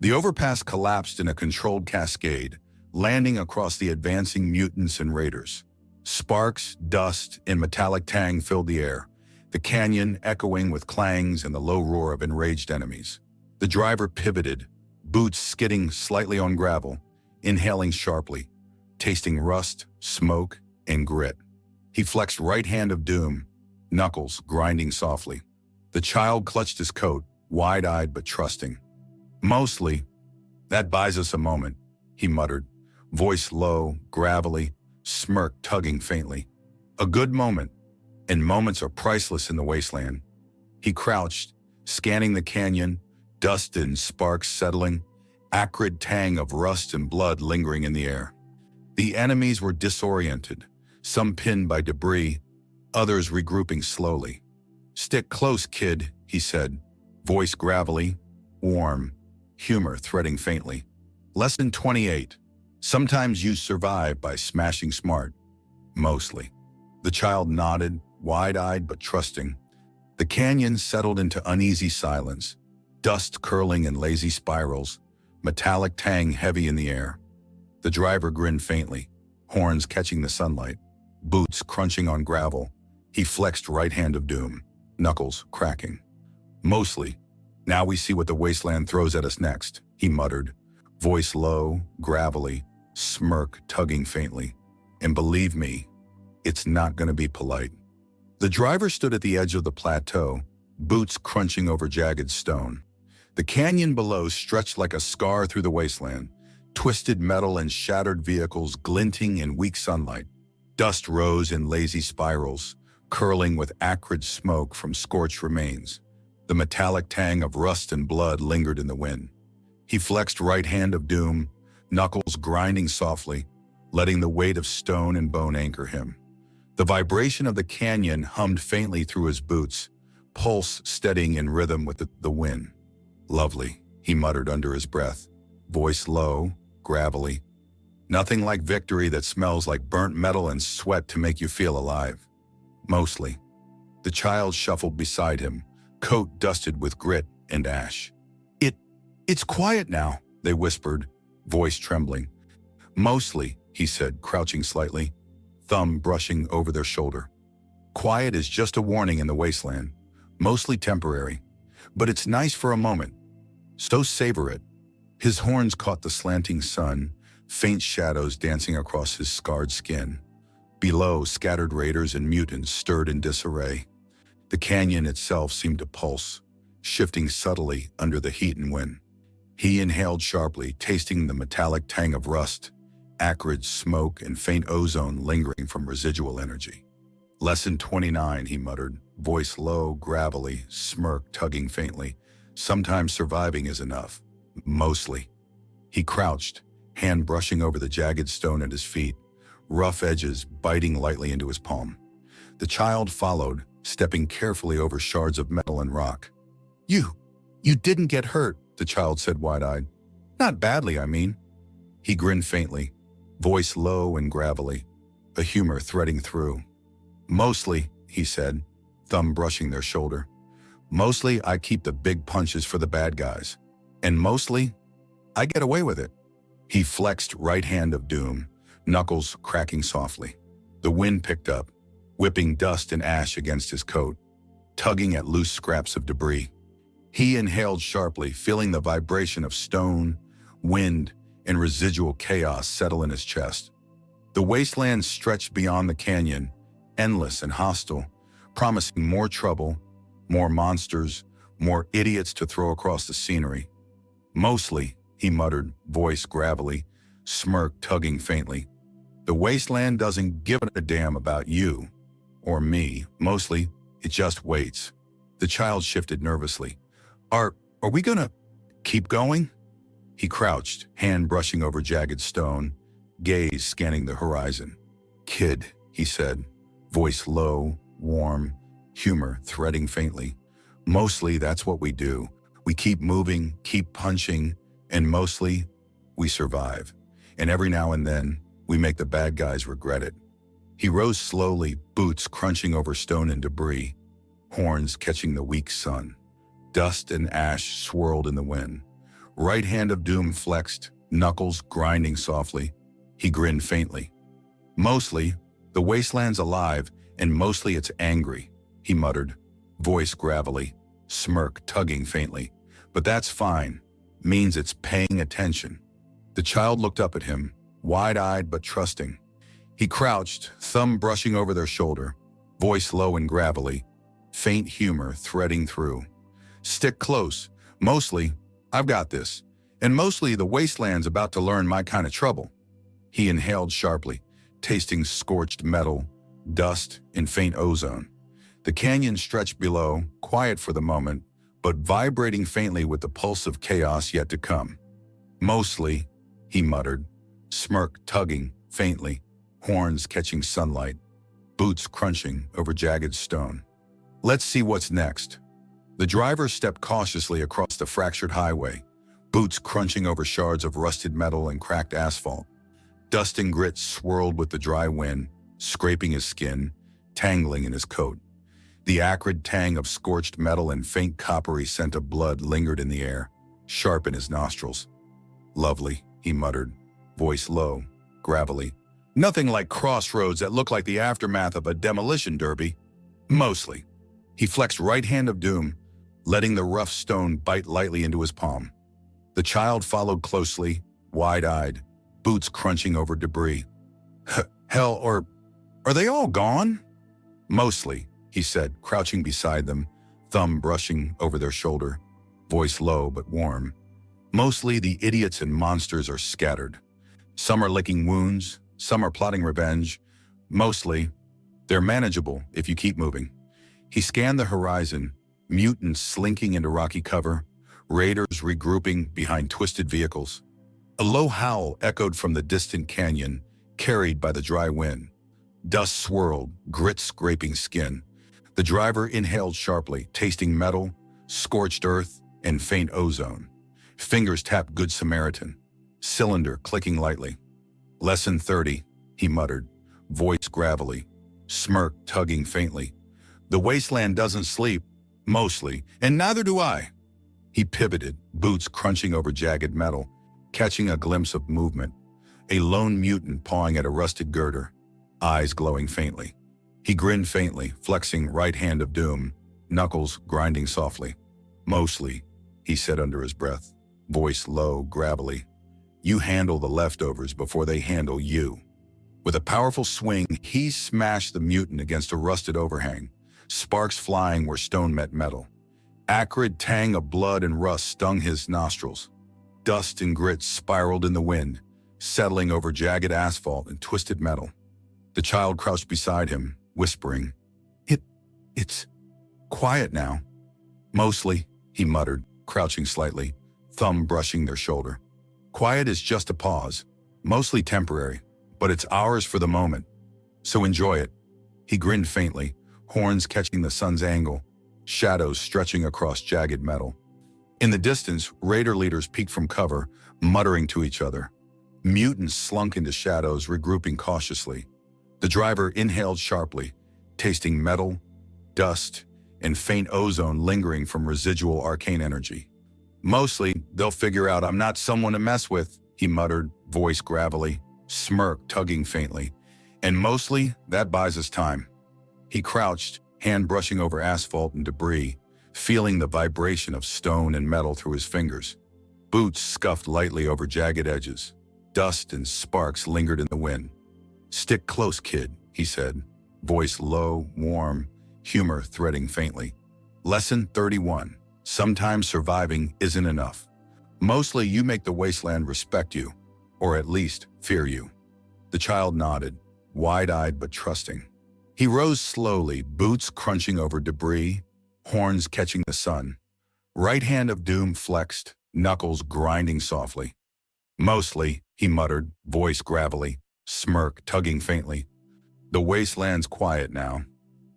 [SPEAKER 1] The overpass collapsed in a controlled cascade, landing across the advancing mutants and raiders. Sparks, dust, and metallic tang filled the air, the canyon echoing with clangs and the low roar of enraged enemies. The driver pivoted, boots skidding slightly on gravel, inhaling sharply, tasting rust, smoke, and grit. He flexed right hand of doom, knuckles grinding softly. The child clutched his coat, wide-eyed but trusting. Mostly, that buys us a moment, he muttered, voice low, gravelly, smirk tugging faintly. A good moment, and moments are priceless in the wasteland. He crouched, scanning the canyon, dust and sparks settling, acrid tang of rust and blood lingering in the air. The enemies were disoriented, some pinned by debris, others regrouping slowly. Stick close, kid, he said, voice gravelly, warm, humor threading faintly. Lesson 28. Sometimes you survive by smashing smart. Mostly. The child nodded, wide-eyed but trusting. The canyon settled into uneasy silence, dust curling in lazy spirals, metallic tang heavy in the air. The driver grinned faintly, horns catching the sunlight, boots crunching on gravel. He flexed right hand of doom, knuckles cracking. Mostly. Now we see what the wasteland throws at us next, he muttered, voice low, gravelly, smirk tugging faintly. And believe me, it's not going to be polite. The driver stood at the edge of the plateau, boots crunching over jagged stone. The canyon below stretched like a scar through the wasteland, twisted metal and shattered vehicles glinting in weak sunlight. Dust rose in lazy spirals, curling with acrid smoke from scorched remains. The metallic tang of rust and blood lingered in the wind. He flexed right hand of doom, knuckles grinding softly, letting the weight of stone and bone anchor him. The vibration of the canyon hummed faintly through his boots, pulse steadying in rhythm with the wind. Lovely, he muttered under his breath, voice low, gravelly. Nothing like victory that smells like burnt metal and sweat to make you feel alive. Mostly. The child shuffled beside him, coat dusted with grit and ash. It's quiet now, they whispered, voice trembling. Mostly, he said, crouching slightly, thumb brushing over their shoulder. Quiet is just a warning in the wasteland, mostly temporary, but it's nice for a moment. So savor it. His horns caught the slanting sun, faint shadows dancing across his scarred skin. Below, scattered raiders and mutants stirred in disarray. The canyon itself seemed to pulse, shifting subtly under the heat and wind. He inhaled sharply, tasting the metallic tang of rust, acrid smoke and faint ozone lingering from residual energy. Lesson 29, he muttered, voice low, gravelly, smirk tugging faintly. Sometimes surviving is enough. Mostly. He crouched, hand brushing over the jagged stone at his feet, rough edges biting lightly into his palm. The child followed, stepping carefully over shards of metal and rock. You didn't get hurt, the child said wide-eyed. Not badly, I mean. He grinned faintly, voice low and gravelly, a humor threading through. Mostly, he said, thumb brushing their shoulder. Mostly I keep the big punches for the bad guys. And mostly, I get away with it. He flexed right hand of doom, knuckles cracking softly. The wind picked up, whipping dust and ash against his coat, tugging at loose scraps of debris. He inhaled sharply, feeling the vibration of stone, wind, and residual chaos settle in his chest. The wasteland stretched beyond the canyon, endless and hostile, promising more trouble, more monsters, more idiots to throw across the scenery. Mostly, he muttered, voice gravelly, smirk tugging faintly. The wasteland doesn't give a damn about you or me. Mostly, it just waits. The child shifted nervously. Are we gonna keep going? He crouched, hand brushing over jagged stone, gaze scanning the horizon. Kid, he said, voice low, warm, humor threading faintly. Mostly that's what we do. We keep moving, keep punching, and mostly we survive. And every now and then, we make the bad guys regret it. He rose slowly, boots crunching over stone and debris, horns catching the weak sun. Dust and ash swirled in the wind. Right hand of doom flexed, knuckles grinding softly. He grinned faintly. Mostly, the wasteland's alive, and mostly it's angry, he muttered, voice gravelly, smirk tugging faintly. But that's fine, means it's paying attention. The child looked up at him, wide-eyed but trusting. He crouched, thumb brushing over their shoulder, voice low and gravelly, faint humor threading through. Stick close. Mostly, I've got this. And mostly the wasteland's about to learn my kind of trouble. He inhaled sharply, tasting scorched metal, dust, and faint ozone. The canyon stretched below, quiet for the moment, but vibrating faintly with the pulse of chaos yet to come. Mostly, he muttered, smirk tugging faintly, horns catching sunlight, boots crunching over jagged stone. Let's see what's next. The driver stepped cautiously across the fractured highway, boots crunching over shards of rusted metal and cracked asphalt. Dust and grit swirled with the dry wind, scraping his skin, tangling in his coat. The acrid tang of scorched metal and faint coppery scent of blood lingered in the air, sharp in his nostrils. Lovely, he muttered, voice low, gravelly. Nothing like crossroads that look like the aftermath of a demolition derby. Mostly. He flexed right hand of doom, letting the rough stone bite lightly into his palm. The child followed closely, wide-eyed, boots crunching over debris. Hell, or are they all gone? Mostly, he said, crouching beside them, thumb brushing over their shoulder, voice low but warm. Mostly the idiots and monsters are scattered. Some are licking wounds, some are plotting revenge. Mostly, they're manageable if you keep moving. He scanned the horizon, mutants slinking into rocky cover, raiders regrouping behind twisted vehicles. A low howl echoed from the distant canyon, carried by the dry wind. Dust swirled, grit scraping skin. The driver inhaled sharply, tasting metal, scorched earth, and faint ozone. Fingers tapped Good Samaritan, cylinder clicking lightly. Lesson 30, he muttered, voice gravelly, smirk tugging faintly. The wasteland doesn't sleep, mostly, and neither do I. He pivoted, boots crunching over jagged metal, catching a glimpse of movement. A lone mutant pawing at a rusted girder, eyes glowing faintly. He grinned faintly, flexing right hand of doom, knuckles grinding softly. Mostly, he said under his breath, voice low, gravelly. You handle the leftovers before they handle you. With a powerful swing, he smashed the mutant against a rusted overhang, sparks flying where stone met metal. Acrid tang of blood and rust stung his nostrils. Dust and grit spiraled in the wind, settling over jagged asphalt and twisted metal. The child crouched beside him, whispering, It's quiet now. Mostly, he muttered, crouching slightly, thumb brushing their shoulder. Quiet is just a pause, mostly temporary, but it's ours for the moment. So enjoy it. He grinned faintly, horns catching the sun's angle, shadows stretching across jagged metal. In the distance, raider leaders peeked from cover, muttering to each other. Mutants slunk into shadows, regrouping cautiously. The driver inhaled sharply, tasting metal, dust, and faint ozone lingering from residual arcane energy. Mostly, they'll figure out I'm not someone to mess with, he muttered, voice gravelly, smirk tugging faintly. And mostly, that buys us time. He crouched, hand brushing over asphalt and debris, feeling the vibration of stone and metal through his fingers. Boots scuffed lightly over jagged edges. Dust and sparks lingered in the wind. Stick close, kid, he said, voice low, warm, humor threading faintly. Lesson 31. Sometimes surviving isn't enough. Mostly you make the wasteland respect you, or at least fear you. The child nodded, wide-eyed but trusting. He rose slowly, boots crunching over debris, horns catching the sun. Right hand of doom flexed, knuckles grinding softly. Mostly, he muttered, voice gravelly, smirk tugging faintly. The wasteland's quiet now.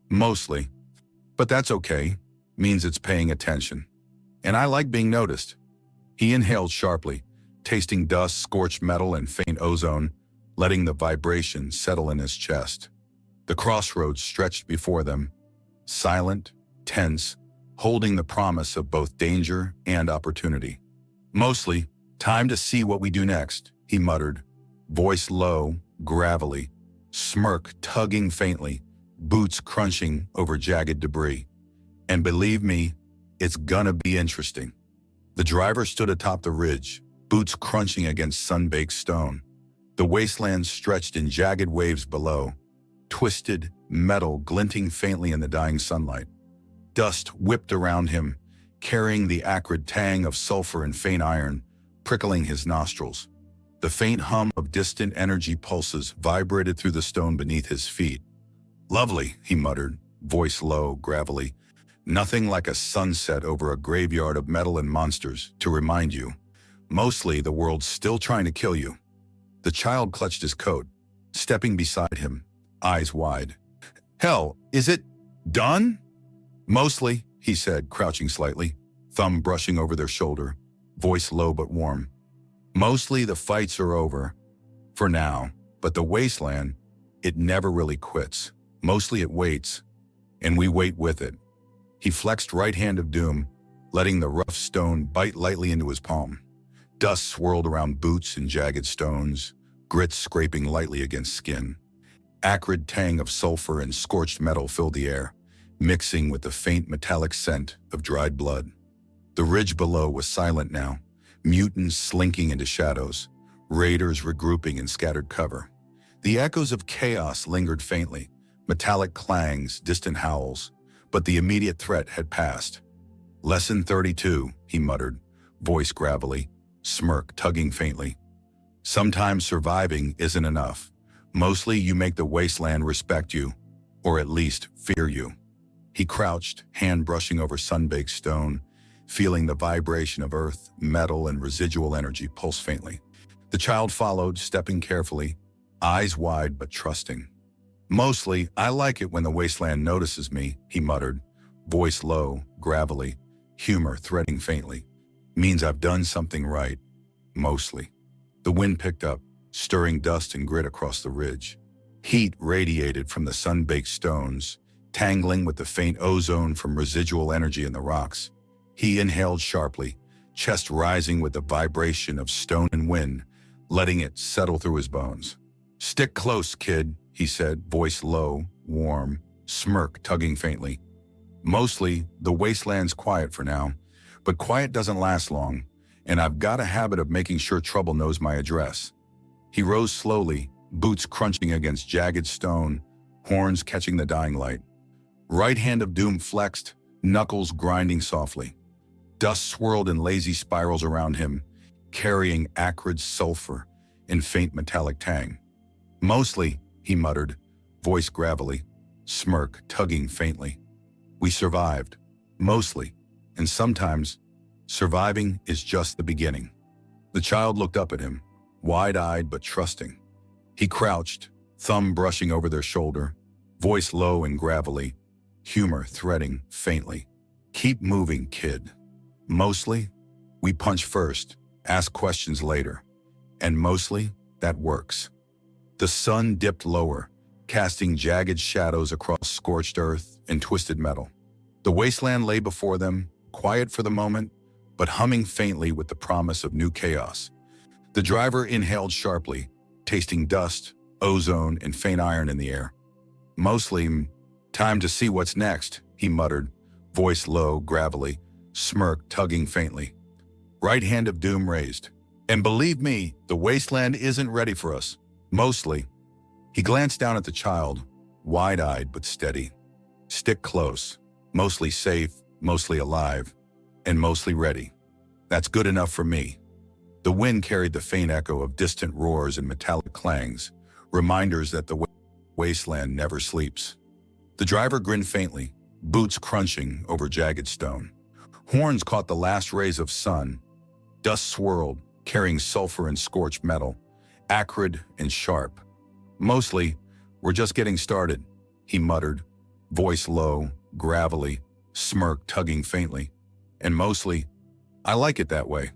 [SPEAKER 1] Mostly. But that's okay. Means it's paying attention. And I like being noticed. He inhaled sharply, tasting dust, scorched metal, and faint ozone, letting the vibration settle in his chest. The crossroads stretched before them, silent, tense, holding the promise of both danger and opportunity. Mostly, time to see what we do next, he muttered, voice low, gravelly, smirk tugging faintly, boots crunching over jagged debris. And believe me, it's gonna be interesting. The driver stood atop the ridge, boots crunching against sun-baked stone. The wasteland stretched in jagged waves below, twisted metal glinting faintly in the dying sunlight. Dust whipped around him, carrying the acrid tang of sulfur and faint iron, prickling his nostrils. The faint hum of distant energy pulses vibrated through the stone beneath his feet. Lovely, he muttered, voice low, gravelly. Nothing like a sunset over a graveyard of metal and monsters to remind you. Mostly the world's still trying to kill you. The child clutched his coat, stepping beside him, eyes wide. Hell, is it done? Mostly, he said, crouching slightly, thumb brushing over their shoulder, voice low but warm. Mostly the fights are over, for now, but the wasteland, it never really quits. Mostly it waits, and we wait with it. He flexed right hand of doom, letting the rough stone bite lightly into his palm. Dust swirled around boots and jagged stones, grit scraping lightly against skin. Acrid tang of sulfur and scorched metal filled the air, mixing with the faint metallic scent of dried blood. The ridge below was silent now, mutants slinking into shadows, raiders regrouping in scattered cover. The echoes of chaos lingered faintly, metallic clangs, distant howls, but the immediate threat had passed. Lesson 32, he muttered, voice gravelly, smirk tugging faintly. Sometimes surviving isn't enough. Mostly you make the wasteland respect you, or at least fear you. He crouched, hand brushing over sun-baked stone, feeling the vibration of earth, metal, and residual energy pulse faintly. The child followed, stepping carefully, eyes wide but trusting. Mostly, I like it when the wasteland notices me, he muttered, voice low, gravelly, humor threading faintly. Means I've done something right. Mostly. The wind picked up, stirring dust and grit across the ridge. Heat radiated from the sun-baked stones, tangling with the faint ozone from residual energy in the rocks. He inhaled sharply, chest rising with the vibration of stone and wind, letting it settle through his bones. Stick close, kid, he said, voice low, warm, smirk tugging faintly. Mostly, the wasteland's quiet for now, but quiet doesn't last long, and I've got a habit of making sure trouble knows my address. He rose slowly, boots crunching against jagged stone, horns catching the dying light. Right hand of doom flexed, knuckles grinding softly. Dust swirled in lazy spirals around him, carrying acrid sulfur and faint metallic tang. Mostly, he muttered, voice gravelly, smirk tugging faintly. We survived, mostly, and sometimes, surviving is just the beginning. The child looked up at him, wide-eyed but trusting. He crouched, thumb brushing over their shoulder, voice low and gravelly, humor threading faintly. Keep moving, kid. Mostly, we punch first, ask questions later. And mostly, that works. The sun dipped lower, casting jagged shadows across scorched earth and twisted metal. The wasteland lay before them, quiet for the moment, but humming faintly with the promise of new chaos. The driver inhaled sharply, tasting dust, ozone, and faint iron in the air. Mostly, time to see what's next, he muttered, voice low, gravelly, smirk tugging faintly. Right hand of doom raised. And believe me, the wasteland isn't ready for us. Mostly. He glanced down at the child, wide-eyed but steady. Stick close, mostly safe, mostly alive, and mostly ready. That's good enough for me. The wind carried the faint echo of distant roars and metallic clangs, reminders that the wasteland never sleeps. The driver grinned faintly, boots crunching over jagged stone. Horns caught the last rays of sun. Dust swirled, carrying sulfur and scorched metal, acrid and sharp. Mostly, we're just getting started, he muttered, voice low, gravelly, smirk tugging faintly. And mostly, I like it that way.